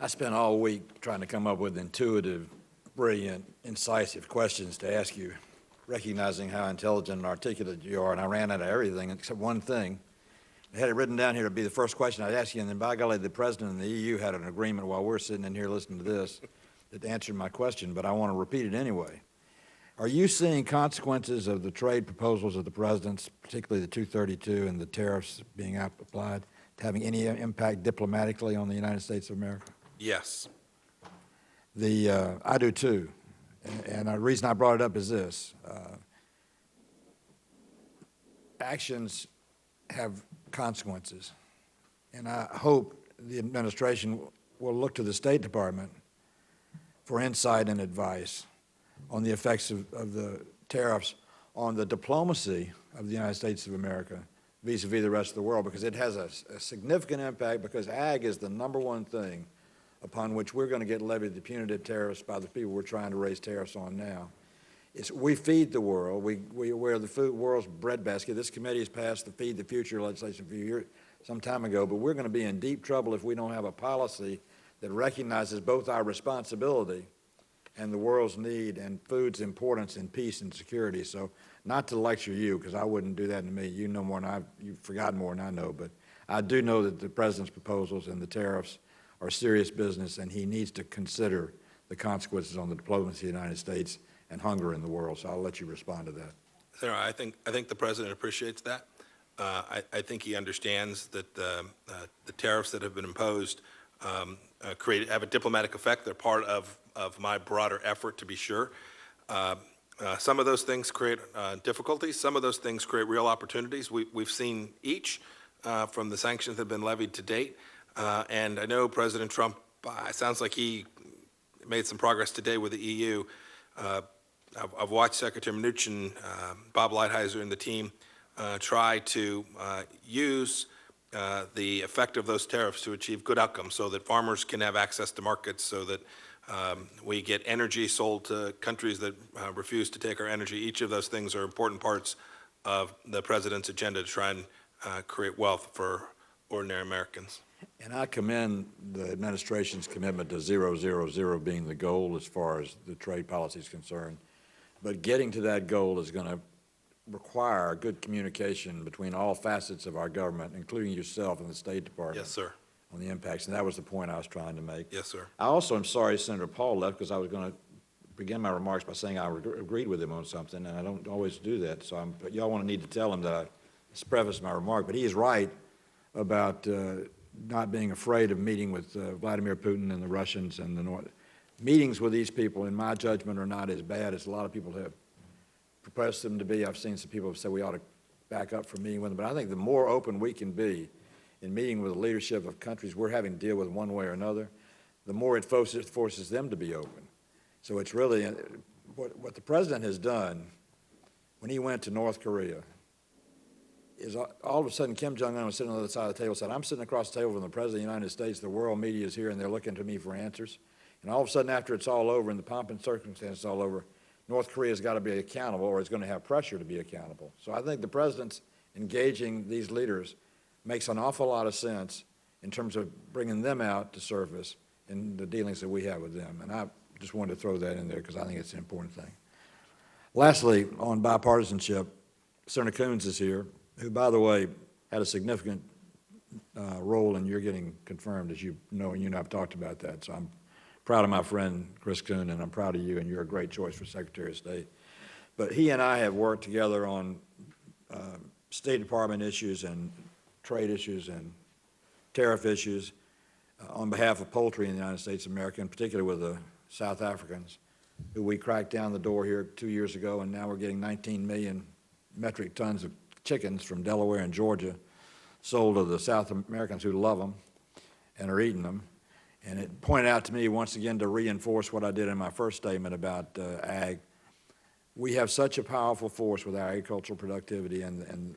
I spent all week trying to come up with intuitive, brilliant, incisive questions to ask you, recognizing how intelligent and articulate you are, and I ran out of everything except one thing. I had it written down here to be the first question I'd ask you, and then by golly, the president of the EU had an agreement while we're sitting in here listening to this that answered my question, but I want to repeat it anyway. Are you seeing consequences of the trade proposals of the presidents, particularly the 232 and the tariffs being applied, having any impact diplomatically on the United States of America?
Yes.
I do too, and the reason I brought it up is this. Actions have consequences, and I hope the administration will look to the State Department for insight and advice on the effects of the tariffs on the diplomacy of the United States of America vis-a-vis the rest of the world, because it has a significant impact, because ag is the #1 thing upon which we're going to get levied the punitive tariffs by the people we're trying to raise tariffs on now. We feed the world. We're the world's breadbasket. This committee has passed the Feed the Future legislation some time ago, but we're going to be in deep trouble if we don't have a policy that recognizes both our responsibility and the world's need and food's importance in peace and security. So not to lecture you, because I wouldn't do that to me. You know more than you've forgotten more than I know, but I do know that the President's proposals and the tariffs are serious business, and he needs to consider the consequences on the diplomacy of the United States and hunger in the world. So I'll let you respond to that.
Senator, I think the President appreciates that. I think he understands that the tariffs that have been imposed have a diplomatic effect. They're part of my broader effort, to be sure. Some of those things create difficulties. Some of those things create real opportunities. We've seen each from the sanctions that have been levied to date. And I know President Trump, it sounds like he made some progress today with the EU. I've watched Secretary Mnuchin, Bob Lighthizer, and the team try to use the effect of those tariffs to achieve good outcomes so that farmers can have access to markets, so that we get energy sold to countries that refuse to take our energy. Each of those things are important parts of the President's agenda to try and create wealth for ordinary Americans.
And I commend the administration's commitment to 000 being the goal as far as the trade policy is concerned. But getting to that goal is going to require good communication between all facets of our government, including yourself and the State Department.
Yes, sir.
On the impacts, and that was the point I was trying to make.
Yes, sir.
I also am sorry Senator Paul left, because I was going to begin my remarks by saying I agreed with him on something, and I don't always do that. So y'all want to need to tell him that I prefaced my remark. But he is right about not being afraid of meeting with Vladimir Putin and the Russians and the North. Meetings with these people, in my judgment, are not as bad as a lot of people have proposed them to be. I've seen some people have said we ought to back up from meeting with them. But I think the more open we can be in meeting with the leadership of countries we're having to deal with one way or another, the more it forces them to be open. So it's really, what the President has done when he went to North Korea is all of a sudden Kim Jong-Un was sitting on the other side of the table and said, I'm sitting across the table from the President of the United States, the world media is here, and they're looking to me for answers. And all of a sudden, after it's all over and the pomp and circumstance is all over, North Korea's got to be accountable, or it's going to have pressure to be accountable. So I think the President's engaging these leaders makes an awful lot of sense in terms of bringing them out to surface in the dealings that we have with them. And I just wanted to throw that in there because I think it's an important thing. Lastly, on bipartisanship, Senator Coons is here, who, by the way, had a significant role in your getting confirmed, as you know, and you and I have talked about that. So I'm proud of my friend Chris Coons, and I'm proud of you, and you're a great choice for Secretary of State. But he and I have worked together on State Department issues and trade issues and tariff issues on behalf of poultry in the United States of America, in particular with the South Africans, who we cracked down the door here 2 years ago, and now we're getting 19 million metric tons of chickens from Delaware and Georgia sold to the South Americans who love them and are eating them. And it pointed out to me once again to reinforce what I did in my first statement about ag. We have such a powerful force with our agricultural productivity and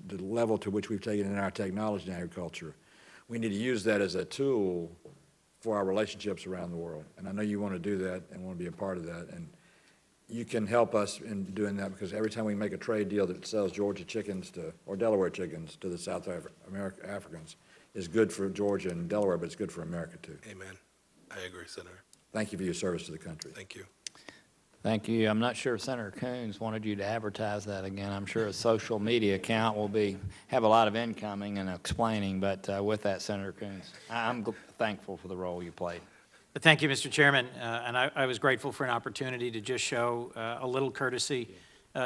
the level to which we've taken in our technology in agriculture. We need to use that as a tool for our relationships around the world. And I know you want to do that and want to be a part of that. And you can help us in doing that, because every time we make a trade deal that sells Georgia chickens or Delaware chickens to the South Africans is good for Georgia and Delaware, but it's good for America too.
Amen. I agree, Senator.
Thank you for your service to the country.
Thank you.
Thank you. I'm not sure if Senator Coons wanted you to advertise that again. I'm sure a social media account will have a lot of incoming and explaining, but with that, Senator Coons, I'm thankful for the role you played.
Thank you, Mr. Chairman, and I was grateful for an opportunity to just show a little courtesy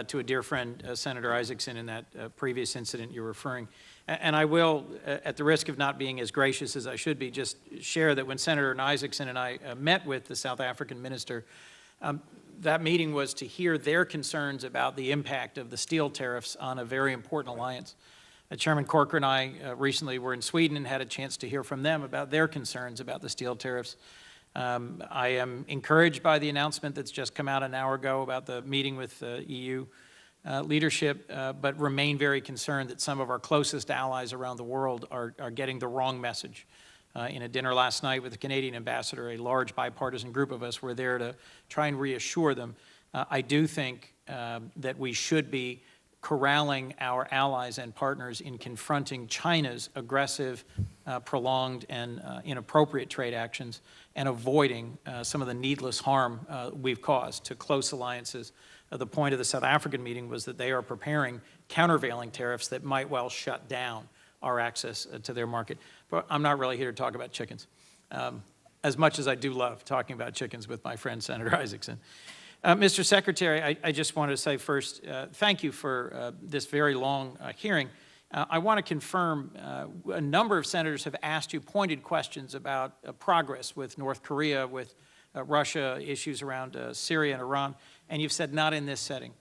to a dear friend, Senator Isaacson, in that previous incident you're referring. And I will, at the risk of not being as gracious as I should be, just share that when Senator Isaacson and I met with the South African minister, that meeting was to hear their concerns about the impact of the steel tariffs on a very important alliance Chairman Corker and I recently were in Sweden and had a chance to hear from them about their concerns about the steel tariffs. I am encouraged by the announcement that's just come out an hour ago about the meeting with EU leadership, but remain very concerned that some of our closest allies around the world are getting the wrong message. In a dinner last night with the Canadian ambassador, a large bipartisan group of us were there to try and reassure them. I do think that we should be corralling our allies and partners in confronting China's aggressive, prolonged, and inappropriate trade actions and avoiding some of the needless harm we've caused to close alliances. The point of the South African meeting was that they are preparing countervailing tariffs that might well shut down our access to their market. But I'm not really here to talk about chickens, as much as I do love talking about chickens with my friend Senator Isaacson. Mr. Secretary, I just wanted to say first, thank you for this very long hearing. I want to confirm a number of senators have asked you pointed questions about progress with North Korea, with Russia, issues around Syria and Iran, and you've said not in this setting.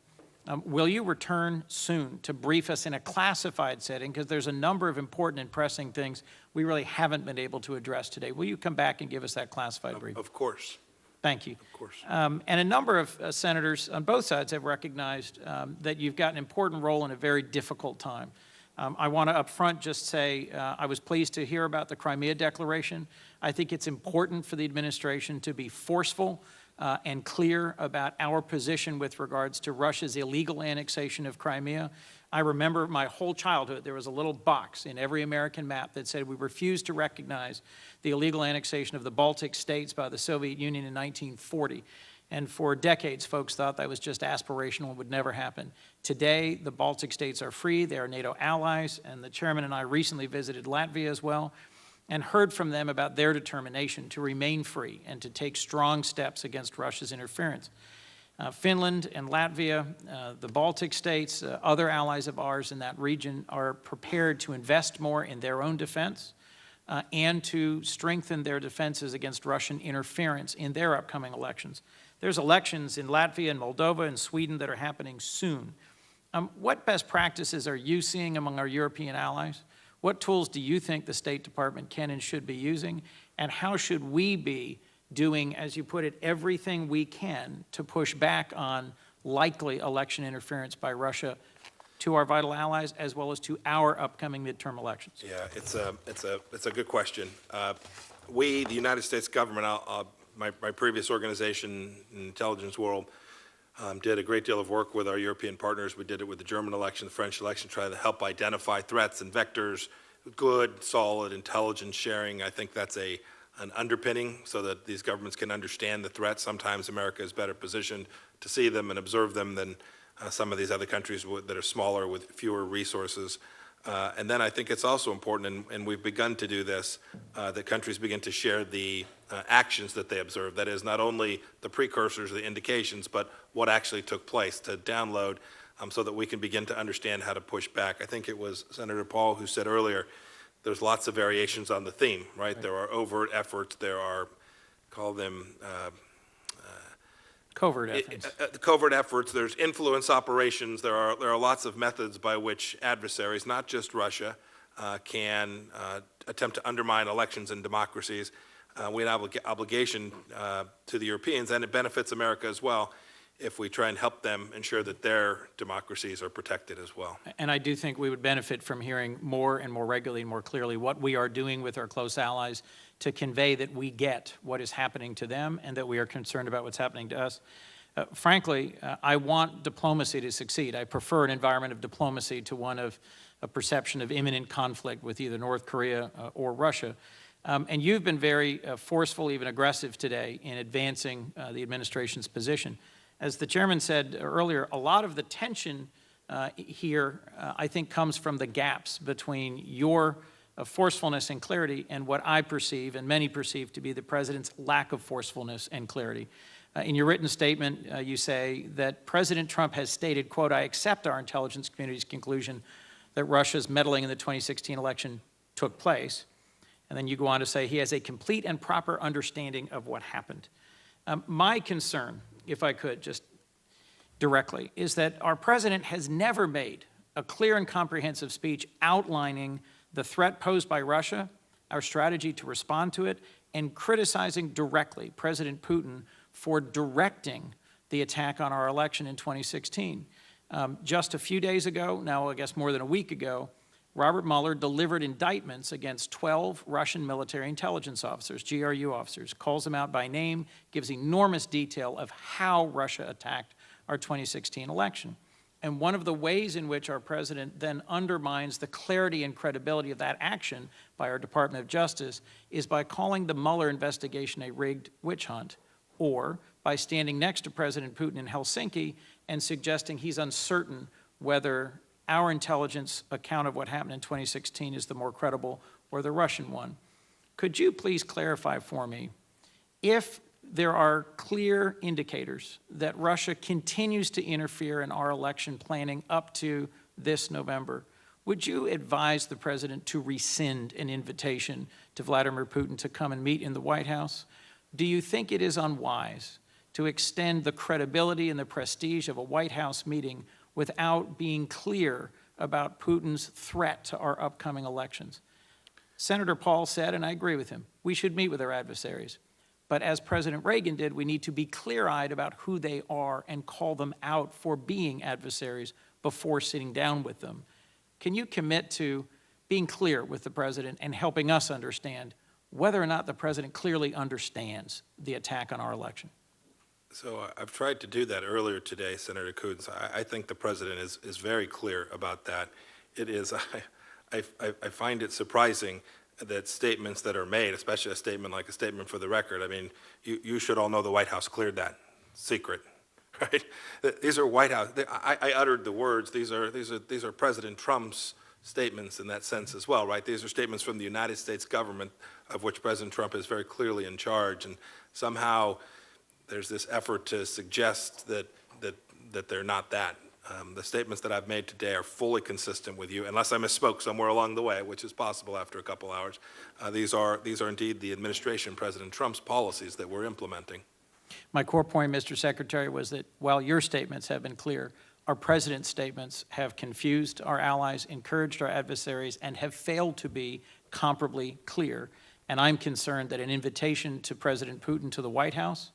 Will you return soon to brief us in a classified setting, because there's a number of important and pressing things we really haven't been able to address today. Will you come back and give us that classified brief?
Of course.
Thank you.
Of course.
And a number of senators on both sides have recognized that you've got an important role in a very difficult time. I want to up front just say I was pleased to hear about the Crimea Declaration. I think it's important for the administration to be forceful and clear about our position with regards to Russia's illegal annexation of Crimea. I remember my whole childhood, there was a little box in every American map that said we refuse to recognize the illegal annexation of the Baltic states by the Soviet Union in 1940. And for decades, folks thought that was just aspirational and would never happen. Today, the Baltic states are free, they are NATO allies, and the chairman and I recently visited Latvia as well and heard from them about their determination to remain free and to take strong steps against Russia's interference. Finland and Latvia, the Baltic states, other allies of ours in that region are prepared to invest more in their own defense and to strengthen their defenses against Russian interference in their upcoming elections. There's elections in Latvia and Moldova and Sweden that are happening soon. What best practices are you seeing among our European allies? What tools do you think the State Department can and should be using? And how should we be doing, as you put it, everything we can to push back on likely election interference by Russia to our vital allies as well as to our upcoming midterm elections?
Yeah, it's a good question. We, the United States government, my previous organization, Intelligence World, did a great deal of work with our European partners. We did it with the German election, the French election, try to help identify threats and vectors, good, solid intelligence sharing. I think that's an underpinning so that these governments can understand the threats. Sometimes America is better positioned to see them and observe them than some of these other countries that are smaller with fewer resources. And then I think it's also important, and we've begun to do this, that countries begin to share the actions that they observe. That is, not only the precursors, the indications, but what actually took place, to download so that we can begin to understand how to push back. I think it was Senator Paul who said earlier, there's lots of variations on the theme, right? There are overt efforts, there are, call them
Covert efforts.
Covert efforts, there's influence operations, there are lots of methods by which adversaries, not just Russia, can attempt to undermine elections and democracies. We have an obligation to the Europeans, and it benefits America as well, if we try and help them ensure that their democracies are protected as well.
And I do think we would benefit from hearing more and more regularly and more clearly what we are doing with our close allies to convey that we get what is happening to them and that we are concerned about what's happening to us. Frankly, I want diplomacy to succeed. I prefer an environment of diplomacy to one of a perception of imminent conflict with either North Korea or Russia. And you've been very forceful, even aggressive today in advancing the administration's position. As the chairman said earlier, a lot of the tension here, I think, comes from the gaps between your forcefulness and clarity and what I perceive, and many perceive, to be the president's lack of forcefulness and clarity. In your written statement, you say that President Trump has stated, quote, "I accept our intelligence community's conclusion that Russia's meddling in the 2016 election took place." And then you go on to say he has a complete and proper understanding of what happened. My concern, if I could just directly, is that our president has never made a clear and comprehensive speech outlining the threat posed by Russia, our strategy to respond to it, and criticizing directly President Putin for directing the attack on our election in 2016. Just a few days ago, now I guess more than a week ago, Robert Mueller delivered indictments against 12 Russian military intelligence officers, GRU officers, calls them out by name, gives enormous detail of how Russia attacked our 2016 election. And one of the ways in which our president then undermines the clarity and credibility of that action by our Department of Justice is by calling the Mueller investigation a rigged witch hunt, or by standing next to President Putin in Helsinki and suggesting he's uncertain whether our intelligence account of what happened in 2016 is the more credible or the Russian one. Could you please clarify for me, if there are clear indicators that Russia continues to interfere in our election planning up to this November, would you advise the president to rescind an invitation to Vladimir Putin to come and meet in the White House? Do you think it is unwise to extend the credibility and the prestige of a White House meeting without being clear about Putin's threat to our upcoming elections? Senator Paul said, and I agree with him, we should meet with our adversaries. But as President Reagan did, we need to be clear-eyed about who they are and call them out for being adversaries before sitting down with them. Can you commit to being clear with the president and helping us understand whether or not the president clearly understands the attack on our election?
So I've tried to do that earlier today, Senator Coons. I think the president is very clear about that. It is, I find it surprising that statements that are made, especially a statement like a statement for the record, I mean, you should all know the White House cleared that secret, right? These are White House, I uttered the words, these are President Trump's statements in that sense as well, right? These are statements from the United States government, of which President Trump is very clearly in charge, and somehow there's this effort to suggest that they're not that. The statements that I've made today are fully consistent with you, unless I misspoke somewhere along the way, which is possible after a couple hours. These are indeed the administration, President Trump's policies that we're implementing.
My core point, Mr. Secretary, was that while your statements have been clear, our president's statements have confused our allies, encouraged our adversaries, and have failed to be comparably clear. And I'm concerned that an invitation to President Putin to the White House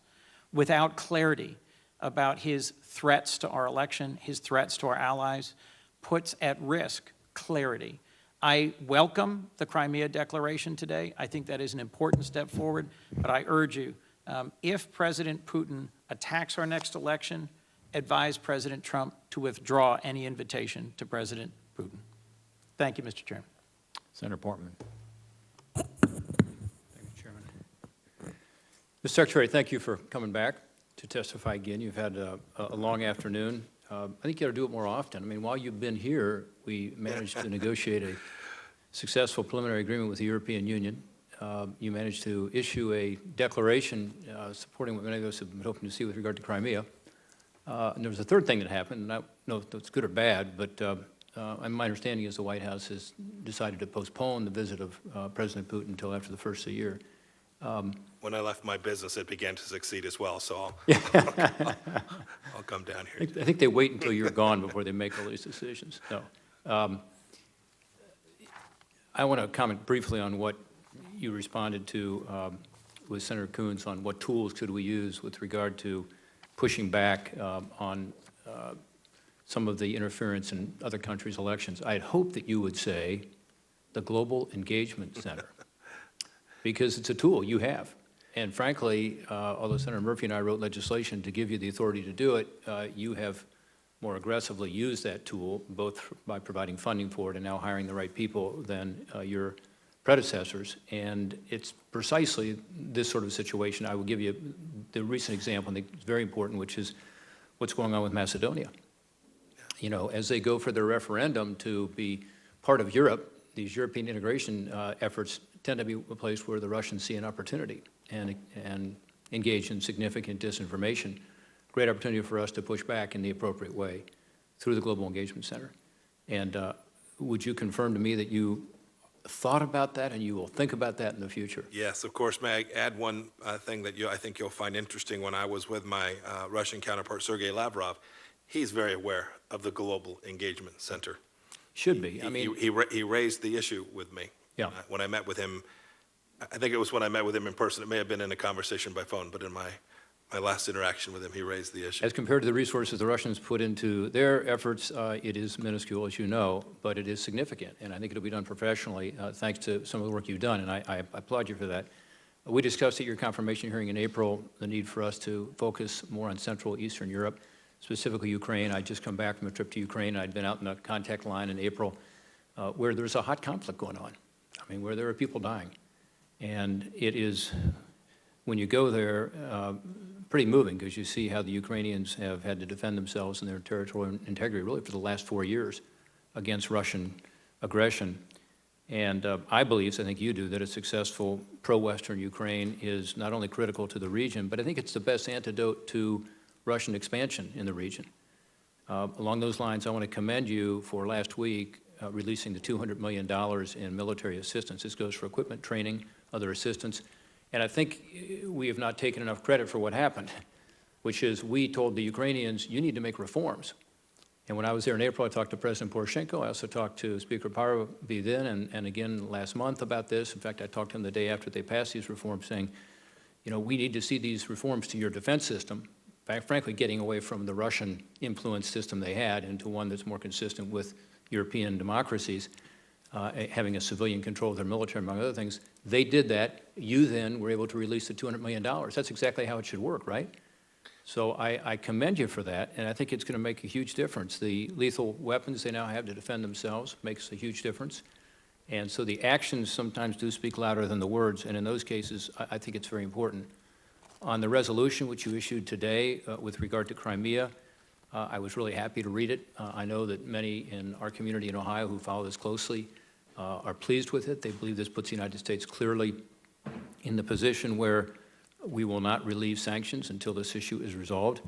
without clarity about his threats to our election, his threats to our allies, puts at risk clarity. I welcome the Crimea Declaration today. I think that is an important step forward, but I urge you, if President Putin attacks our next election, advise President Trump to withdraw any invitation to President Putin. Thank you, Mr. Chairman.
Senator Portman.
Thank you, Chairman. Mr. Secretary, thank you for coming back to testify again. You've had a long afternoon. I think you ought to do it more often. I mean, while you've been here, we managed to negotiate a successful preliminary agreement with the European Union. You managed to issue a declaration supporting what many of us have been hoping to see with regard to Crimea. And there was a third thing that happened, and I don't know if it's good or bad, but my understanding is the White House has decided to postpone the visit of President Putin until after the first of the year.
When I left my business, it began to succeed as well, so I'll come down here.
I think they wait until you're gone before they make all these decisions. No. I want to comment briefly on what you responded to with Senator Coons on what tools could we use with regard to pushing back on some of the interference in other countries' elections. I'd hope that you would say the Global Engagement Center, because it's a tool you have. And frankly, although Senator Murphy and I wrote legislation to give you the authority to do it, you have more aggressively used that tool, both by providing funding for it and now hiring the right people than your predecessors. And it's precisely this sort of situation. I will give you the recent example, I think it's very important, which is what's going on with Macedonia. You know, as they go for their referendum to be part of Europe, these European integration efforts tend to be a place where the Russians see an opportunity and engage in significant disinformation. Great opportunity for us to push back in the appropriate way through the Global Engagement Center. And would you confirm to me that you thought about that and you will think about that in the future?
Yes, of course. May I add one thing that I think you'll find interesting? When I was with my Russian counterpart, Sergei Lavrov, he's very aware of the Global Engagement Center.
should be. I mean,
He raised the issue with me.
Yeah.
When I met with him, I think it was when I met with him in person. It may have been in a conversation by phone, but in my last interaction with him, he raised the issue.
as compared to the resources the Russians put into their efforts, it is minuscule, as you know, but it is significant, and I think it'll be done professionally, thanks to some of the work you've done, and I applaud you for that. We discussed at your confirmation hearing in April the need for us to focus more on Central Eastern Europe, specifically Ukraine. I'd just come back from a trip to Ukraine. I'd been out in the contact line in April where there's a hot conflict going on. I mean, where there are people dying. And it is, when you go there, pretty moving because you see how the Ukrainians have had to defend themselves and their territorial integrity really for the last 4 years against Russian aggression. And I believe, so I think you do, that a successful pro-Western Ukraine is not only critical to the region, but I think it's the best antidote to Russian expansion in the region. Along those lines, I want to commend you for last week releasing the $200 million in military assistance. This goes for equipment, training, other assistance. And I think we have not taken enough credit for what happened, which is we told the Ukrainians, you need to make reforms. And when I was there in April, I talked to President Poroshenko. I also talked to Speaker Parubey then and again last month about this. In fact, I talked to him the day after they passed these reforms saying, you know, we need to see these reforms to your defense system, frankly getting away from the Russian influence system they had into one that's more consistent with European democracies, having a civilian control of their military, among other things. They did that. You then were able to release the $200 million. That's exactly how it should work, right? So I commend you for that, and I think it's going to make a huge difference. The lethal weapons they now have to defend themselves makes a huge difference. And so the actions sometimes do speak louder than the words, and in those cases, I think it's very important. On the resolution which you issued today with regard to Crimea, I was really happy to read it. I know that many in our community in Ohio who follow this closely are pleased with it. They believe this puts the United States clearly in the position where we will not relieve sanctions until this issue is resolved.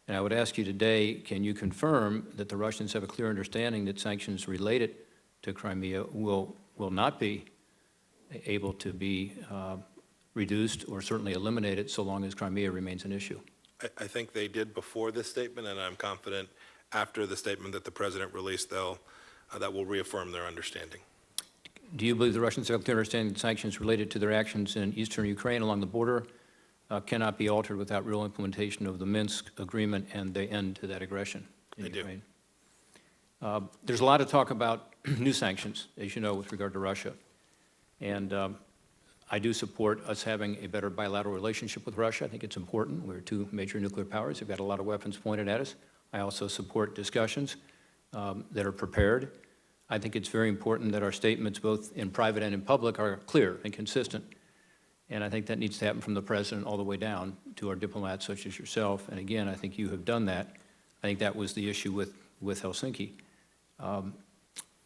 And I would ask you today, can you confirm that the Russians have a clear understanding that sanctions related to Crimea will not be able to be reduced or certainly eliminated so long as Crimea remains an issue?
I think they did before this statement, and I'm confident after the statement that the president released, that will reaffirm their understanding.
Do you believe the Russians have a clear understanding that sanctions related to their actions in eastern Ukraine along the border cannot be altered without real implementation of the Minsk agreement and the end to that aggression in Ukraine? There's a lot of talk about new sanctions, as you know, with regard to Russia. And I do support us having a better bilateral relationship with Russia. I think it's important. We're two major nuclear powers. They've got a lot of weapons pointed at us. I also support discussions that are prepared. I think it's very important that our statements, both in private and in public, are clear and consistent. And I think that needs to happen from the president all the way down to our diplomats such as yourself. And again, I think you have done that. I think that was the issue with Helsinki.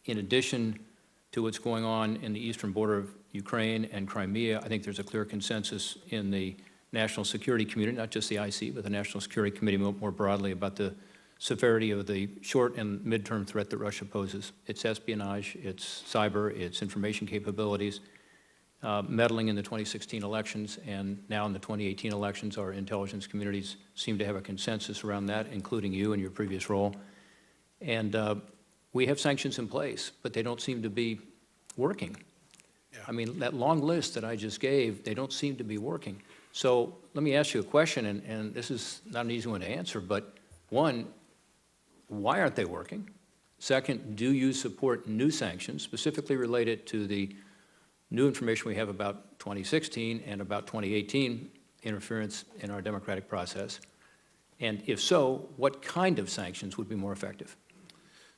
In addition to what's going on in the eastern border of Ukraine and Crimea, I think there's a clear consensus in the national security community, not just the IC, but the National Security Committee more broadly about the severity of the short and midterm threat that Russia poses. Its espionage, its cyber, its information capabilities, meddling in the 2016 elections and now in the 2018 elections. Our intelligence communities seem to have a consensus around that, including you in your previous role. And we have sanctions in place, but they don't seem to be working. Yeah. I mean, that long list that I just gave, they don't seem to be working. So let me ask you a question, and this is not an easy one to answer, but one, why aren't they working? Second, do you support new sanctions, specifically related to the new information we have about 2016 and about 2018 interference in our democratic process? And if so, what kind of sanctions would be more effective?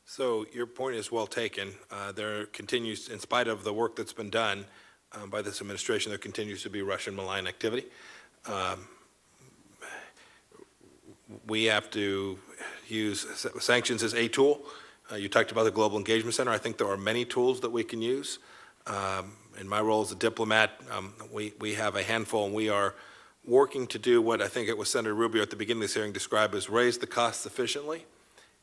So your point is well taken. There continues, in spite of the work that's been done by this administration, there continues to be Russian malign activity. We have to use sanctions as a tool. You talked about the Global Engagement Center. I think there are many tools that we can use. In my role as a diplomat, we have a handful, and we are working to do what I think it was Senator Rubio at the beginning of this hearing described as raise the cost sufficiently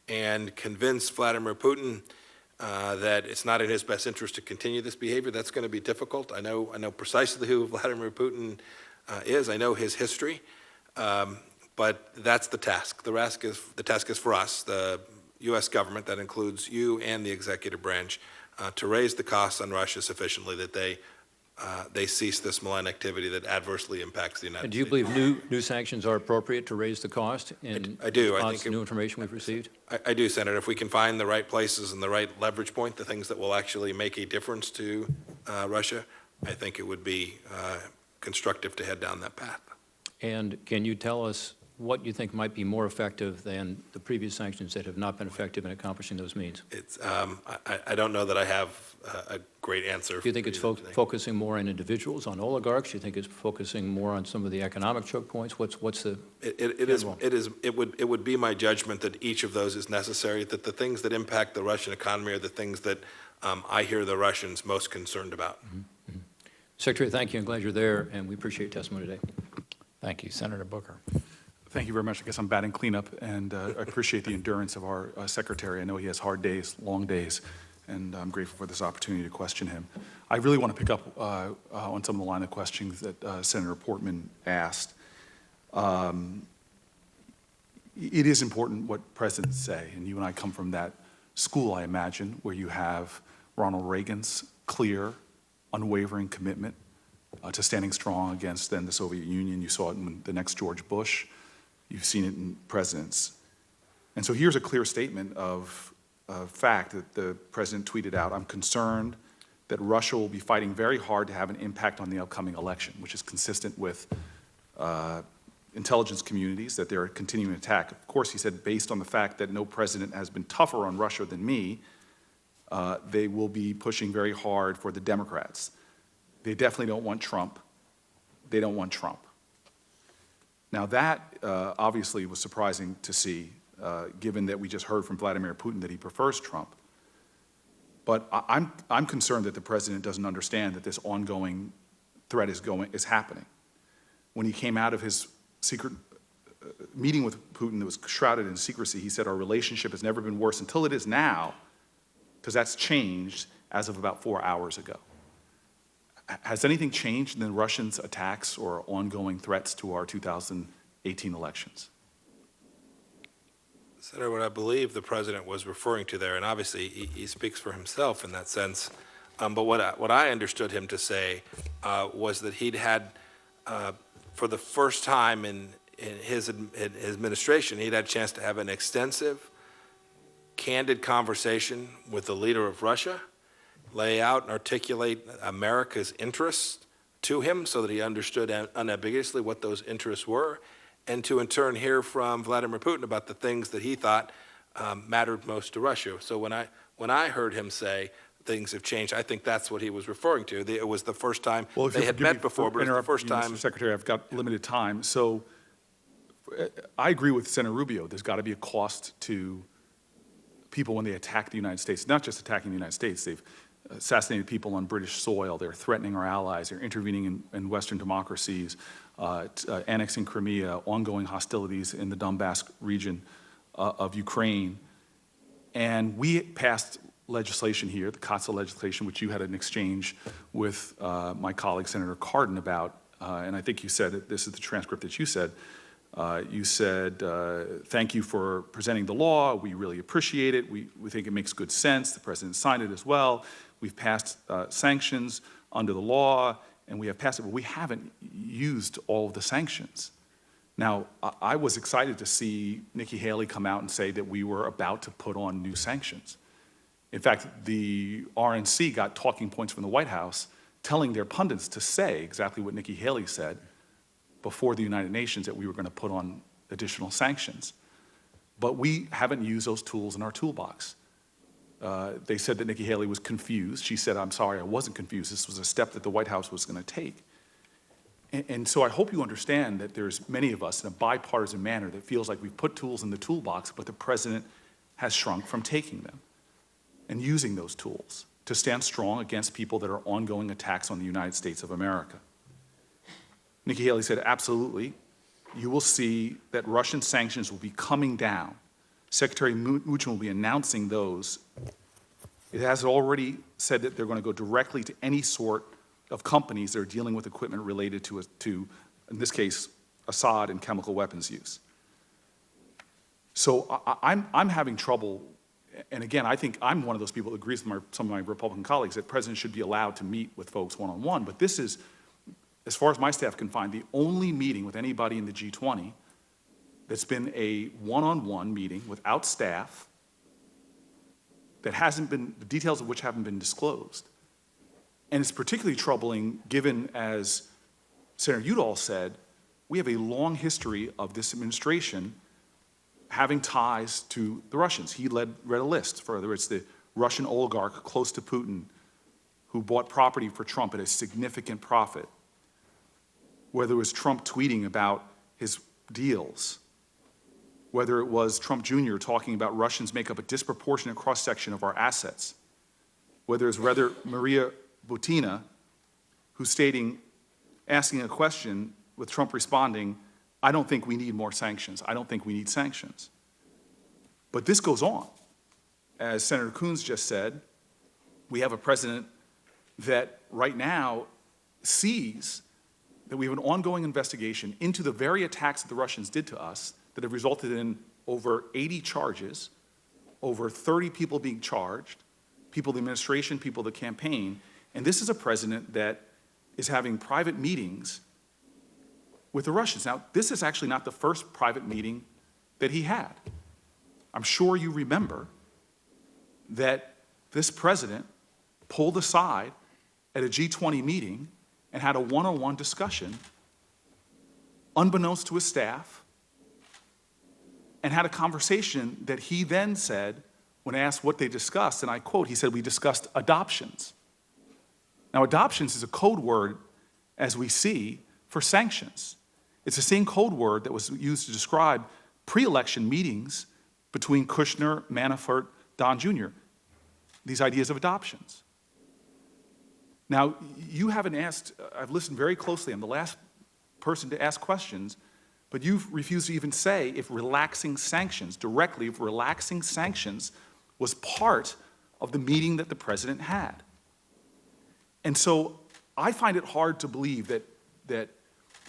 and convince Vladimir Putin that it's not in his best interest to continue this behavior. That's going to be difficult. I know precisely who Vladimir Putin is. I know his history, but that's the task. The task is for us. The U.S. government, that includes you and the executive branch, to raise the costs on Russia sufficiently that they cease this malign activity that adversely impacts the United
And do you
States.
believe new sanctions are appropriate to raise the cost in
I do. I
response
think
to new information we've received?
I do, Senator. If we can find the right places and the right leverage point, the things that will actually make a difference to Russia, I think it would be constructive to head down that path.
And can you tell us what you think might be more effective than the previous sanctions that have not been effective in accomplishing those means?
It's, I don't know that I have a great answer.
Do you think it's focusing more on individuals, on oligarchs? Do you think it's focusing more on some of the economic choke points? What's the
It would be my judgment that each of those is necessary, that the things that impact the Russian economy are the things that I hear the Russians most concerned about.
Secretary, thank you. I'm glad you're there, and we appreciate your testimony today.
Thank you. Senator Booker.
Thank you very much. I guess I'm batting cleanup, and I appreciate the endurance of our secretary. I know he has hard days, long days, and I'm grateful for this opportunity to question him. I really want to pick up on some of the line of questions that Senator Portman asked. It is important what presidents say, and you and I come from that school, I imagine, where you have Ronald Reagan's clear, unwavering commitment to standing strong against then the Soviet Union. You saw it in the next George Bush. You've seen it in presidents. And so here's a clear statement of fact that the president tweeted out. I'm concerned that Russia will be fighting very hard to have an impact on the upcoming election, which is consistent with intelligence communities, that they're continuing to attack. Of course, he said, based on the fact that no president has been tougher on Russia than me, they will be pushing very hard for the Democrats. They definitely don't want Trump. They don't want Trump. Now that obviously was surprising to see, given that we just heard from Vladimir Putin that he prefers Trump. But I'm concerned that the president doesn't understand that this ongoing threat is happening. When he came out of his secret meeting with Putin that was shrouded in secrecy, he said our relationship has never been worse until it is now, because that's changed as of about 4 hours ago. Has anything changed in the Russians' attacks or ongoing threats to our 2018 elections?
Senator, what I believe the president was referring to there, and obviously he speaks for himself in that sense, but what I understood him to say was that he'd had, for the first time in his administration, he'd had a chance to have an extensive, candid conversation with the leader of Russia, lay out and articulate America's interests to him so that he understood unambiguously what those interests were, and to in turn hear from Vladimir Putin about the things that he thought mattered most to Russia. So when I heard him say things have changed, I think that's what he was referring to. It was the first time they had met before, but it's the first time.
Mr. Secretary, I've got limited time. So I agree with Senator Rubio. There's got to be a cost to people when they attack the United States. Not just attacking the United States. They've assassinated people on British soil. They're threatening our allies. They're intervening in Western democracies, annexing Crimea, ongoing hostilities in the Donbass region of Ukraine. And we passed legislation here, the COTSA legislation, which you had an exchange with my colleague, Senator Cardin, about. And I think you said, this is the transcript that you said, thank you for presenting the law. We really appreciate it. We think it makes good sense. The president signed it as well. We've passed sanctions under the law, and we have passed it, but we haven't used all of the sanctions. Now, I was excited to see Nikki Haley come out and say that we were about to put on new sanctions. In fact, the RNC got talking points from the White House telling their pundits to say exactly what Nikki Haley said before the United Nations, that we were going to put on additional sanctions. But we haven't used those tools in our toolbox. They said that Nikki Haley was confused. She said, I'm sorry, I wasn't confused. This was a step that the White House was going to take. And so I hope you understand that there's many of us in a bipartisan manner that feels like we've put tools in the toolbox, but the president has shrunk from taking them and using those tools to stand strong against people that are ongoing attacks on the United States of America. Nikki Haley said, absolutely, you will see that Russian sanctions will be coming down. Secretary Mnuchin will be announcing those. It has already said that they're going to go directly to any sort of companies that are dealing with equipment related to in this case, Assad and chemical weapons use. So I'm having trouble, and again, I think I'm one of those people that agrees with some of my Republican colleagues that presidents should be allowed to meet with folks one-on-one, but this is, as far as my staff can find, the only meeting with anybody in the G20 that's been a one-on-one meeting without staff that hasn't been, the details of which haven't been disclosed. And it's particularly troubling given, as Senator Udall said, we have a long history of this administration having ties to the Russians. He read a list. Further, it's the Russian oligarch close to Putin who bought property for Trump at a significant profit. Whether it was Trump tweeting about his deals, whether it was Trump Jr. talking about Russians make up a disproportionate cross-section of our assets, whether it's Maria Butina, who's asking a question with Trump responding, I don't think we need more sanctions. I don't think we need sanctions. But this goes on. As Senator Coons just said, we have a president that right now sees that we have an ongoing investigation into the very attacks that the Russians did to us that have resulted in over 80 charges, over 30 people being charged, people in the administration, people in the campaign. And this is a president that is having private meetings with the Russians. Now, this is actually not the first private meeting that he had. I'm sure you remember that this president pulled aside at a G20 meeting and had a one-on-one discussion, unbeknownst to his staff, and had a conversation that he then said, when asked what they discussed, and I quote, he said, "We discussed adoptions." Now, adoptions is a code word, as we see, for sanctions. It's the same code word that was used to describe pre-election meetings between Kushner, Manafort, Don Jr., these ideas of adoptions. Now, you haven't asked, I've listened very closely, I'm the last person to ask questions, but you've refused to even say if relaxing sanctions, directly, if relaxing sanctions was part of the meeting that the president had. And so I find it hard to believe that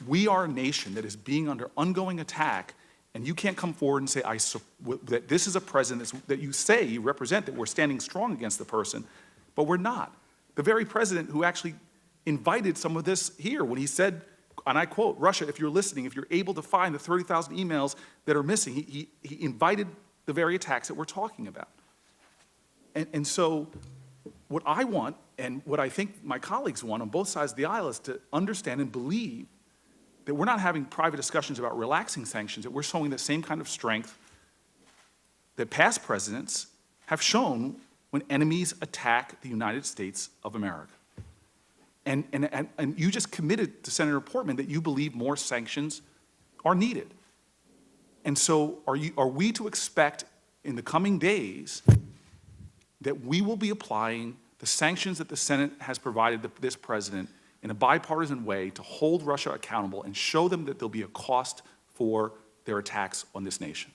we are a nation that is being under ongoing attack, and you can't come forward and say that this is a president that you say you represent, that we're standing strong against the person, but we're not. The very president who actually invited some of this here when he said, and I quote, "Russia, if you're listening, if you're able to find the 30,000 emails that are missing," he invited the very attacks that we're talking about. And so what I want, and what I think my colleagues want on both sides of the aisle, is to understand and believe that we're not having private discussions about relaxing sanctions, that we're showing the same kind of strength that past presidents have shown when enemies attack the United States of America. And you just committed to Senator Portman that you believe more sanctions are needed. And so are we to expect in the coming days that we will be applying the sanctions that the Senate has provided this president in a bipartisan way to hold Russia accountable and show them that there'll be a cost for their attacks on this nation?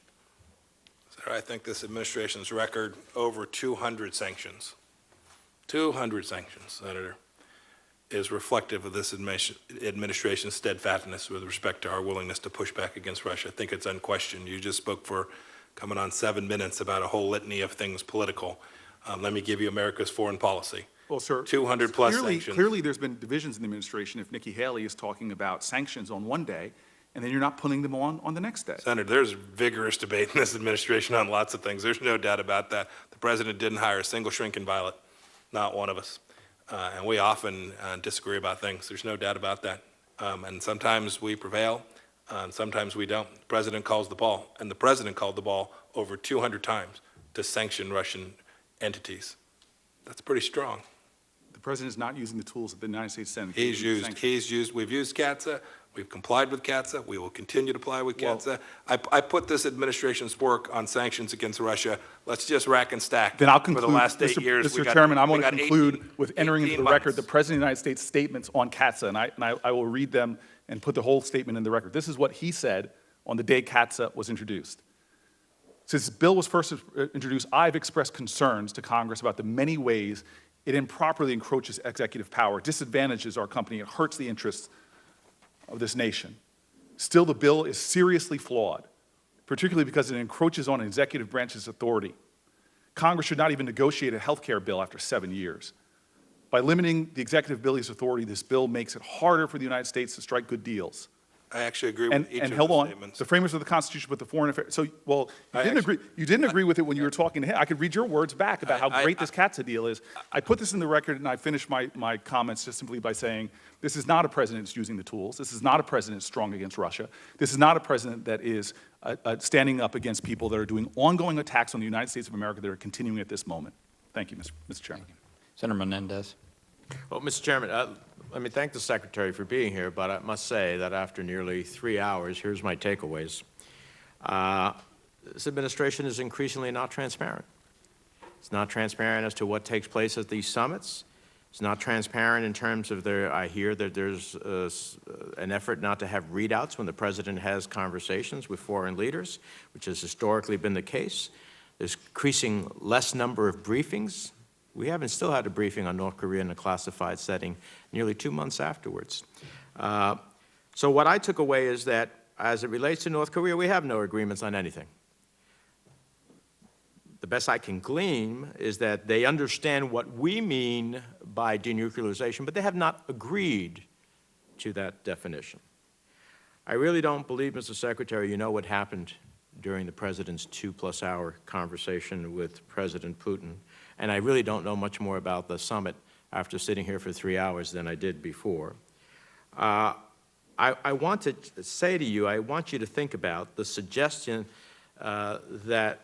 I think this administration's record, over 200 sanctions, 200 sanctions, Senator, is reflective of this administration's steadfastness with respect to our willingness to push back against Russia. I think it's unquestioned. You just spoke for coming on 7 minutes about a whole litany of things political. Let me give you America's foreign policy.
Well, sir,
200 plus sanctions.
Clearly there's been divisions in the administration if Nikki Haley is talking about sanctions on one day and then you're not putting them on the next day.
Senator, there's vigorous debate in this administration on lots of things. There's no doubt about that. The president didn't hire a single shrinking violet, not one of us. And we often disagree about things. There's no doubt about that. And sometimes we prevail, and sometimes we don't. The president calls the ball, and the president called the ball over 200 times to sanction Russian entities. That's pretty strong.
The president is not using the tools that the United States Senate.
We've used CATSA, we've complied with CATSA, we will continue to comply with CATSA. I put this administration's work on sanctions against Russia. Let's just rack and stack.
Then I'll conclude,
for the last 8 years.
Mr. Chairman, I want to conclude with entering into the record the President of the United States statements on CATSA, and I will read them and put the whole statement in the record. This is what he said on the day CATSA was introduced. Since the bill was first introduced, I've expressed concerns to Congress about the many ways it improperly encroaches executive power, disadvantages our company, and hurts the interests of this nation. Still, the bill is seriously flawed. particularly because it encroaches on an executive branch's authority. Congress should not even negotiate a health care bill after 7 years. By limiting the executive branch's authority, this bill makes it harder for the United States to strike good deals.
I actually agree with each
And
of
hold
the
on,
statements.
the framers of the Constitution put the foreign affairs, so, well,
I
you didn't agree with it when you were talking to him. I could read your words back about how great this CATSA deal is. I put this in the record, and I finished my comments just simply by saying, this is not a president that's using the tools. This is not a president strong against Russia. This is not a president that is standing up against people that are doing ongoing attacks on the United States of America that are continuing at this moment. Thank you, Mr. Chairman.
Senator Menendez.
Well, Mr. Chairman, let me thank the Secretary for being here, but I must say that after nearly 3 hours, here's my takeaways. This administration is increasingly not transparent. It's not transparent as to what takes place at these summits. It's not transparent in terms of I hear that there's an effort not to have readouts when the President has conversations with foreign leaders, which has historically been the case. There's increasing less number of briefings. We haven't still had a briefing on North Korea in a classified setting nearly 2 months afterwards. So what I took away is that as it relates to North Korea, we have no agreements on anything. The best I can glean is that they understand what we mean by denuclearization, but they have not agreed to that definition. I really don't believe, Mr. Secretary, you know what happened during the President's 2+ hour conversation with President Putin. And I really don't know much more about the summit after sitting here for 3 hours than I did before. I want to say to you, I want you to think about the suggestion that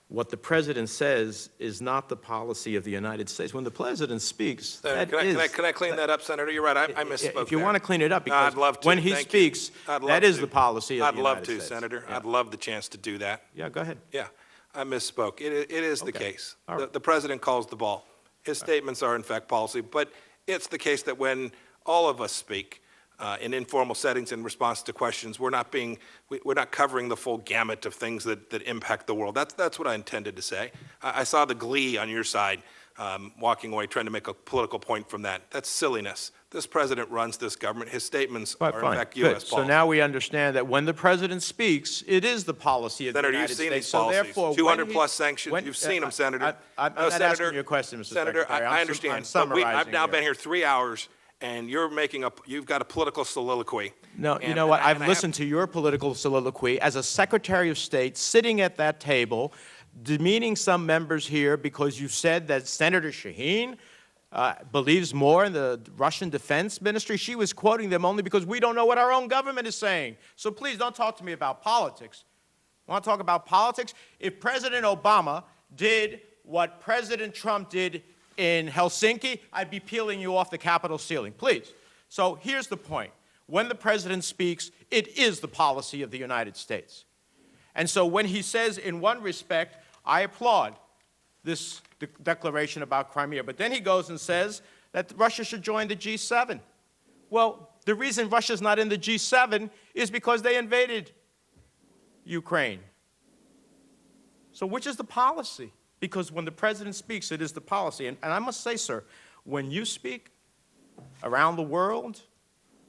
what the President says is not the policy of the United States. When the President speaks,
Can I clean that up, Senator? You're right, I misspoke
if you
there.
want to clean it up, because
I'd love to.
when he
Thank you.
speaks,
I'd love
that is
to.
the policy of the United
I'd love to,
States.
Senator.
Yeah.
I'd love the chance to do that.
Yeah, go ahead.
Yeah, I misspoke. It is the
Okay.
case.
All right.
The President calls the ball. His statements are in fact policy, but it's the case that when all of us speak in informal settings in response to questions, we're not covering the full gamut of things that impact the world. That's what I intended to say. I saw the glee on your side walking away trying to make a political point from that. That's silliness. This President runs this government. His statements are in fact
Good.
U.S.
So
policy.
now we understand that when the President speaks, it is the policy of
Senator,
the United
you've seen
States.
these
So
policies.
therefore,
200+ sanctions. You've seen them, Senator.
I'm
No,
not
Senator,
asking you a question, Mr.
Senator,
Secretary.
I understand.
I'm
But
summarizing
I've now
here.
been here 3 hours, and you're you've got a political soliloquy.
No, you
And-
know what?
and
I've
I
listened to your political soliloquy as a Secretary of State sitting at that table, demeaning some members here because you said that Senator Shaheen believes more in the Russian Defense Ministry. She was quoting them only because we don't know what our own government is saying. So please don't talk to me about politics. Want to talk about politics? If President Obama did what President Trump did in Helsinki, I'd be peeling you off the Capitol ceiling. Please. So here's the point. When the President speaks, it is the policy of the United States. And so when he says, in one respect, I applaud this declaration about Crimea, but then he goes and says that Russia should join the G7. Well, the reason Russia's not in the G7 is because they invaded Ukraine. So which is the policy? Because when the President speaks, it is the policy. And I must say, sir, when you speak around the world,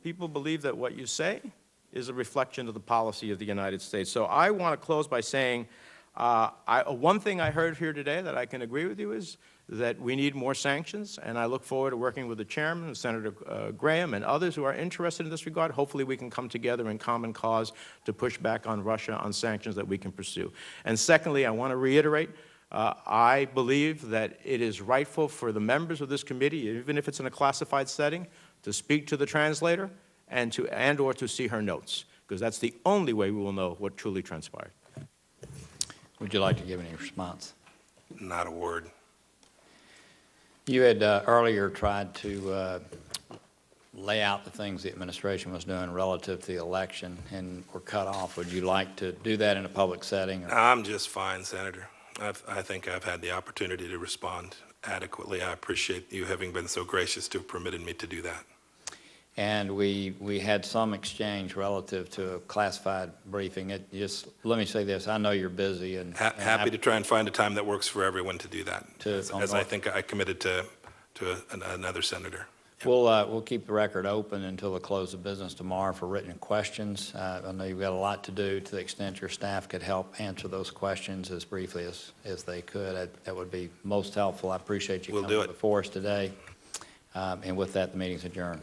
people believe that what you say is a reflection of the policy of the United States. So I want to close by saying one thing I heard here today that I can agree with you is that we need more sanctions, and I look forward to working with the chairman, Senator Graham, and others who are interested in this regard. Hopefully we can come together in common cause to push back on Russia on sanctions that we can pursue. And secondly, I want to reiterate, I believe that it is rightful for the members of this committee, even if it's in a classified setting, to speak to the translator and or to see her notes, because that's the only way we will know what truly transpired.
Would you like to give any response?
Not a word.
You had earlier tried to lay out the things the administration was doing relative to the election and were cut off. Would you like to do that in a public setting? Or?
I'm just fine, Senator. I think I've had the opportunity to respond adequately. I appreciate you having been so gracious to have permitted me to do that.
And we had some exchange relative to a classified briefing. Let me say this, I know you're busy and
Happy to try and find a time that works for everyone to do that, as I
North-
think I committed to another senator.
We'll keep the record open until the close of business tomorrow for written questions. I know you've got a lot to do. To the extent your staff could help answer those questions as briefly as they could, that would be most helpful. I appreciate you
We'll
coming
do it.
before us today. And with that, the meeting's adjourned.